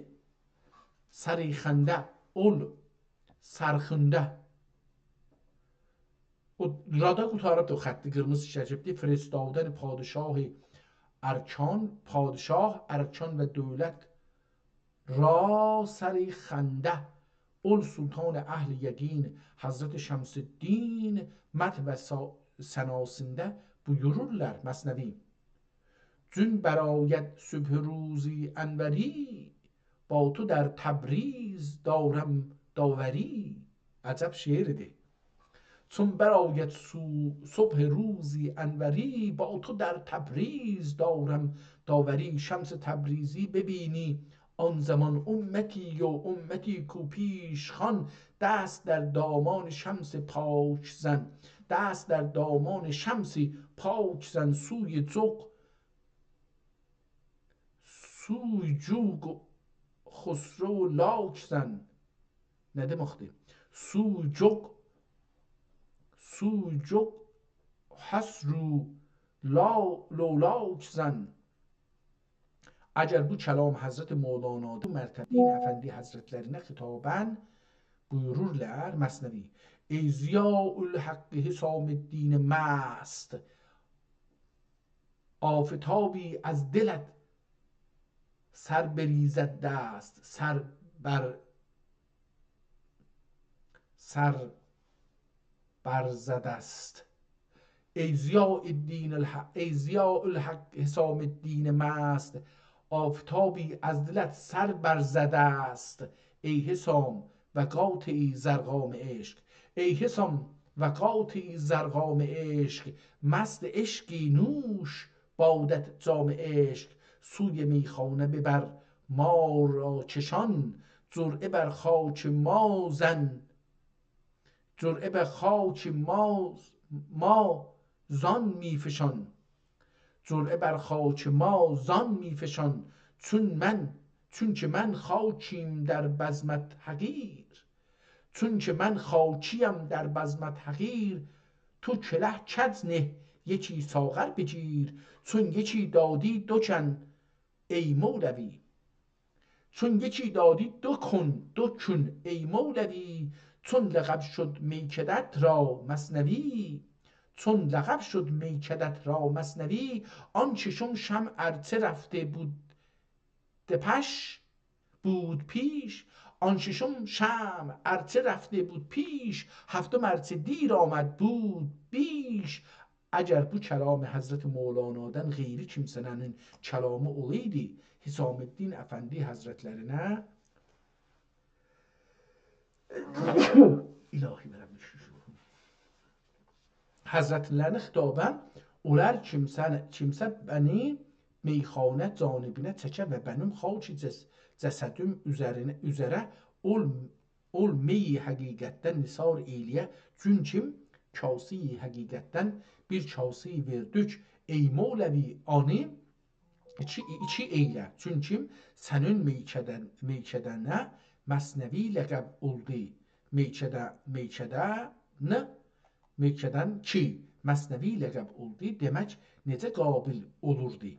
Sarıxəndə ol sarxında. O rada qutarıb da xətti qırmızı şəkildə فرستادن پادشاه ارکان پادشاه ارکان و دولت را سرخنده ol سلطان اهل یقین حضرت شمس الدین مت و سناسinde buyururlar Məsnevi. چون براید صبح روزی انوری، با تو در تبریز دارم داوری. عجب شعر ده. چون براید صبح روزی انوری، با تو در تبریز دارم داوری. شمس تبریزی ببینی آن زمان امتی و امتی کو پیش خان، دست در دامان شمس پاک زن، دست در دامان شمس پاک زن. سوی جوگ خسرو لاک زن. نه demoqdir. سوی جوگ حسرو لولاک زن. Əgər bu kəlam Həzrəti Mövlana'dır, Mərtəbin Əfəndi Həzrətlərinə xitaban buyururlar Məsnevi. Ey Ziyaül Haqqı Hisaməddin mast, آفتابی از دلت سر بریزد دست، سر برزد است. ای ضیاء الحق حسام الدین مست، آفتابی از دلت سر برزده است. ای حسام و قاطعی زرقام عشق، ای حسام و قاطعی زرقام عشق. مست عشقی نوش بادت جام عشق، سوی میخانه ببر ما را چشان. جرعه بر خاک ما زن، جرعه بر خاک ما زان میفشان، جرعه بر خاک ما زان میفشان. چون که من خاکیم در بزمت حقیر، چون که من خاکیم در بزمت حقیر. تو کله کد نه یکی ساغر بگیر، چون یکی دادی دو کن ای مولوی. چون یکی دادی دو کن ای مولوی. چون لقب شد میکدت را مثنوی، چون لقب شد میکدت را مثنوی. آن ششم شمع ارچه رفته بود پیش، آن ششم شمع ارچه رفته بود پیش. هفتم ارچه دیر آمد بود بیش. Əgər bu kəlamı Həzrəti Mövlana'dan qeyri kimsənin kəlamı olaydı, Hisaməddin Əfəndi Həzrətlərinə ilahi verəm Həzrətlərinə xitaban olar kimsə bəni meyxanə canibinə çəkə və bənim xaç cəsədim üzərə ol meyi həqiqətdən nisar eyliyə. Çünkim kasiyi həqiqətdən bir kasiyi verdük ey Mevlevi anı içi eylə. Çünkim sənin meykədənə məsnəvi ləqəb oldu. Meykədən ki məsnəvi ləqəb oldu, demək necə qabil olurdu.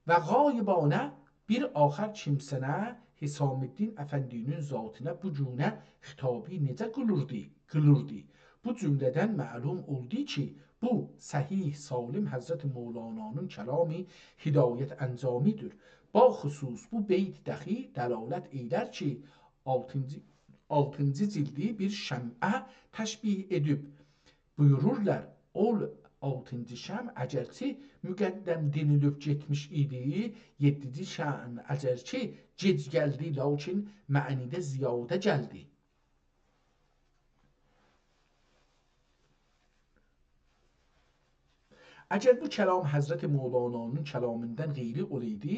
Və qayibana bir axar kimsənə Hisaməddin Əfəndinin zatına bu cünə xitabi necə qılırdı. Bu cümlədən məlum oldu ki, bu səhih salim Həzrəti Mövlana'nın kəlami hidayət əncamidir. Ba xüsus bu beyt dəxi dəlalət eylər ki, 6-cı cildi bir şəmə təşbih edib buyururlar. Ol 6-cı şəm əgərçi müqəddəm denilib getmiş idi, 7-ci şəm əgərçi gec gəldi, lakin mənidə ziyadə gəldi. Əgər bu kəlam Həzrəti Mövlana'nın kəlamından qeyri olaydı,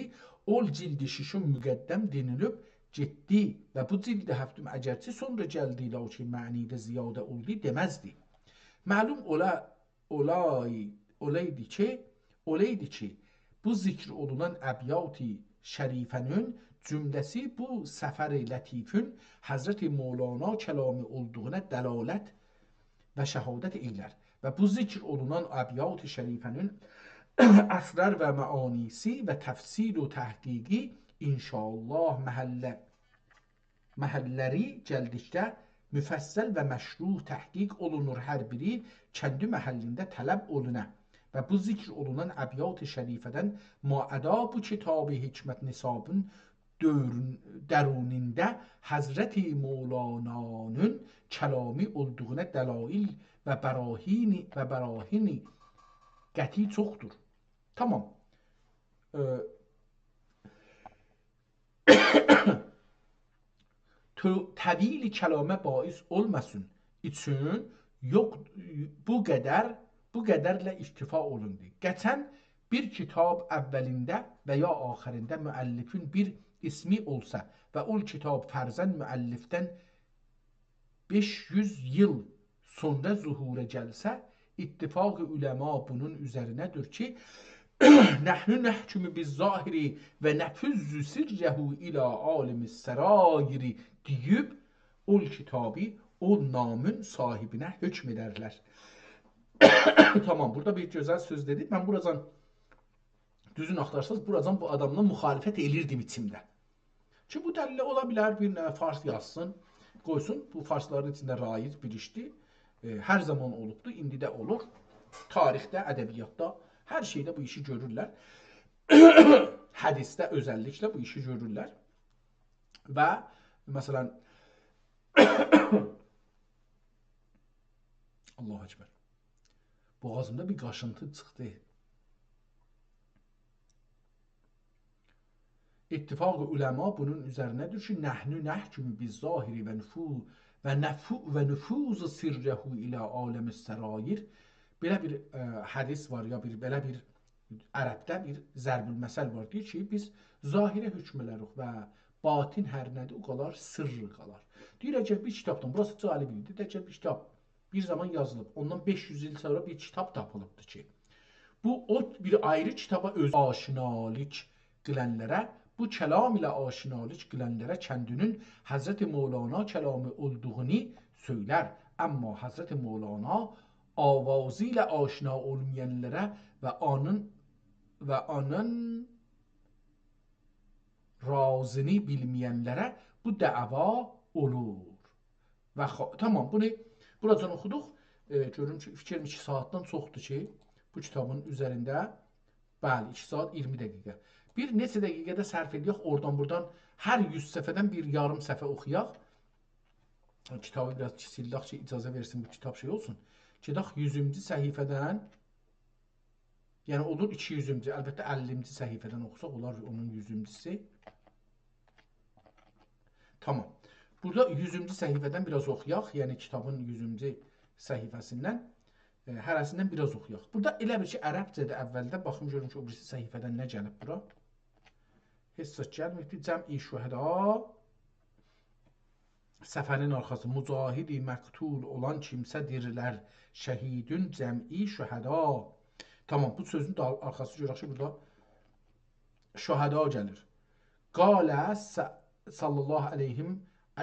ol cildi şişim müqəddəm denilib getdi və bu cildi həftüm əgərçi sonra gəldi, lakin mənidə ziyadə oldu deməzdi. Məlum olaydı ki, bu zikr olunan əbyat-i şərifənin cümləsi bu səfər-i lətifün Həzrəti Mövlana kəlamı olduğuna dəlalət və şəhadət eylər. Və bu zikr olunan əbyat-i şərifənin əsrar və məanisi və təfsil və təhqiqi inşallah məhəlləri gəldikdə müfəssəl və məşruh təhqiq olunur, hər biri kəndi məhəllində tələb olunə. Və bu zikr olunan əbyat-i şərifədən muəda bu kitab-ı hikmət nisabın dərunində Həzrəti Mövlana'nın kəlami olduğuna dəlail və bərahini qəti çoxdur. Tamam. təvil kəlamə bais olmasın üçün yox bu qədərlə iktifa olundu. Geçən bir kitab əvvəlində və ya axirində müəllifin bir ismi olsa və o kitab fərzən müəllifdən 500 yıl sonra zuhura gəlsə, ittifaq üləma bunun üzərinədir ki, nəhnu nəhkümü biz-zahiri və nəfüzzü sirrəhu ilə alimis sərayiri deyib, o kitabı o namın sahibinə hükm ederler. Tamam, burada bir güzel söz dedi. Ben buradan düzün axtarsanız, buradan bu adamla muhalefet elirdim içimdə. Ki bu dəlillə ola bilər, bir fars yazsın, qoysun. Bu farsların içində raic bir işdir. Hər zaman olubdu, indi də olur. Tarixdə, ədəbiyyatda, hər şeydə bu işi görürlər. Hədisdə özəlliklə bu işi görürlər. Və məsələn Allahu Ekber. Boğazımda bir qaşıntı çıxdı. İttifaq-ı uləma bunun üzərinədir ki, nəhnü nəhkümü biz-zahiri və nüfuz sirrəhu ilə aləmis sərayir. Belə bir hədis var ya belə bir ərəbdə bir zərbül məsəl var. Deyir ki, biz zahirə hökm edərik və batin hər nədir, o qalar sırrı qalar. Deyir, əgər bir kitabdan, burası cəlib idi, əgər bir kitab bir zaman yazılıb, ondan 500 il sonra bir kitab tapılıbdır ki, bu o bir ayrı kitaba öz aşinalik qilənlərə, bu kəlam ilə aşinalik qilənlərə kəndinin Həzrəti Mevlana kəlamı olduğunu söylər. Amma Həzrəti Mevlana avazı ilə aşina olmayanlara və onun razını bilməyənlərə bu dəva olur. Və tamam, bunu buradan oxuduq. Görürüm ki, fikrim 2 saatdan çoxdur ki, bu kitabın üzərində, bəli, 2 saat 20 dəqiqə. Bir neçə dəqiqədə sərf edək, oradan buradan hər 100 səfədən bir yarım səfə oxuyaq. Kitabı biraz kisildək ki, icazə versin bu kitab şey olsun. Gedək 100-cü səhifədən, yəni olur 200-cü, əlbəttə 50-ci səhifədən oxusaq, olar onun 100-cüsü. Tamam. Burada 100-cü səhifədən biraz oxuyaq, yəni kitabın 100-cü səhifəsindən, hərəsindən biraz oxuyaq. Burada elə bir ki, ərəbcədə əvvəldə, baxım görüm ki, o birisi səhifədən nə gəlib bura. Heç səs gəlməkdir. Cəm-i şühəda, səfənin arxası, mücahidi məqtul olan kimsədirlər, şəhidün cəm-i şühəda. Tamam, bu sözün də arxası görək ki, burada şühəda gəlir. Qalə sallallahu aleyhim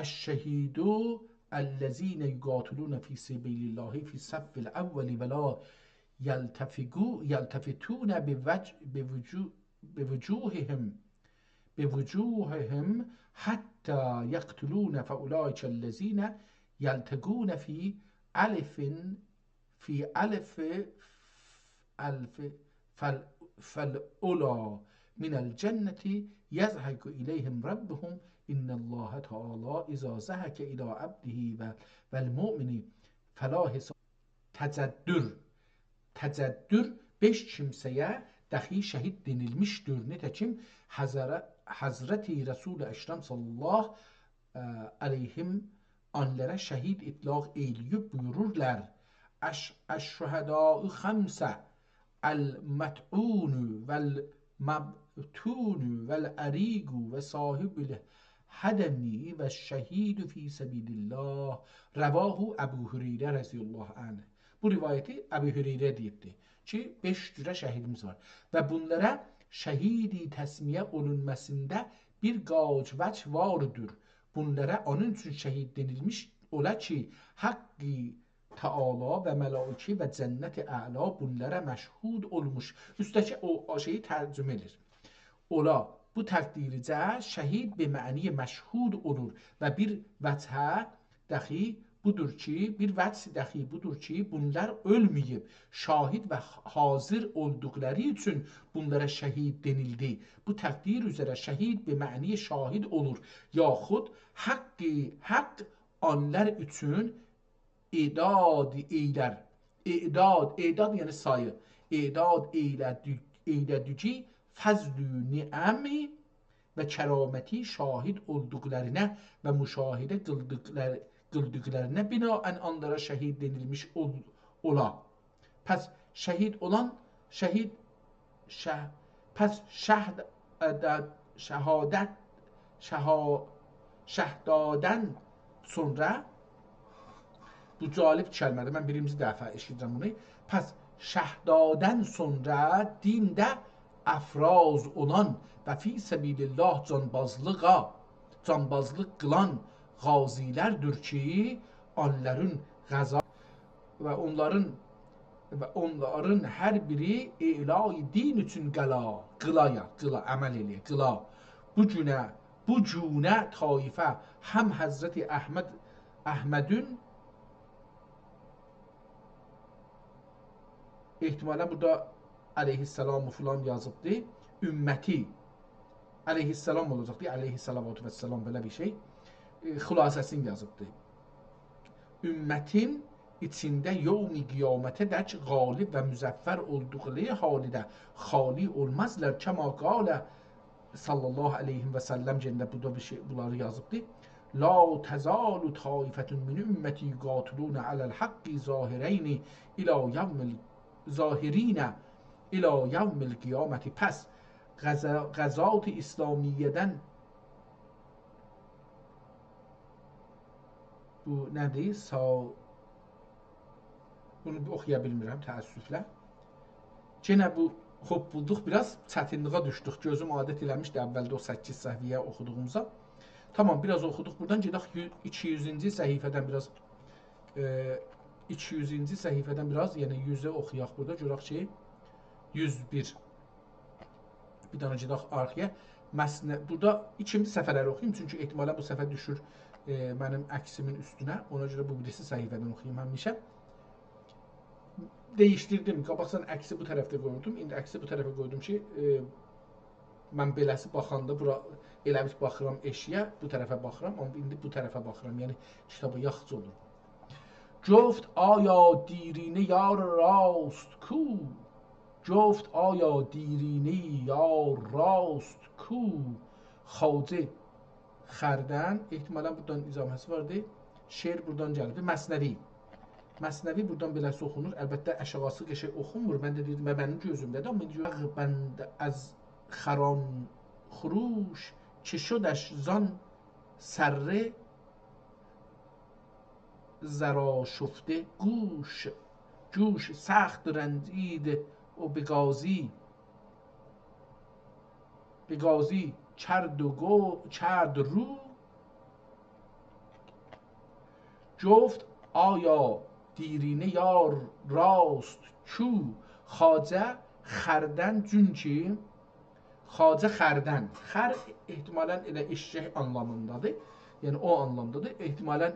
əş-şəhidu əl-ləzine yuqatuluna fi səbilillahi fi səffil əvvəli və la yəltəfituna بوجوههم حتى يقتلون فأولئك الذين يلتقون في ألف فالأولى من الجنة يزهق إليهم ربهم إن الله تعالى إذا زهق إلى عبده والمؤمن فلا حساب. Təcəddür 5 kimsəyə dəxi şəhid denilmişdir. Nətəkim Həzrəti Rəsul-i Əkrəm sallallahu aleyhim anlərə şəhid itlaq eləyib buyururlar. Əş-şühədâ-ı xəmsə əl-mət'ûnü vəl-məbtûnü vəl-əriqü və sahibül hədəmi və şəhidü fi səbilillah. Rəvahu Əbu Hüreyrə rəziyallahu anh. Bu rivayəti Əbu Hüreyrə deyibdir ki, 5 cürə şəhidimiz var və bunlara şəhidi təsmiyə olunmasında bir qacvəc vardır. Bunlara onun üçün şəhid denilmiş ola ki, haqqı Teala və mələiki və cənnət-i əla bunlara məşhud olmuş. Üstəki o şeyi tərcümə edir. Ola, bu təqdiricə şəhid bir məniyə məşhud olur və bir vəchə dəxi budur ki, bunlar ölməyib, şahid və hazır olduqları üçün bunlara şəhid denildi. Bu təqdir üzrə şəhid bir məniyə şahid olur. Yaxud haqq onlar üçün edad eylər. Edad yəni sayı. Edad eylədici fəzlü niəmi və kəraməti şahid olduqlarına və müşahidə qıldıqlarına binaən onlara şəhid denilmiş ola. Pəs şəhid olan şəhdadən sonra bu cəlib kəlmədir. Mən birinci dəfə eşidirəm bunu. Pəs şəhdadən sonra dində əfraz olan və fi səbilillah canbazlıq qılan qazilərdir ki, onların hər biri elay din üçün qıla əməl eləyir, qıla. Bu cünə taifə həm Həzrəti Əhmədün ehtimalən burada əleyhissalam filan yazıbdır. Ümməti əleyhissalam olacaqdır. Əleyhissalavatu vesselam belə bir şey. Xülasəsini yazıbdır. Ümmətin içində yevmi qiyamətədək qalib və müzəffər olduqları halidə xali olmazlar. Kəma qalə sallallahu aleyhi və səlləm cəndə burada bir şey bunları yazıbdır. La təzalu taifətun min ümməti qatilun aləl haqqi zahirinə ilə yevmil qiyaməti. Pəs qəzat-ı İslamiyyədən bu nədir? Bunu oxuya bilmirəm, təəssüflə. Yenə bu xob bulduq, biraz çətinliğə düşdük. Gözüm adət eləmişdi əvvəldə o 8 səhviyyə oxuduğumuza. Tamam, biraz oxuduq. Buradan gedək 200-cü səhifədən biraz 200-cü səhifədən biraz, yəni 100-ə oxuyaq burada. Görək ki, 101. Bir dənə gedək arxaya. Burada ikinci səfələri oxuyayım, çünki ehtimalən bu səfər düşür mənim əksimin üstünə. Ona görə bu birisi səhifədən oxuyayım həmişə. Değişdirdim. Qabaqsan əksi bu tərəfdə qoydum. İndi əksi bu tərəfə qoydum ki, mən beləsi baxanda bura elə bir baxıram eşiyə, bu tərəfə baxıram, amma indi bu tərəfə baxıram. Yəni kitabı yaxşı olur. Coft aya dirini yar rast ku. Coft aya dirini yar rast ku. Xacə xərdən, ehtimalən buradan izaməsi vardı. Şeir buradan gəldi. Məsnəvi. Məsnəvi buradan beləsi oxunur. Əlbəttə əşğası qəşəng oxunmur. Mən də dedim, mənim gözümdədir. Amma indi bənd az xaran xuruş ki şدش زان سره زراشفته جوش سخت رنجید و به گازی کرد رو جفت آیا دیرینه یار راست چو خواجه خردن çünki Xacə xərdən. Xər ehtimalən elə eşşək anlamındadır. Yəni o anlamdadır. Ehtimalən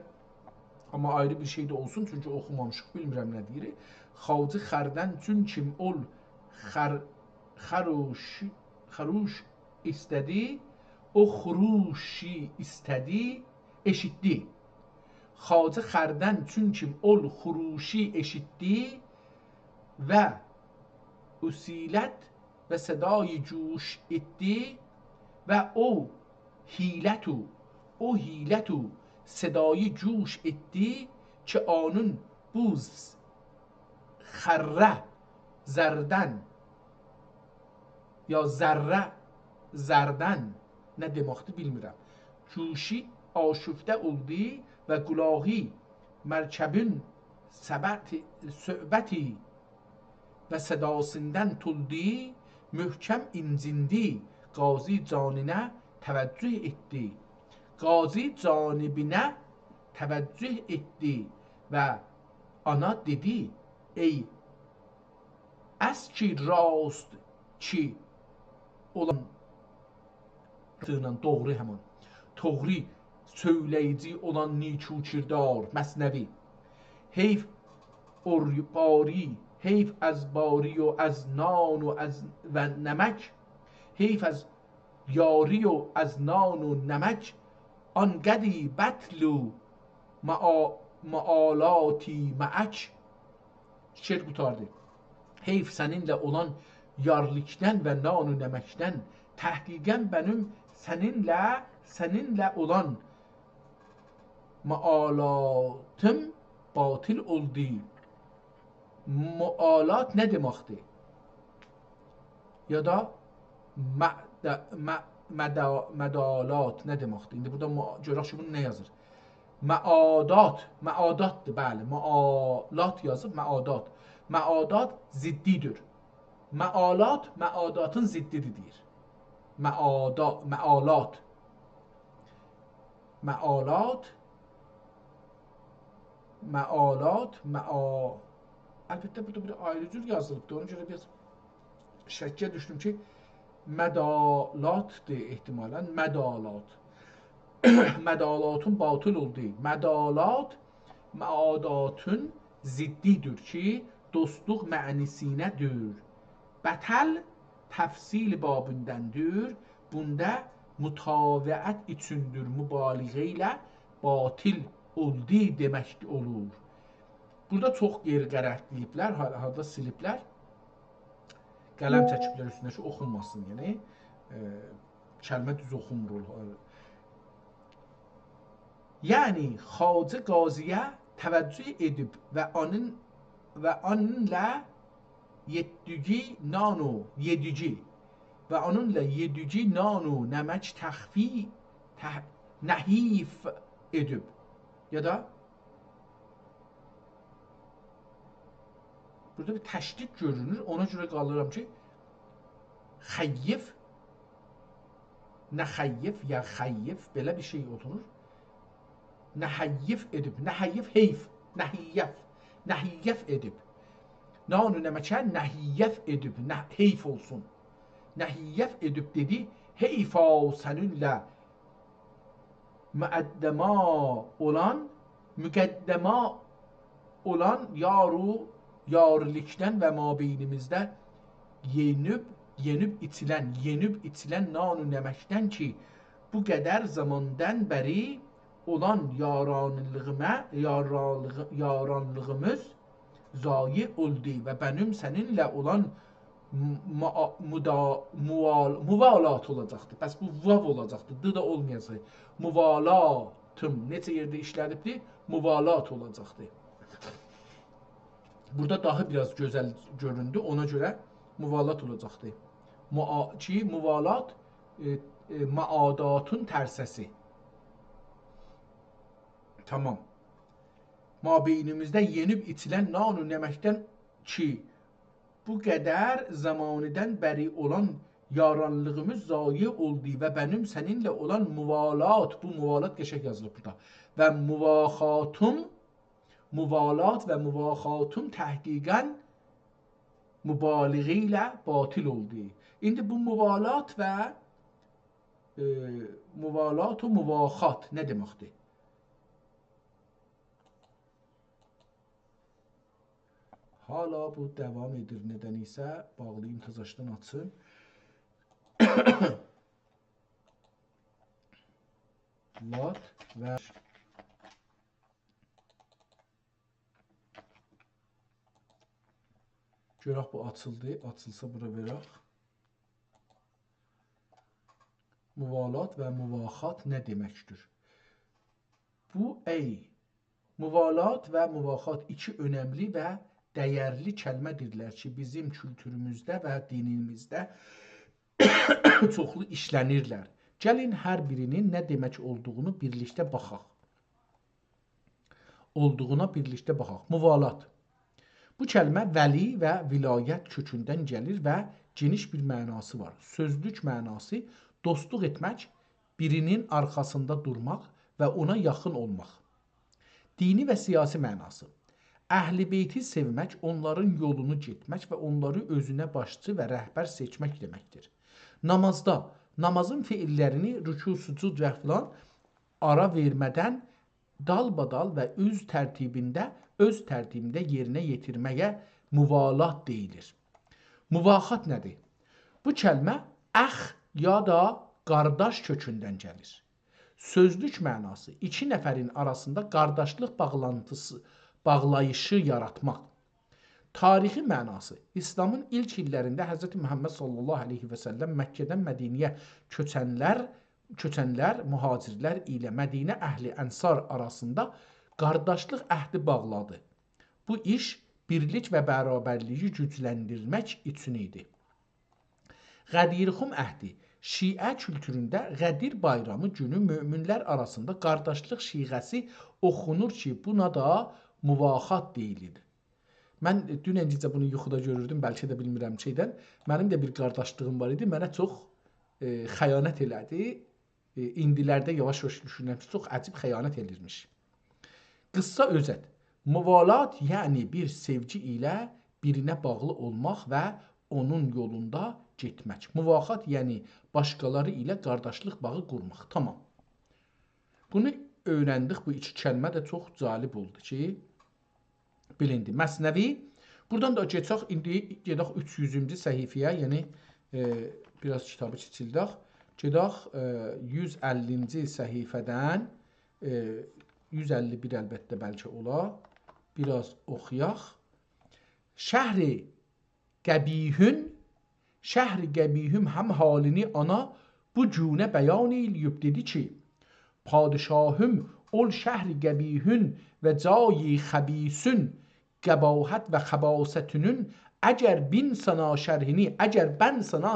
amma ayrı bir şey də olsun, çünki oxumamışıq, bilmirəm nə deyir. Xacə xərdən çünki ol xaruş istədi, o xuruşi istədi, eşitdi. Xacə xərdən çünki ol xuruşi eşitdi və usilət və sədai cuş etdi və o hilətu sədai cuş etdi ki onun bu xərrə zərdən ya zərdən nə deməkdir bilmirəm. Cuşi aşüftə oldu və qulağı mərkəbin söhbəti və sədasından tuldu. Möhkəm incindi, qazi canına təvəccüh etdi. Qazi canibinə təvəccüh etdi və ana dedi, ey əski rast ki olan doğru həman, doğru söyləyici olan niçu kirdar, məsnəvi. Heyf bari, حیف از باری و از نان و نمک حیف از یاری و از نان و نمک آنگدی بطل معالاتی معک şeir qutardı. Heyf səninlə olan yarlikdən və nanu nəməkdən təhqiqən mənim səninlə olan müalatım batil oldu. Müalat nə deməkdir? Ya da mədalat nə deməkdir? İndi burada görək ki, bunu nə yazır? Məadatdır, bəli. Məalat yazıb, məadat. Məadat ziddidir. Məalatın ziddidir deyir. Məalat. Əlbəttə, burada bir ayrı cür yazılıbdır. Ona görə biraz şəkkə düşdüm ki, mədalatdır ehtimalən. Mədalat. Mədalatın batıl oldu. Mədalat, məadatın ziddidir ki, dostluq mənisinədir. Bətəl təfsil babındəndir. Bunda mütaviət üçündür. Mübaliğə ilə batil oldu demək olur. Burada çox yeri qərətləyiblər, harada siliblər. Qələm çəkiblər üstünə ki, oxunmasın yəni. Kəlmə düz oxunmur. Yəni, Xacə Qaziyə təvəccüh edib və onunla yedici nanu nəmək nəhif edib. Ya da burada bir təşdid görünür. Ona görə qalıram ki, xəyyif, nəxəyyif ya xəyyif belə bir şey oturur. Nəhəyyif edib, nəhəyyif heyf, nəhiyyəf edib. Nanu nəməkə nəhiyyəf edib, heyf olsun. Nəhiyyəf edib dedi, heyfa səninlə müqəddəma olan yarlikdən və mabeynimizdə yenib içilən nanu nəməkdən ki, bu qədər zamandan bəri olan yaranlığımız zayi oldu və mənim səninlə olan müvalat olacaqdır. Bəs bu vav olacaqdır, d da olmayacaq. Müvalatım necə yerdə işlədibdir? Müvalat olacaqdır. Burada daha biraz gözəl göründü, ona görə müvalat olacaqdır. Müvalat məadatın tərsəsi. Tamam. Mabeynimizdə yenib içilən nanu nəməkdən ki, bu qədər zamanıdan bəri olan yaranlığımız zayi oldu və mənim səninlə olan müvalat, bu müvalat qəşəng yazılıb burada. Və müvaxatım təhqiqən mübaliğə ilə batil oldu. İndi bu müvalat və müvaxat nə deməkdir? Hala bu devam edir nedenisə, bağlayayım təzaşdan açın. Lat və görək bu açıldı, açılsa bura verək. Müvalat və müvaxat nə deməkdir? Bu müvalat və müvaxat iki önəmli və dəyərli kəlmədirlər ki, bizim kültürümüzdə və dinimizdə çoxlu işlənirlər. Gəlin hər birinin nə demək olduğunu birlikdə baxaq. Müvalat. Bu kəlmə vəli və vilayət kökündən gəlir və geniş bir mənası var. Sözlük mənası dostluq etmək, birinin arxasında durmaq və ona yaxın olmaq. Dini və siyasi mənası. Əhl-i beyti sevmək, onların yolunu getmək və onları özünə başçı və rəhbər seçmək deməkdir. Namazda, namazın fiillərini rükû, sucud və filan ara vermədən dalbadal və öz tərtibində yerinə yetirməyə müvalat deyilir. Müvaxat nədir? Bu kəlmə əx ya da qardaş kökündən gəlir. Sözlük mənası iki nəfərin arasında qardaşlıq bağlayışı yaratmaq. Tarixi mənası. İslamın ilk illərində Hz. Muhammed sallallahu aleyhi və səlləm Məkkədən Mədiniyə köçənlər, mühacirlər ilə Mədinə əhli ənsar arasında qardaşlıq əhdi bağladı. Bu iş birlik və bərabərliyi gücləndirmək üçün idi. Qədirxum əhdi. Şiə kültüründə Qədir bayramı günü möminlər arasında qardaşlıq şiğəsi oxunur ki, buna da müvaxat deyilir. Mən dünəncə bunu yuxuda görürdüm, bəlkə də bilmirəm şeydən. Mənim də bir qardaşlığım var idi, mənə çox xəyanət elədi. İndilərdə yavaş-yavaş düşünürəm ki, çox əcib xəyanət elirmiş. Qıssa özət. Müvalat, yəni bir sevgi ilə birinə bağlı olmaq və onun yolunda getmək. Müvaxat, yəni başqaları ilə qardaşlıq bağı qurmaq. Tamam. Bunu öyrəndik. Bu iki kəlmə də çox cəlib oldu ki, bilindi. Məsnəvi. Buradan da geçək, indi gedək 300-cü səhifəyə, yəni biraz kitabı kiçildək. Gedək 150-ci səhifədən 151 əlbəttə bəlkə ola. Biraz oxuyaq. Şəhri qəbihüm həm halini ana bu cünə bəyan eləyib dedi ki, padişahım ol şəhri qəbihün və cayi xəbisün qəbahət və xəbasətünün əgər ben sana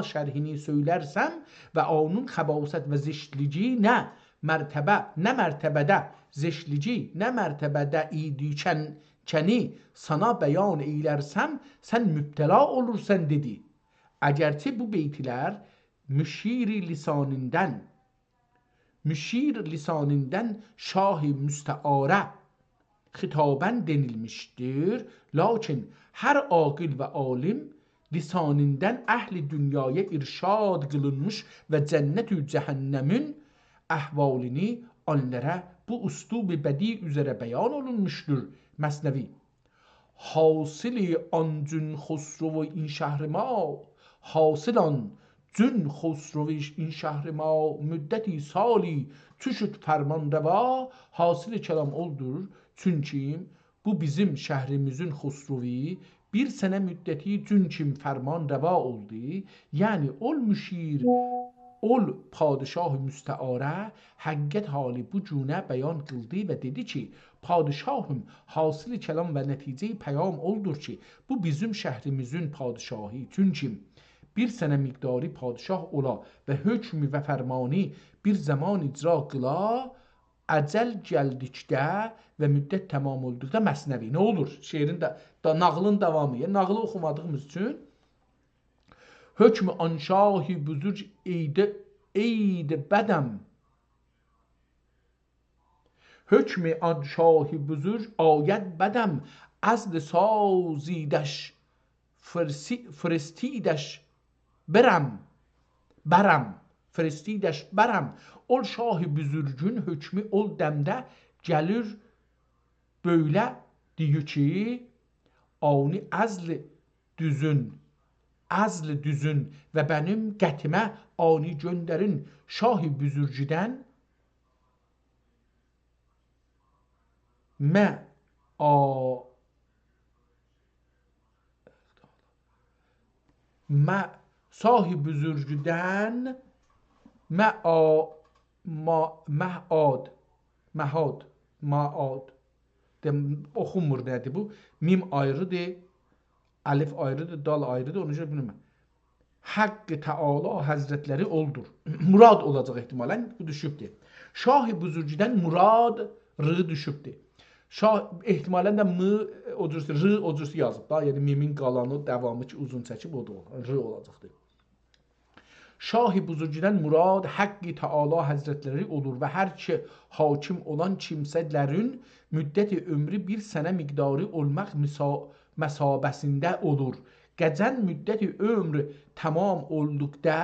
şərhini söylərsəm və onun xəbasət və ziştlici nə mərtəbədə ziştlici, nə mərtəbədə idikəni sana bəyan eylərsəm, sən mübtəla olursan dedi. Əgərçə bu beytlər müşir lisanindən şah-ı müstəarə xitabən denilmişdir. Lakin hər aqil və alim lisanindən əhli dünyaya irşad qılınmış və cənnət-ü cəhənnəmin əhvalini onlara bu üslub-i bədii üzərə bəyan olunmuşdur. Məsnəvi. Hasili an cün xusru in şəhri ma Hasılan cün xosroviş in şəhri ma müddəti sali tüşüt fərman rəva hasili kəlam oldur. Çünki bu bizim şəhrimizin xosrovi bir sənə müddəti cünkim fərman rəva oldu. Yəni ol müşir, ol padişah-ı müstəarə həqiqət hali bu cünə bəyan qıldı və dedi ki, padişahım hasili kəlam və nəticəyi pəyam oldur ki, bu bizim şəhrimizin padişahı. Çünki bir sənə miqdarı padişah ola və hökmü və fərmanı bir zaman icra qıla, əcəl gəldikdə və müddət tamam olduqda məsnəvi. Nə olur? Şeirin də nağlın davamı. Yəni, nağlı oxumadığımız üçün hökmü anşahi büzürc eydi bədəm hökmü anşahi büzürc ayət bədəm əzli sazidəş فرستیدش برم ol şah-ı büzürgün hökmü ol dəmdə gəlir böylə deyir ki ani əzl düzün və bənim qətimə ani göndərin şah-ı büzürgüdən sahib büzürgüdən maad oxunmur nədir bu? Mim ayrıdır, alif ayrıdır, dal ayrıdır, onu görə bilməm. Haqqı Teala Həzrətləri oldur. Murad olacaq ehtimalən, bu düşübdir. Şah-ı büzürgüdən murad rı düşübdir. Ehtimalən də r o cürsə yazıb da, yəni mimin qalanı, davamı ki uzun çəkib o da r olacaqdır. Şah-ı büzürgüdən murad Haqqı Teala Həzrətləri olur və hər ki hakim olan kimsələrin müddəti ömrü bir sənə miqdarı olmaq məsabəsində olur. Qəzən müddəti ömrü tamam olduqda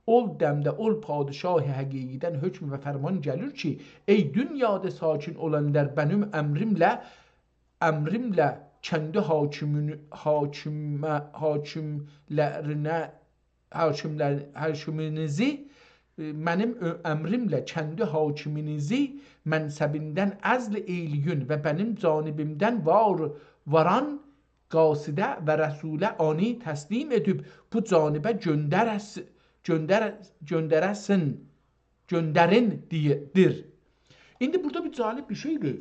ol dəmdə ol padişah-ı həqiqidən hökm və fərman gəlir ki, ey dünyada sakin olanlar bənim əmrimlə kəndi hakiminizi mənim əmrimlə kəndi hakiminizi mənsəbindən əzl eyliyin və bənim canibimdən varan qasidə və rəsulə ani təslim edib bu canibə göndərin dir. İndi burada bir cəlib bir şeydir.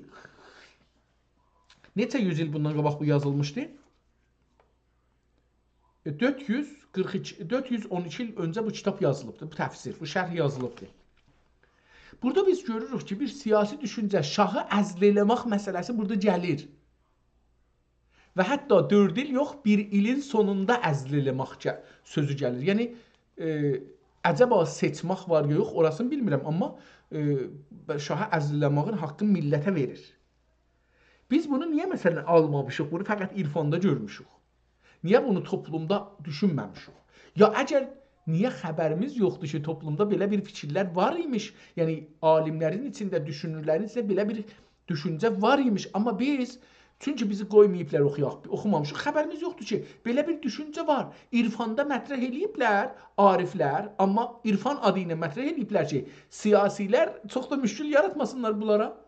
Neçə yüz il bundan qabaq bu yazılmışdı? 412 il öncə bu kitab yazılıbdır, bu təfsir, bu şərh yazılıbdır. Burada biz görürük ki, bir siyasi düşüncə, şahı əzl eləmək məsələsi burada gəlir. Və hətta 4 il yox, 1 ilin sonunda əzl eləmək sözü gəlir. Yəni, əcəba seçmək var ya yox, orasını bilmirəm, amma şaha əzl eləməyin haqqını millətə verir. Biz bunu niyə məsələn almamışıq, bunu fəqət irfanda görmüşük? Niyə bunu toplumda düşünməmişik? Ya əgər niyə xəbərimiz yoxdur ki, toplumda belə bir fikirlər var imiş, yəni alimlərin içində, düşünürlərin içində belə bir düşüncə var imiş, amma biz, çünki bizi qoymayıblar oxumamışıq, xəbərimiz yoxdur ki, belə bir düşüncə var. İrfanda mətrəh eləyiblər, ariflər, amma irfan adı ilə mətrəh eləyiblər ki, siyasilər çox da müşkül yaratmasınlar bunlara.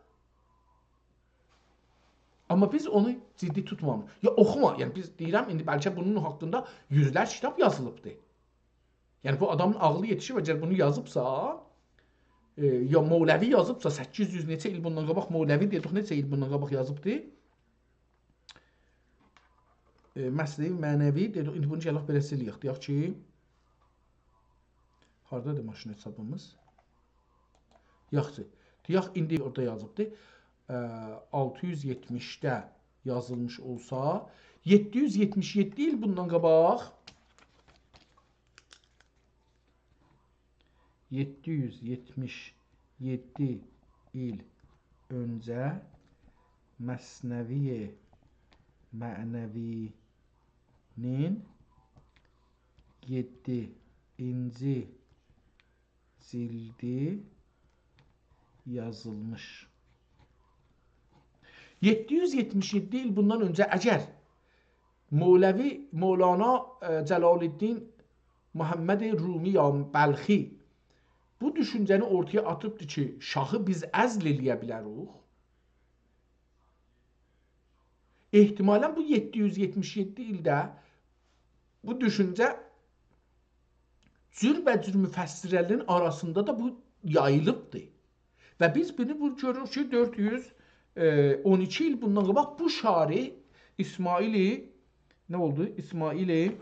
Amma biz onu ciddi tutmamışıq. Ya oxuma, yəni biz deyirəm, indi bəlkə bunun haqqında yüzlərcə kitab yazılıbdır. Yəni bu adamın ağlı yetişib, əgər bunu yazıbsa, ya Mevləvi yazıbsa, 800 neçə il bundan qabaq Mevləvi dedik, neçə il bundan qabaq yazıbdır. Məsləyi mənəvi dedik, indi bunu gələk belə siliyək. Deyək ki, haradadır maşın hesabımız? Yaxşı, deyək indi orada yazıbdır. 670'də yazılmış olsa, 777 il bundan qabaq 777 il öncə Məsnəvi Mənəvinin 7-ci cildi yazılmış. 777 il bundan öncə əgər Mevlana Cəlaləddin Muhammed Rumi ya Bəlxi bu düşüncəni ortaya atıbdır ki, şahı biz əzl eləyə bilərik. Ehtimalən bu 777 ildə bu düşüncə cürbəcür müfəssirlərin arasında da bu yayılıbdır. Və biz bunu görürük ki, 412 il bundan qabaq bu şari İsmaili nə oldu? İsmaili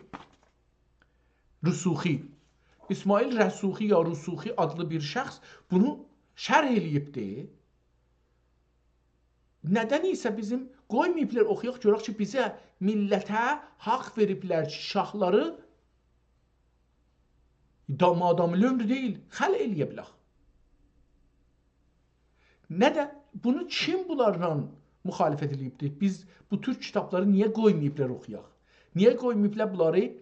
Rüsuxi. İsmail Rəsuxi ya Rüsuxi adlı bir şəxs bunu şərh eləyibdir. Nədən isə bizim qoymayıblar oxuyaq görək ki, bizə millətə haqq veriblər ki, şahları madam lömr deyil, xəl eləyə bilək. Nədən? Bunu kim bunlarla müxalifət eləyibdir? Biz bu tür kitabları niyə qoymayıblar oxuyaq? Niyə qoymayıblar bunları?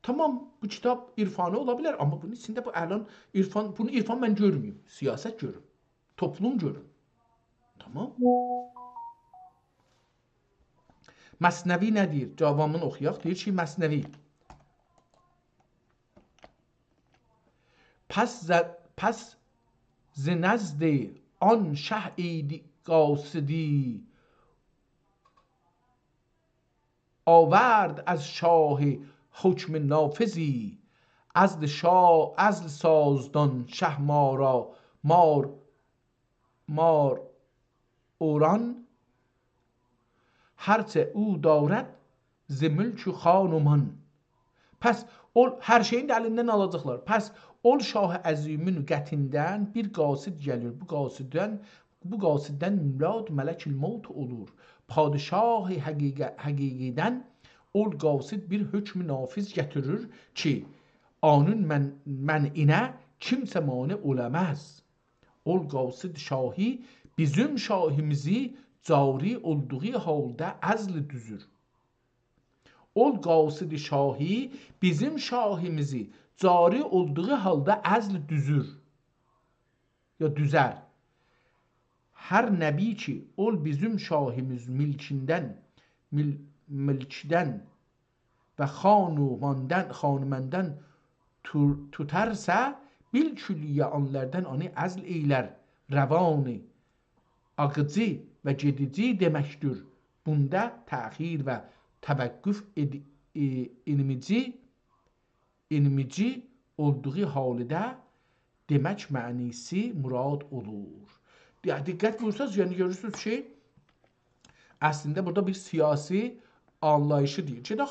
Tamam, bu kitab irfanı ola bilər, amma bunun içində bu əlan irfan, bunu irfan mən görməyim, siyasət görüm, toplum görüm. Tamam. Məsnəvi nə deyir? Cavabını oxuyaq. Deyir ki, Məsnəvi. Pəs zinəzd an şəh-i qasidi آورد از شاه حکم نافذی عزل سازدان شه ما را مار اوران هرچه او دارد ز ملک و خان و مان. Pəs hər şeyin də əlindən alacaqlar. Pəs ol şah-ı əzimin qətindən bir qasid gəlir. Bu qasiddən mülad mələkül maut olur. Padişah həqiqidən ol qasid bir hökm nafiz gətirir ki, anın mən'inə kimsə mane olamaz. Ol qasid şahi bizim şahimizi cari olduğu halda əzl düzür. Ol qasid şahi bizim şahimizi cari olduğu halda əzl düzür. Ya düzər. Hər nəbi ki, ol bizim şahimiz milkdən və xanüməndən tutarsa, bil külliyə onlardan onu əzl eylər. Rəvani, ağıcı və gedici deməkdir. Bunda təxir və təvəqqüf inimici olduğu haldə demək mənisi murad olur. Diqqət buyursanız, yəni görürsünüz ki, əslində burada bir siyasi anlayışı deyil. Gedək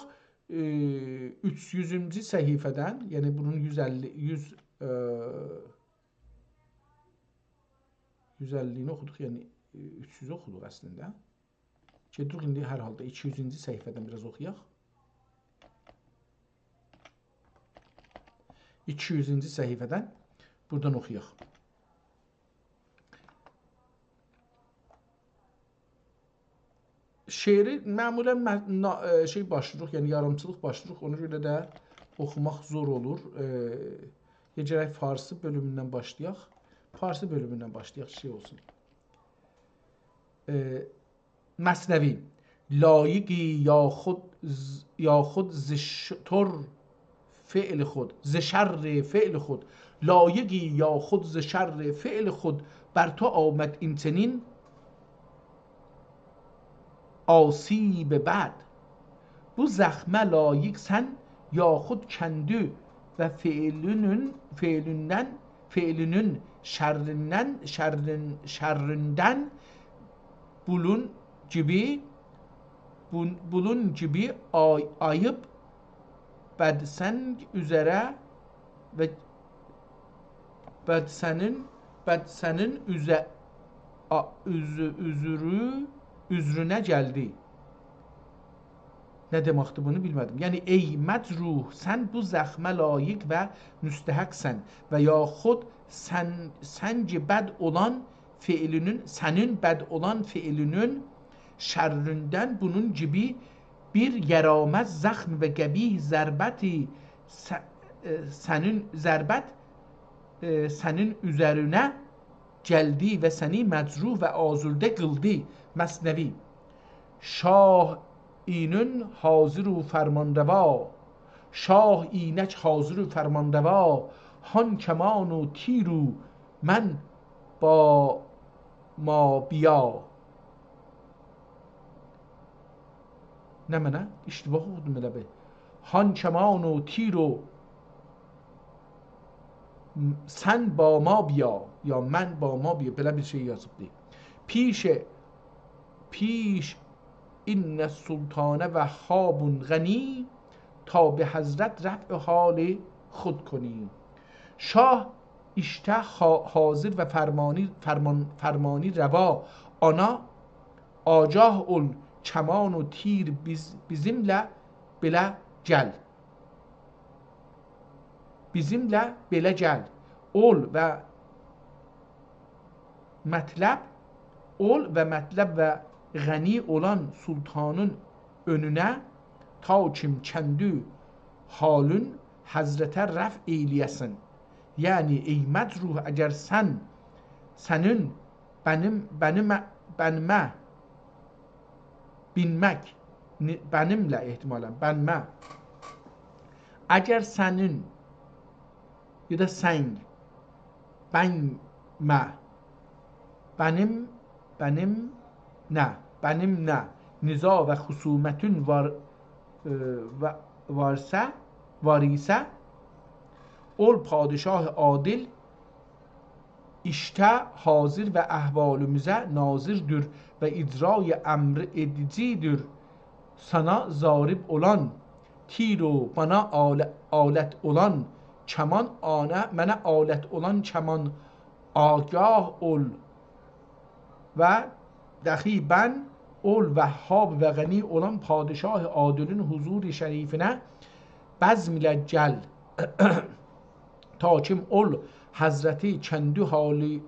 300-cü səhifədən, yəni bunun 150-ni oxuduq, yəni 300 oxuduq əslində. Gedirik indi hər halda 200-cü səhifədən biraz oxuyaq. 200-cü səhifədən buradan oxuyaq. Şeiri məmulən başlayırıq, yəni yarımçılıq başlayırıq. Ona görə də oxumaq zor olur. Gərək Farsı bölümündən başlayaq. Farsı bölümündən başlayaq, olsun. Məsnevi. Layiqi yaxud ziştor fi'l خود ز شر فعل خود لایقی یا خود ز شر فعل خود بر تو آمد این چنین آسیب بد bu zəxmə layiqsən yaxud kəndü və feilünün şərrindən bulun gibi ayıb bədsən üzərə və bədsənin üzrünə gəldi. Nə deməkdir bunu bilmədim. Yəni ey məcruh, sən bu zəxmə layiq və müstəhəqsən və yaxud sənin bəd olan fiilinin şərrindən bunun gibi bir yaramaz zəxm və qəbih zərbət sənin üzərinə gəldi və səni məcruh və azurdə qıldı. Məsnevi. Şah اینün حاضر و فرمانروا شاه اینک حاضر و فرمانروا هان کمان و تیر و من با ما بیا. نه منه اشتباه خوردum elə be. هان کمان و تیر و sen با ما بیا یا من با ما بیا belə bir şey yazıbdı. پیش این سلطانه وهاب غنی تا به حضرت رفع حال خود کنی. شاه işte hazır ve فرمانی روا آنا آجاه ol keman و تیر bizimle belə gel. Bizimle belə gel. Ol və mətləb və غنی olan sultanın önünə ta kim kəndü halın həzrətə rəf eyləyəsin. Yəni ey məcruh, əgər sənin benimlə ehtimalən bənmə, əgər sənin ya da sən bənmə benimle niza ve husumetün var ise ol padişah adil işte hazır ve ahvalimize nazirdir ve icraya emr edicidir. Sana zarib olan tir o bana alet olan keman mənə alet olan keman agah ol ve dahi ben ol vehhab ve gani olan padişah adilin huzur-i şerifine bezm ile gel ta kim ol hazreti kendi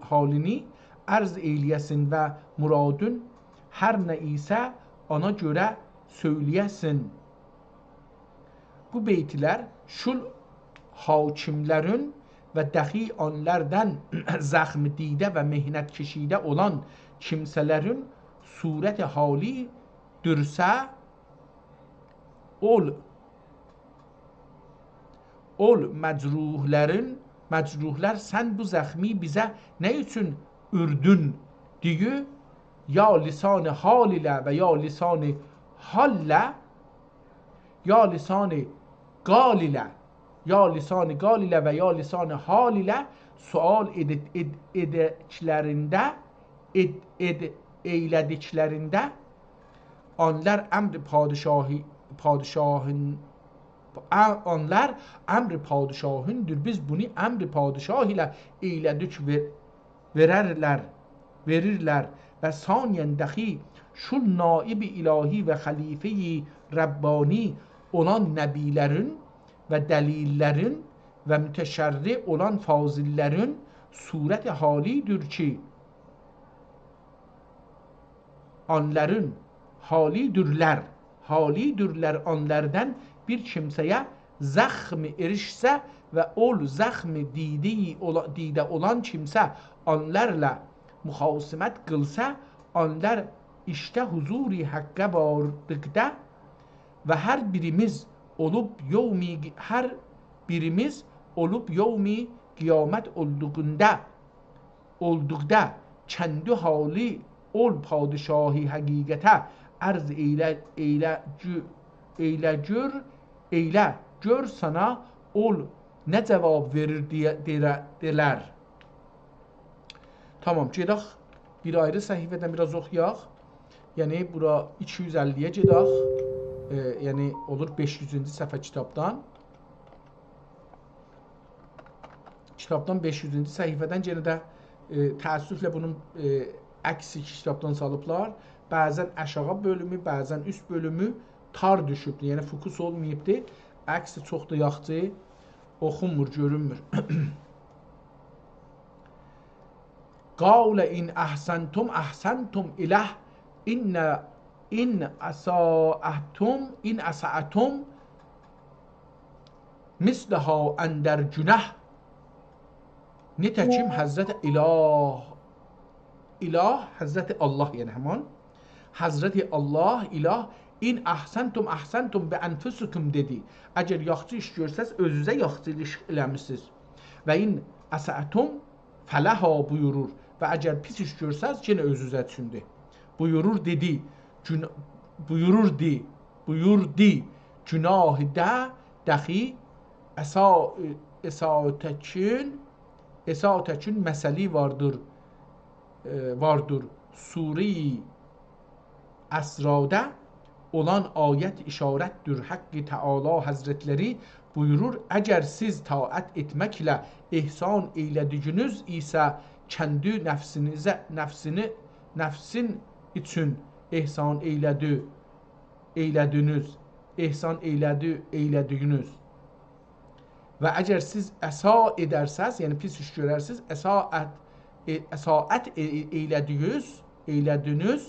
halini arz eyleyesin ve muradın her ne ise ona göre söyleyesin. Bu beytler şul hakimlerin ve dahi onlardan zəxm didə və mehnət keşidə olan kimsələrin surət hali dürsə ol məcruhlər sən bu zəxmi bizə nə üçün ürdün deyü ya lisan hal ilə və ya lisan hallə یا لسان قالیله، یا lisan qalilə və ya lisan hal ilə sual eylədiklərində onlar əmr padişahındır. Biz bunu əmr padişah ilə eylədik verirlər və saniyən dəxi şul naibi ilahi və xəlifeyi Rabbani olan nəbilərin və dəlillərin və mütəşərri olan fazillərin surət halidir ki, onların halidirlər onlardan bir kimsəyə zəxmi erişsə və ol zəxmi didə olan kimsə onlarla müxasimət qılsa, onlar işte huzuri haqqə vardıqda və hər birimiz olub yevmi qiyamət olduqda kəndi hali ol padişahi həqiqətə ərz eylə gör sana ol nə cavab verir delər. Tamam, gedək bir ayrı səhifədən biraz oxuyaq. Yəni bura 250-yə gedək. Yəni olur 500-cü səhifə kitabdan. Kitabdan 500-cü səhifədən yenə də təəssüflə bunun əksi kitabdan salıblar. Bəzən aşağı bölümü, bəzən üst bölümü tar düşübdür. Yəni fokus olmayıbdır. Əksi çox da yaxşı oxunmur, görünmür. Qavlə in əhsəntum iləh in əsəətum misləha əndər günəh. Nitəkim Həzrət İlah, Həzrət Allah, yəni həman Həzrət Allah, İlah in əhsəntum bi ənfusikum dedi. Əgər yaxşı iş görsəz, özünüzə yaxşı iş eləmisiniz. Və in əsəətum fələha buyurur. Və əgər pis iş görsəz, yenə özünüzə üçündür. Buyurdi günahdə dəxi esatəkün məsəli vardır. Suri əsrada olan ayət işarətdir. Haqqı Teala Həzrətləri buyurur, əgər siz taat etməklə ihsan eylədiyiniz isə kəndi nəfsin üçün ihsan eylədiyiniz və əgər siz əsa edərsəz, yəni pis iş görərsiniz, əsaət eylədiniz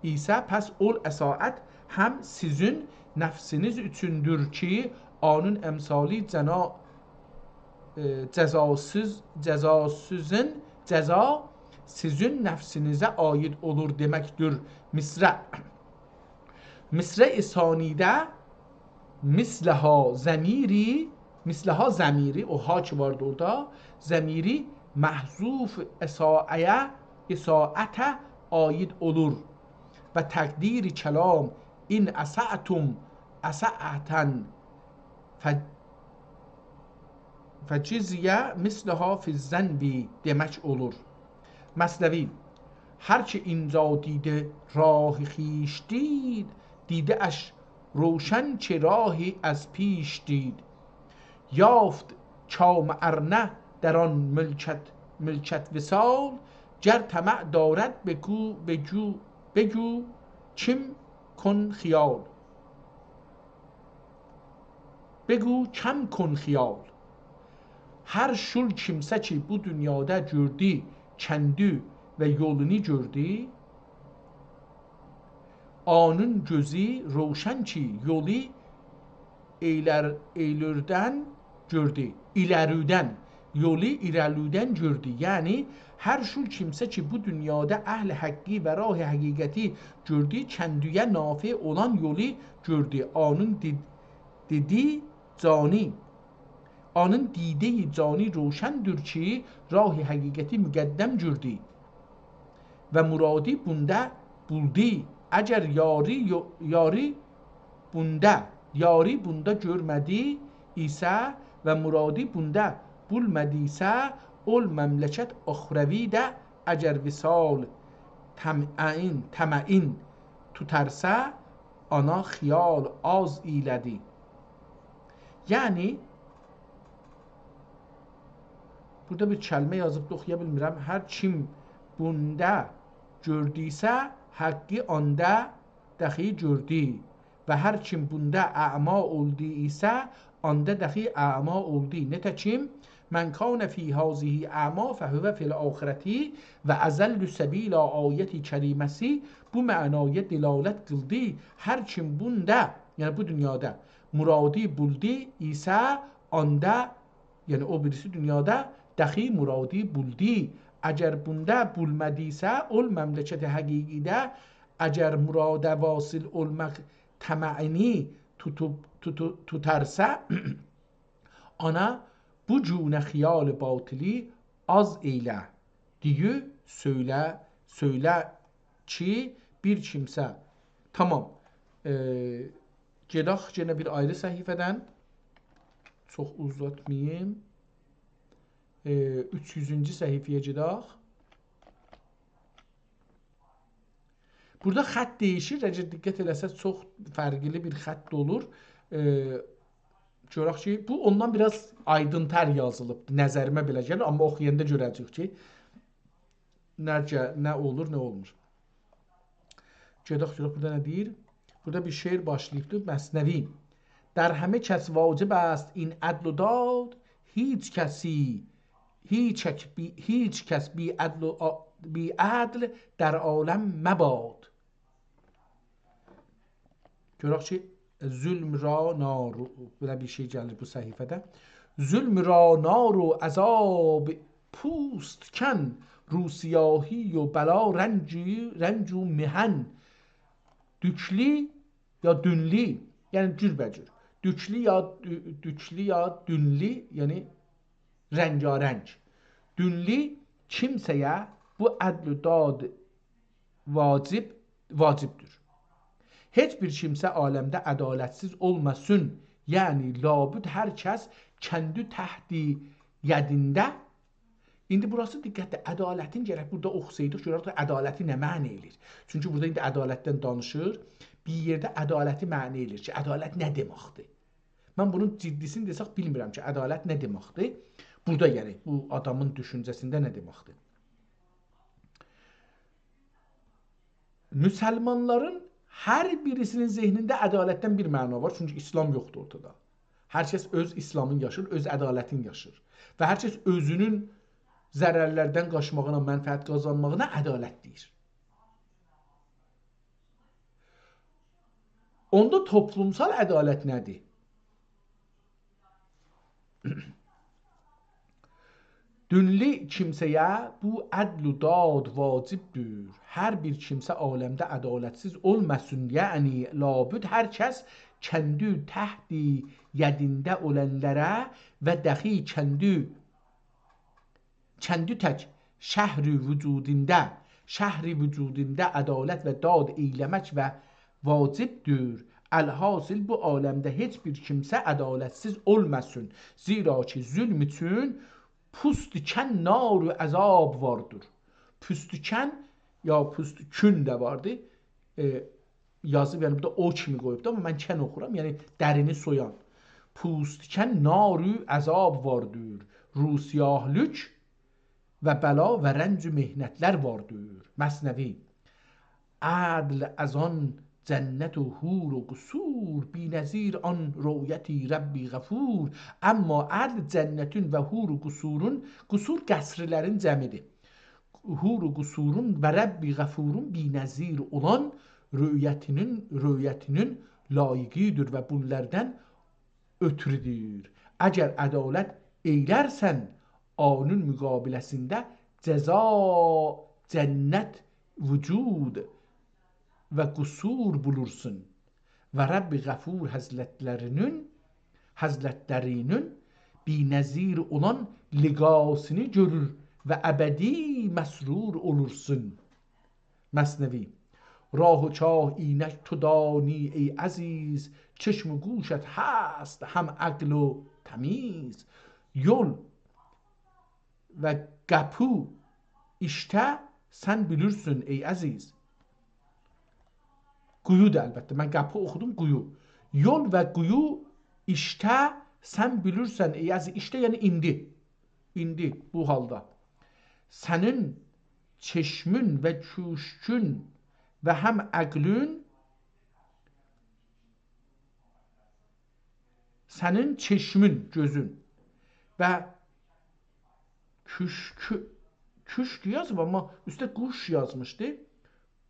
isə pəs ol əsaət həm sizin nəfsiniz üçündür ki, onun əmsali cəza sizin nəfsinizə aid olur deməkdir. Misre-i sanidə misləha zəmiri, o ha ki vardı orada, zəmiri məhzuf esaətə aid olur və təqdiri kəlam in əsəətum əsəətən fəcizyə misləha fizzənbi demək olur. Məsləvi, hər ki اینجا دیده راه خویش دید دیده اش روشن چه راهی از پیش دید یافت کام ارنه در آن ملکت وصال گر طمع دارد بگو چم کن خیال hər şul kimsə ki bu dünyada gördü kəndi və yolunu gördü, onun gözü roşan ki yolu ilərüdən gördü. Yəni hər şul kimsə ki bu dünyada əhl haqqi və rah həqiqəti gördü, kəndiyə nafi olan yolu gördü. Onun دیده جانی روشنdir ki راه حقیقتی müqəddəm gördü və muradi bunda buldu. Əgər yari bunda yari bunda görmədi isə və muradi bunda bulmədiysə, ol məmləkət axrəvi də əgər visal təməin tutarsa, ana xiyal az ilədi. Yəni, burada bir kəlmə yazıb da oxuya bilmirəm. Hər kim bunda gördüysə, həqqi onda dəxi gördü. Və hər kim bunda əma oldu isə, anda dəxi əma oldu. Nətəkim, mən kânə fi hazihi əma fəhüvə fil axirəti və əzəllu səbilə ayəti kəriməsi bu mənaya dilalət qıldı. Hər kim bunda, yəni bu dünyada muradi buldu isə, anda, yəni o birisi dünyada dəxi muradi buldu. Əgər bunda bulmədiysə, ol məmləkət həqiqidə, əgər muradə vasil olmaq təməini tutarsa, ana bu cünə xiyal batili az eylə. Diyi söylə ki, bir kimsə. Tamam. Gedək yenə bir ayrı səhifədən. Çox uzatmayayım. 300-cü səhifəyə gedək. Burada xətt değişir. Əgər diqqət eləsəz, çox fərqli bir xətt olur. Görək ki, bu ondan biraz aydın-tər yazılıb. Nəzərimə belə gəlir, amma oxuyanda görəcək ki, nə olur, nə olmur. Gedək, burada nə deyir? Burada bir şeir başlayıbdır. Məsnəvi. در همه کس واجب است این عدل و داد، هیچ کس بی عدل در عالم مباد. Görək ki, zülm را نار belə bir şey gəlir bu səhifədə. Zülm را نار و عذاب پوست کن، روسیاهی و بلا رنج و محن. Dükli ya dünli, yəni cürbəcür. Dükli ya dünli, yəni rəngarəng. Dünli kimsəyə bu ədl-i dad vacibdir. Heç bir kimsə aləmdə ədalətsiz olmasın. Yəni labüd hər kəs kəndi təhti yədində. İndi burası diqqətlə, ədalətin gərək burada oxusaydıq, görək ki, ədaləti nə mənə eləyir. Çünki burada indi ədalətdən danışır. Bir yerdə ədaləti mənə eləyir ki, ədalət nə deməkdir? Mən bunun ciddisini desək bilmirəm ki, ədalət nə deməkdir? Burada gərək, bu adamın düşüncəsində nə deməkdir? Müsəlmanların hər birisinin zehnində ədalətdən bir məna var. Çünki İslam yoxdur ortada. Hər kəs öz İslamın yaşır, öz ədalətini yaşır. Və hər kəs özünün zərərlərdən qaçmağına, mənfəət qazanmağına ədalət deyir. Onda toplumsal ədalət nədir? Dünli kimsəyə bu ədl-u dad vacibdir. Hər bir kimsə aləmdə ədalətsiz olmasın. Yəni, labüd hər kəs kəndi təhti yədində olənlərə və dəxi kəndi tək şəhri vücudində ədalət və dad eyləmək və vacibdir. Əlhasil bu aləmdə heç bir kimsə ədalətsiz olmasın. Zira ki, zülm üçün pustkən nar-ı əzab vardır. Pustkən ya pustkün də vardır. Yazıb, yəni burada o kimi qoyubdur, amma mən kən oxuram, yəni dərini soyan. Pustkən nar-ı əzab vardır. Rusiyahlük və bəla və rənc mehnətlər vardır. Məsnəvi. Ədl az an cənnət و hور و qusur binəzir an röyəti Rəbbi qəfur. Amma ədl cənnətin və hur و qusurun, qusur qəsrlərin cəmidir. Hur و qusurun və Rəbbi qəfurun binəzir olan röyətinin layiqidir və bunlardan ötürüdür. Əgər ədalət eylərsən, onun müqabiləsində cəza cənnət vücud və qusur bulursun. Və Rəbbi Qəfur həzrətlərinin binəzir olan liqasını görür və əbədi məsrur olursun. Məsnevi. راه و چاه اینک تو دانی ای عزیز، چشم و گوشت هست هم عقل و تمیز. Yol ve kapı işte sen bilirsin ey aziz. Quyu da elbette. Ben kapı okudum quyu. Yol ve quyu işte sen bilirsen ey aziz. İşte yani indi. İndi bu halda. Senin çeşmün ve çüşkün ve hem aklın, senin çeşmün gözün ve küşk yazıb ama üstə quş yazmışdı.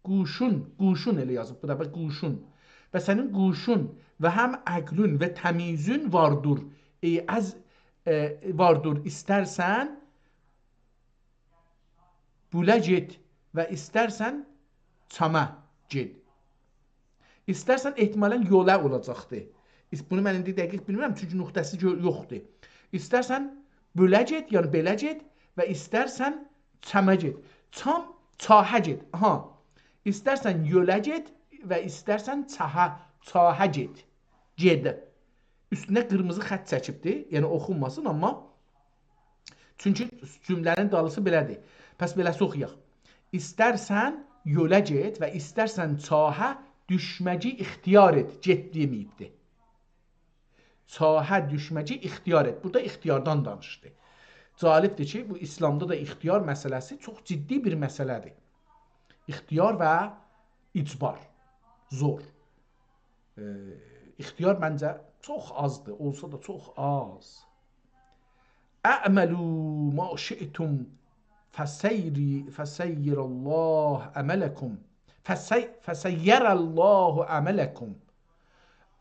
Quşun elə yazıb. Bu da bax quşun. Və sənin quşun və həm əqlün və təmizün vardır. Vardır. İstərsən bulə get və istərsən çama get. İstərsən ehtimalən yola olacaqdı. Bunu mən indi dəqiq bilmirəm çünki nöqtəsi yoxdur. İstərsən bulə get, yəni belə get və istərsən çama get. Çam, çaha get. Aha. İstərsən yola get və istərsən çaha get. Ged. Üstünə qırmızı xətt çəkibdi. Yəni oxunmasın amma çünki cümlənin dalısı belədir. Pəs beləsi oxuyaq. İstərsən yola get və istərsən çaha düşməci ixtiyar et. Get deməyibdi. Çaha düşməci ixtiyar et. Burada ixtiyardan danışdı. Calibdir ki, bu İslamda da ixtiyar məsələsi çox ciddi bir məsələdir. İxtiyar və icbar. Zor. İxtiyar məncə çox azdır. Olsa da çox az. Ə'məlu ma şi'tum fəseyyirəllah əmələkum. Fəseyyərəllahu əmələkum.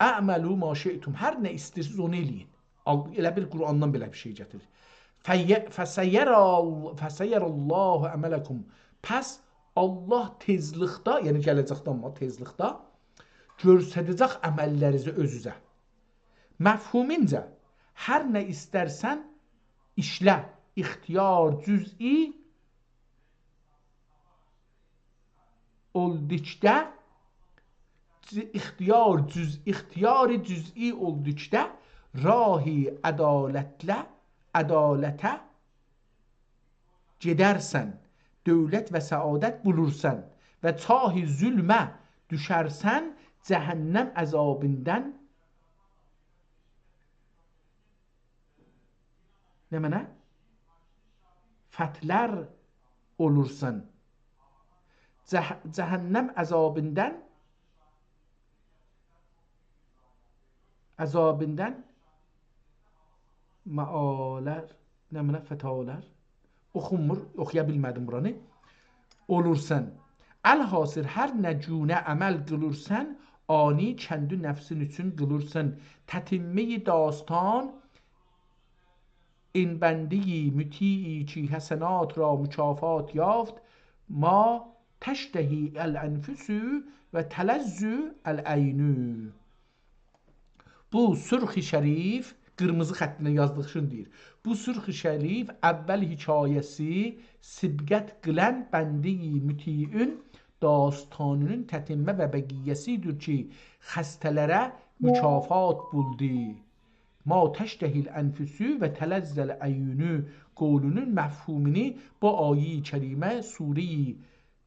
Ə'məlu ma şi'tum. Hər nə istəyirsiniz onu eləyin. Elə bir Qurandan belə bir şey gətirir. Fəseyyərəllahu əmələkum. Pəs Allah tezlikdə, yəni gələcəkdə amma tezlikdə göstərəcək əməllərinizi özünüzə. Məfhumincə hər nə istərsən işlə. İxtiyar cüz'i olduqda ixtiyar cüz'i olduqda rahi ədalətə gedərsən, dövlət və səadət bulursan və çahi zülmə düşərsən, cəhənnəm əzabından nə mənə? Fətlər olursan. Cəhənnəm əzabından məalər, nə mənə? Fətalər oxunmur, oxuya bilmədim buranı. Olursan. Əlhasır hər nə cünə əməl qılırsan, ani kəndi nəfsin üçün qılırsan. Tətimmeyi dastan inbəndiyi mütii ki həsənat ra mükafat yaft, ma təştəhi əl-ənfüsü və tələzzü əl-əynü. Bu sürx-i şərif, qırmızı xəttinə yazdığı üçün deyir. Bu sürx-i şərif əvvəl hikayəsi sibqət qilən bəndi-i mütiün dastanının tətimmə və bəqiyyəsidir ki, xəstələrə mükafat buldu. Ma təştəhil ənfüsü və tələzzəl əyyünü qolunun məfhumini bu ayi-i kərimə sure-i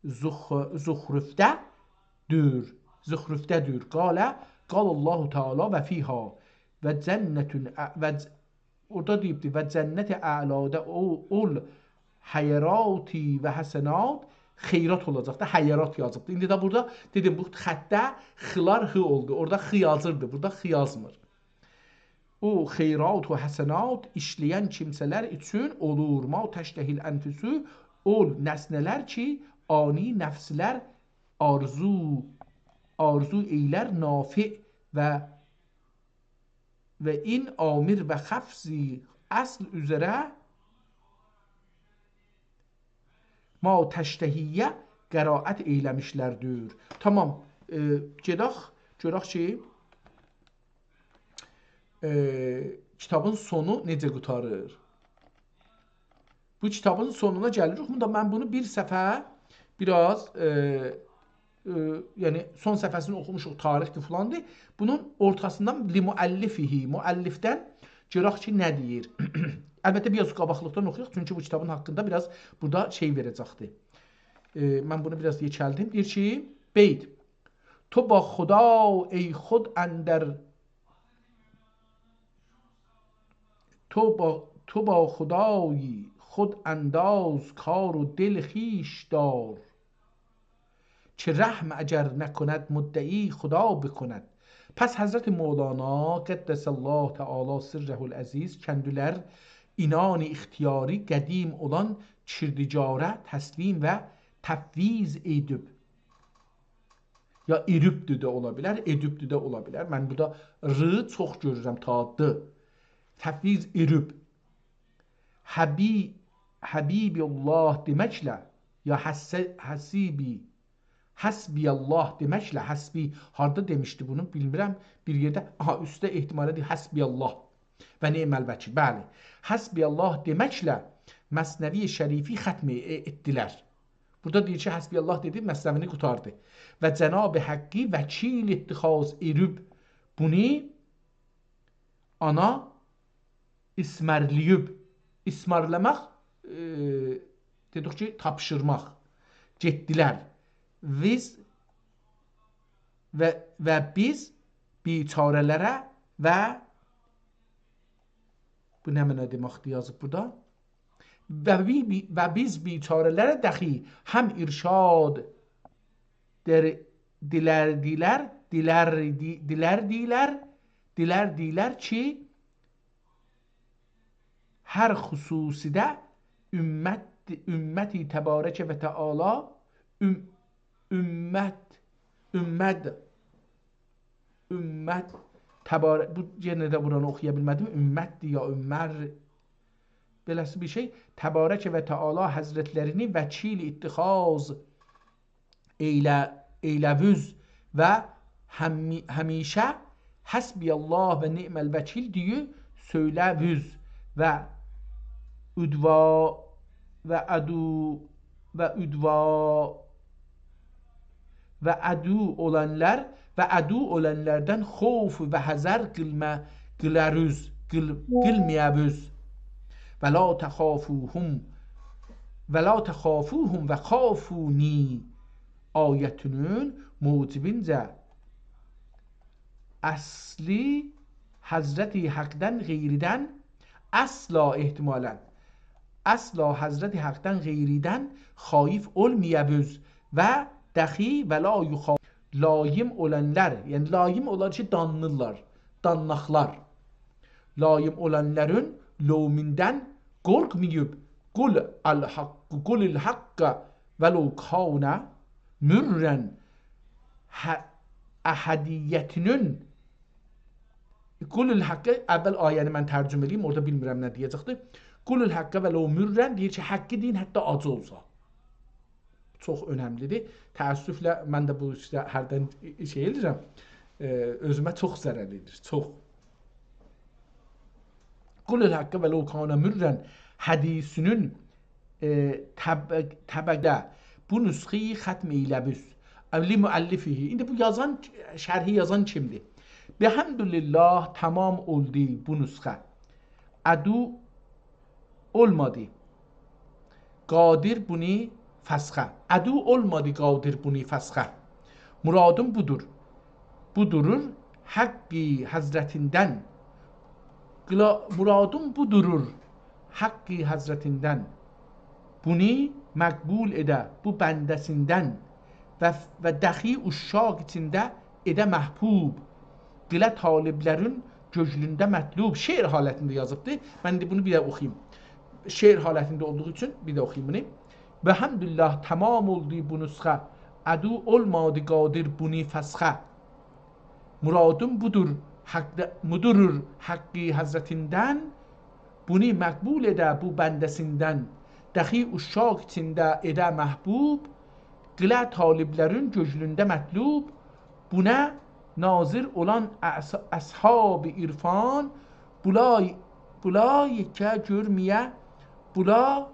Zuxrufdədir. Qalallahu Teala və fiha və cənnətün orada deyibdir və cənnət-i əladə ol həyərati və həsənat xeyrat olacaq da həyərat yazıbdır. İndi də burada dedim bu xəttə xılar xı oldu. Orada xı yazırdı. Burada xı yazmır. O xeyrat və həsənat işləyən kimsələr üçün olur. Ma təştəhil ənfüsü ol nəsnələr ki ani nəfslər arzu eylər nafi və in amir və xəfzi əsl üzərə ma təştəhiyyə qəraət eyləmişlərdir. Tamam. Görək ki kitabın sonu necə qutarır. Bu kitabın sonuna gəlirik. Mən bunu bir səfə biraz yəni son səfəsini oxumuşuq, tarixdir filandır. Bunun ortasından li müəllifihi, müəllifdən görək ki, nə deyir. Əlbəttə biraz qabaqlıqdan oxuyaq, çünki bu kitabın haqqında biraz burada şey verəcəkdir. Mən bunu biraz yekəldim. Deyir ki, beyd. تو با خدا ای خود اندر تو با خدایی خود انداز کار و دل خویش دار چه رحم اگر نکند مدعی خدا بکند. Pəs Həzrəti Mevlana Qəddəsəllahu Teala sirrəhul əziz kəndilər inanı ixtiyari qədim olan çirdicara təslim və təfviz edib. Ya irübdü də ola bilər, edübdü də ola bilər. Mən burada r çox görürəm ta d. Təfviz irüb. Habibullah deməklə ya hasibi Hasbiyallah deməklə hasbi harda demişdi bunu bilmirəm. Bir yerdə üstə ehtimalədir hasbiyallah və ne'məl vəkil. Bəli. Hasbiyallah deməklə Məsnəvi Şərifi xətm etdilər. Burada deyir ki, hasbiyallah dedi, məsnəvini qutardı. Və Cənab-ı Haqqi vəkil ittixaz edib bunu ana ismərliyib. İsmarlamaq dedik ki, tapşırmaq. Getdilər. Və biz biçarələrə və bu nə mənə deməkdir yazıb burada? Və biz biçarələrə dəxi həm irşad dilər ki hər xüsusidə ümməti təbarəkə və təala ümmət təbarək bu yenə də buranı oxuya bilmədim. Ümmətdir ya ümmər beləsi bir şey. Təbarəkə və Teala həzrətlərini vəkil ittixaz eyləvüz və həmişə həsbiyallah və ni'məl vəkil diye söylevüz ve üdva ve adu ve üdva ve adu olanlar ve adu olanlardan xof ve hazar qılməyəvüz və la təxafuhum və xafuni ayətünün mucibincə asli Hazreti Hak'dan gayriden asla ihtimalen Hazreti Hak'dan gayriden xaif olmayabüz ve dahi ve la yuxaf layim olanlar, yani layim olan şey danlırlar, dannaklar. Layim olanların lominden korkmayıp kul el hakka ve lo kavna mürren ahadiyetinin Qulul haqqə əvvəl ayəni mən tərcümə edeyim, orada bilmirəm nə deyəcəkdir. Qulul haqqə və ləv mürrən deyir ki, haqqı deyin hətta acı olsa. Çox önəmlidir. Təəssüflə mən də bu işte hərdən şey edirəm, özümə çox zərər edir, çox. Qulul haqqə və ləv kana mürrən hədisinin təbəqdə bu nüsxeyi xətm eyləbüz. Əvli müəllifihi. İndi bu yazan, şərhi yazan kimdir? Elhamdülillah tamam oldu bu nüsxe. Adu olmadı. Qadir bunu fəsxə. Adu olmadı qadir bunu fəsxə. Muradım budur. Budurur haqqi həzrətindən. Muradım budurur haqqi həzrətindən. Bunu məqbul edə bu bəndəsindən və dəxi uşaq içində edə məhbub. Dilə taliblərin gözlündə mətlub şeir halətində yazıbdır. Mən de bunu bir də oxuyayım. Şeir halətində olduğu üçün bir də oxuyayım bunu. Və həmdülillah tamam oldu bu nüsxə. Adu olmadı qadir bunu fəsxə. Muradım budur mudurur haqqi həzrətindən. Bunu məqbul edə bu bəndəsindən. Dəxi uşaq içində edə məhbub. Dilə taliblərin gözlündə mətlub. Buna nazır olan ashab irfan bula yekə görməyə bula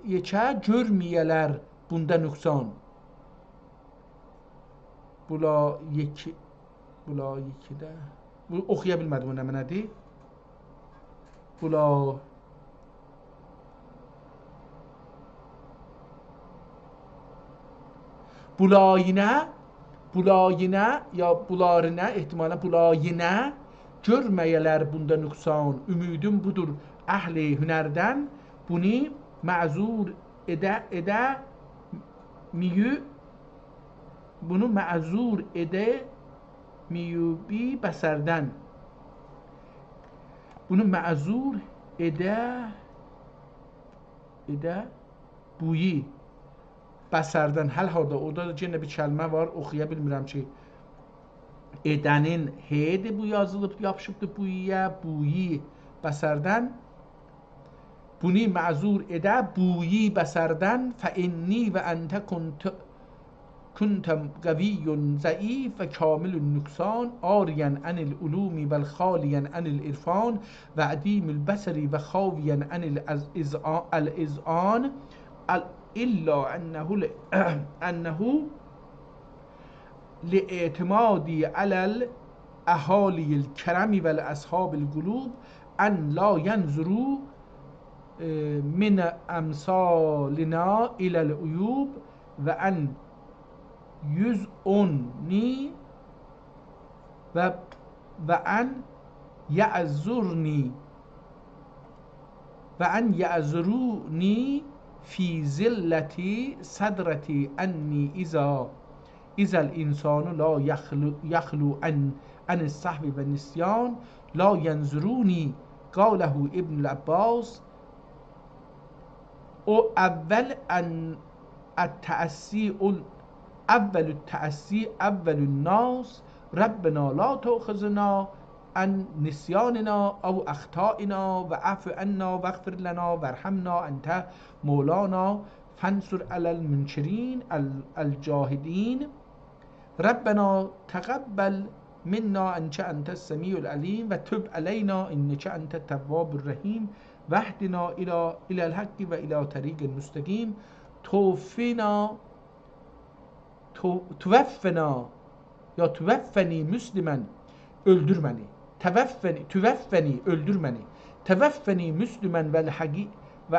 yekə görməyələr bunda nöqsan. Bula 2-də. Bu oxuya bilmədim o nədir? Bulayinə ya bularına ehtimalə bulayinə görməyələr bunda nöqsan. Ümidim budur əhli hünərdən. Bunu məzur edə miyü bunu məzur edə miyubi bəsərdən. Bunu məzur edə buyi bəsərdən. Həl halda orada da yenə bir kəlmə var, oxuya bilmirəm ki, edənin heydi bu yazılıb, yapışıbdı buyiyə, buyi bəsərdən. Bunu məzur edə buyi bəsərdən. Fə inni və əntə kuntəm qəviyyun zəif və kamilun nüqsan ariyən ənil ulumi vəl xaliyən ənil irfan və ədimül bəsəri və xaviyən ənil əl-izan İlla ənəhu li'etimadi aləl əhaliyil kərəmi vəl əshabil qulub ən la yənzuru min əmsalina iləl uyub və ən yüz'unni və ən yəzuruni fi zilleti sadreti enni izal insanu la yaxlu anis sahvi ve nisyan la yenzuruni qalehu ibn Abbas o evvel التأسي أول الناس ربنا لا تأخذنا عن نسياننا أو أخطائنا وعفو عنا واغفر لنا وارحمنا أنت مولانا فانصر على المنكرين الجاهدين ربنا تقبل منا أنك أنت السميع العليم وتب علينا إنك أنت التواب الرحيم واهدنا إلى الحق وإلى طريق المستقيم توفني مسلما öldür beni. Tüveffeni öldür beni. Teveffeni Müslümen ve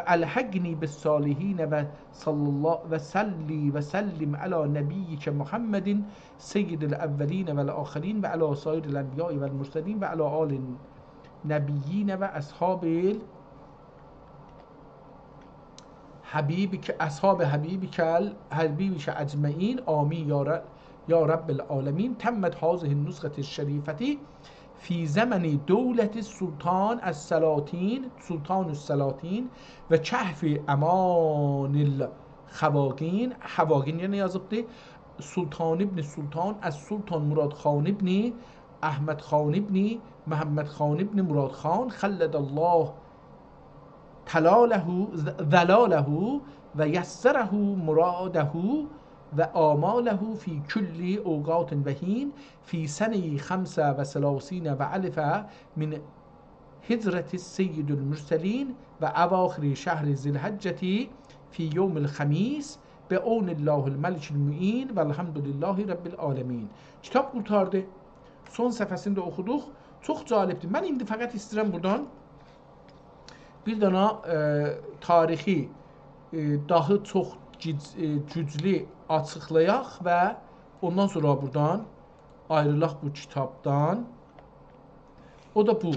elhagni bis salihine ve sallallahu ve salli ve sellim ala nebiyyike Muhammedin seyyidil evveline vel ahirin ve ala sairil enbiyai vel murselin ve ala alin nebiyyine ve ashabil أصحاب حبيبك أجمعين آمين يا رب العالمين. تمت هذه النسخة الشريفة في زمن دولة سلطان السلاطين وكهف أمان الخواقين يعني yazıbdı Sultan ibn Sultan السلطان مراد خان ابن أحمد خان ابن محمد خان ابن مراد خان خلد الله ذلاله و یسره مراده و آماله فی کل اوقات وحین فی سنه 35 و الف من هجرة السید المرسلین و اواخر شهر ذی الحجة فی یوم الخمیس به اون الله الملک المعین و الحمدلله رب العالمین. Kitap kurtardı. Son səfəsində oxuduq. Çox cəlibdir. Mən indi fəqət istəyirəm buradan bir dana tarixi daha çox güclü açıqlayaq və ondan sonra buradan ayrılaq bu kitabdan. O da bu.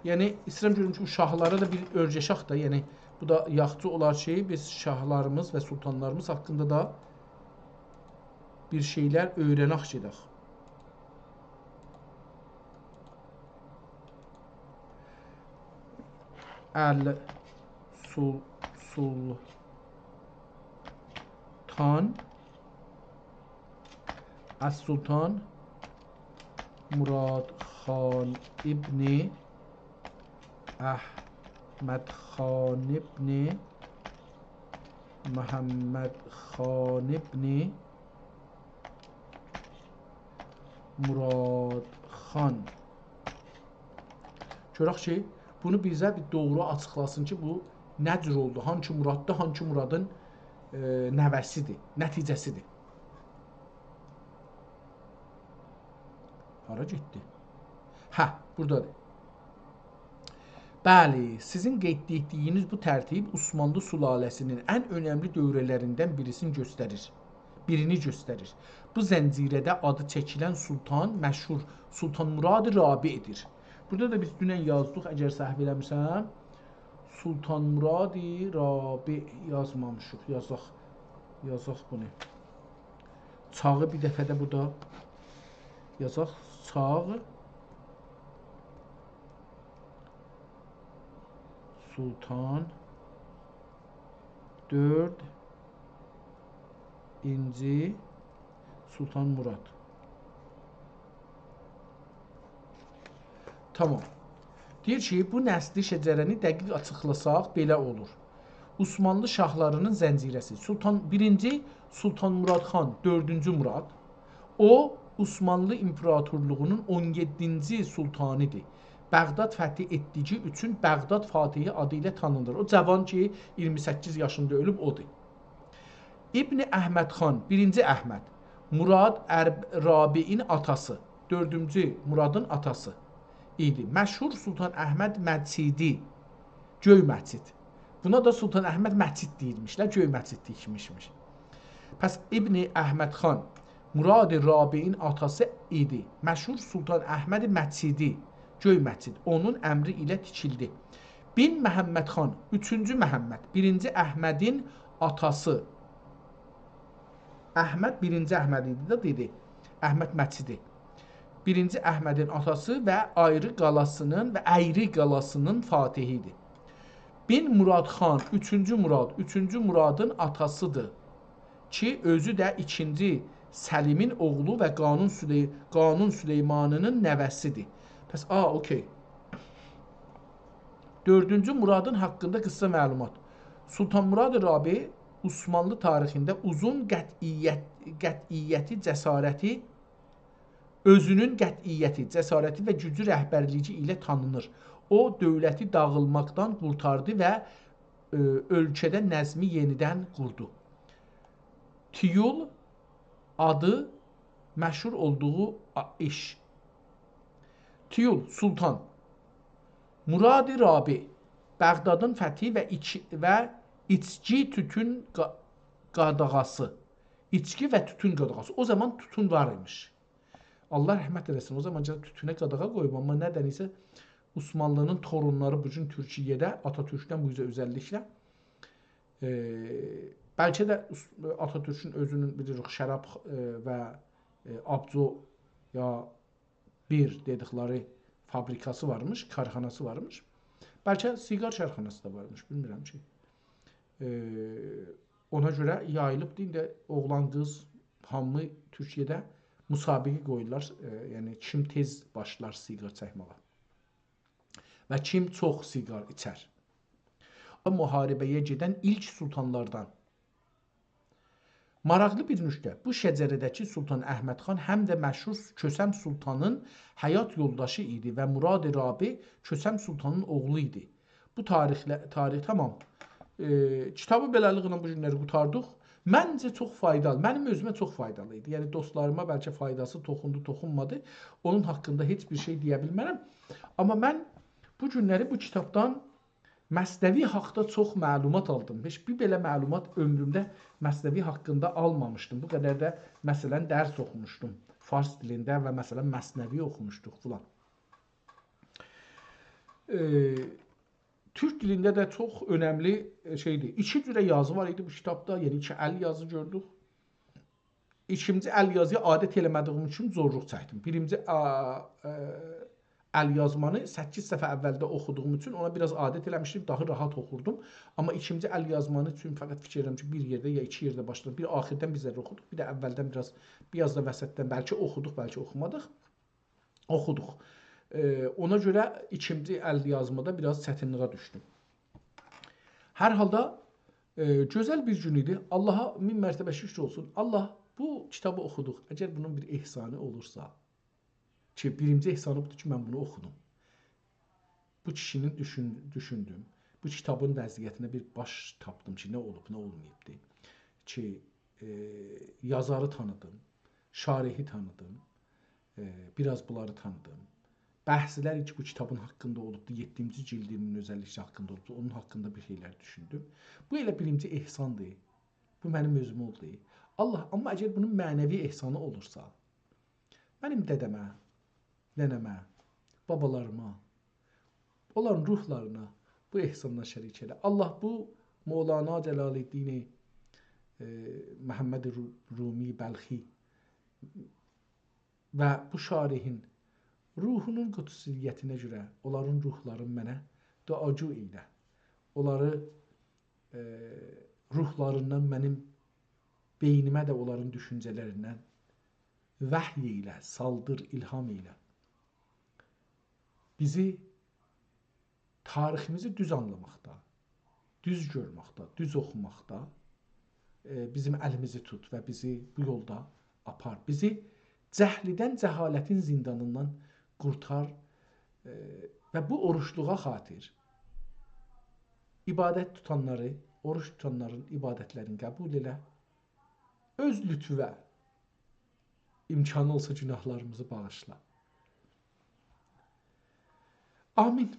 Yəni istəyirəm görüm ki, şahlara da bir örgəşaq da, yəni bu da yaxçı olar ki, biz şahlarımız və sultanlarımız haqqında da bir şeylər öyrənək gedək. السلطان مراد خان ابن احمد خان ابن محمد خان ابن مراد خان. Görək ki, bunu bizə bir doğru açıqlasın ki, bu nə cür oldu? Hanki Muraddır, hanki Muradın nəvəsidir, nəticəsidir. Hara getdi? Hə, buradadır. Bəli, sizin qeyd etdiyiniz bu tərtib Osmanlı sülaləsinin ən önəmli dövrələrindən birini göstərir. Bu zəncirədə adı çəkilən sultan məşhur Sultan Murad Rabi'dir. Burada da biz dünən yazdıq, əgər səhv eləmirsəm. Sultan Murad Rabi yazmamışıq, yazaq bunu. Çağı bir dəfə də burada yazaq, çağı Sultan 4. Sultan Murad. Tamam. Deyir ki, bu nəsli şəcərəni dəqiq açıqlasaq belə olur. Osmanlı şahlarının zəncirəsi. 1. Sultan Murad xan 4. Murad. O, Osmanlı İmparatorluğunun 17-ci sultanıdır. Bəğdad fəthi etdiyi üçün Bəğdad Fatihi adı ilə tanınır. O cavan ki 28 yaşında ölüb odur. İbn Əhməd xan 1. Əhməd Murad Rabi'in atası, 4. Muradın atası idi. Məşhur Sultan Əhməd Məscidi, Göy məscid. Buna da Sultan Əhməd məscid deyilmişlər, Göy məscid tikmişmiş. Pəs İbn Əhməd xan Murad Rabi'in atası idi. Məşhur Sultan Əhməd Məscidi, Göy məscid onun əmri ilə tikildi. Bin Məhəmməd xan 3. Məhəmməd 1. Əhmədin atası. Əhməd 1. Əhməd idi də dedi. Əhməd məscidi. 1. Əhmədin atası və Əyri qalasının fatihidir. Bin Murad xan 3. Murad 3. Muradın atasıdır ki, özü də 2. Səlimin oğlu və Qanun Süleymanının nəvəsidir. Pəs, okey. 4. Muradın haqqında qısa məlumat. Sultan Murad Rabi Osmanlı tarixində uzun qətiyyəti, cəsarəti, özünün qətiyyəti, cəsarəti və güclü rəhbərliyi ilə tanınır. O, dövləti dağılmaqdan qurtardı və ölkədə nəzmi yenidən qurdu. Tiyul adı məşhur olduğu iş. Tiyul, Sultan Murad Rabi, Bəğdadın fəthi və içki tütün qadağası. İçki və tütün qadağası. O zaman tütün var imiş. Allah rəhmət eləsin. O zaman tütünə qadağa qoyub, amma nədən isə Osmanlının torunları bugün Türkiyədə, Atatürkdən bu üzə özəlliklə bəlkə də Atatürkün özünün bilirik, şərab və abzo ya bir dedikləri fabrikası varmış, karxanası varmış. Bəlkə siqar şərxanası da varmış, bilmirəm ki. Ona görə yayılıb deyin də oğlan qız hamı Türkiyədə müsabiqə qoyurlar. Yəni kim tez başlar siqar çəkməyə və kim çox siqar içər. Müharibəyə gedən ilk sultanlardan. Maraqlı bir nüqtə, bu şəcərədəki Sultan Əhməd xan həm də məşhur Kösəm Sultanın həyat yoldaşı idi və Murad Rabi Kösəm Sultanın oğlu idi. Bu tarix tamam. Kitabı beləliklə bu günləri qurtardıq. Məncə çox faydalı, mənim özümə çox faydalı idi. Yəni dostlarıma bəlkə faydası toxundu, toxunmadı. Onun haqqında heç bir şey deyə bilmərəm. Amma mən bu günləri bu kitabdan Məsnevi haqda çox məlumat aldım. Heç bir belə məlumat ömrümdə Məsnevi haqqında almamışdım. Bu qədər də məsələn dərs oxumuşdum. Fars dilində və məsələn Məsnevi oxumuşduq filan. Türk dilində də çox önəmli şeydir. 2 cürə yazı var idi bu kitabda. Yəni 2 əl yazı gördük. İkinci əl yazıya adət eləmədiyim üçün zorluq çəkdim. Birinci əl yazmanı 8 səfə əvvəldə oxuduğum üçün ona biraz adət eləmişdim, daha rahat oxurdum. Amma ikinci əl yazmanı üçün fəqət fikir edirəm ki, bir yerdə ya 2 yerdə başladım. Bir axirdən bizlər oxuduq, bir də əvvəldən biraz da vəsətdən bəlkə oxuduq, bəlkə oxumadıq. Oxuduq. Ona görə ikinci əl yazmada biraz çətinliyə düşdüm. Hər halda gözəl bir gün idi. Allaha min mərtəbə şükür olsun. Allah bu kitabı oxuduq. Əgər bunun bir ehsanı olursa, ki, birinci ehsanı budur ki, mən bunu oxudum. Bu kişinin düşündüm. Bu kitabın vəziyyətinə bir baş tapdım ki, nə olub, nə olmayıbdır. ki, yazarı tanıdım, şarihi tanıdım, biraz bunları tanıdım. Bəhslər ki, bu kitabın haqqında olubdu, 7-ci cildinin özəlliklə haqqında olubdu, onun haqqında bir şeylər düşündüm. Bu elə birinci ehsandır. Bu mənim özüm oldu. Allah, amma əgər bunun mənəvi ehsanı olursa, mənim dədəmə, nənəmə, babalarıma, onların ruhlarına bu ehsandan şərik elə. Allah bu Mevlana Cəlaləddin Məhəmməd Rumi Bəlxi və bu şarihin ruhunun qüdsiyyətinə görə onların ruhlarını mənə duacu elə. Onları ruhlarından mənim beynimə də onların düşüncələrindən vəhy ilə, saldır, ilham ilə. Bizi tariximizi düz anlamaqda, düz görməkdə, düz oxumaqda bizim əlimizi tut və bizi bu yolda apar. Bizi cəhlidən, cəhalətin zindanından qurtar və bu oruçluğa xatir ibadət tutanları, oruç tutanların ibadətlərini qəbul elə, öz lütfə imkanı olsa günahlarımızı bağışla. Amin.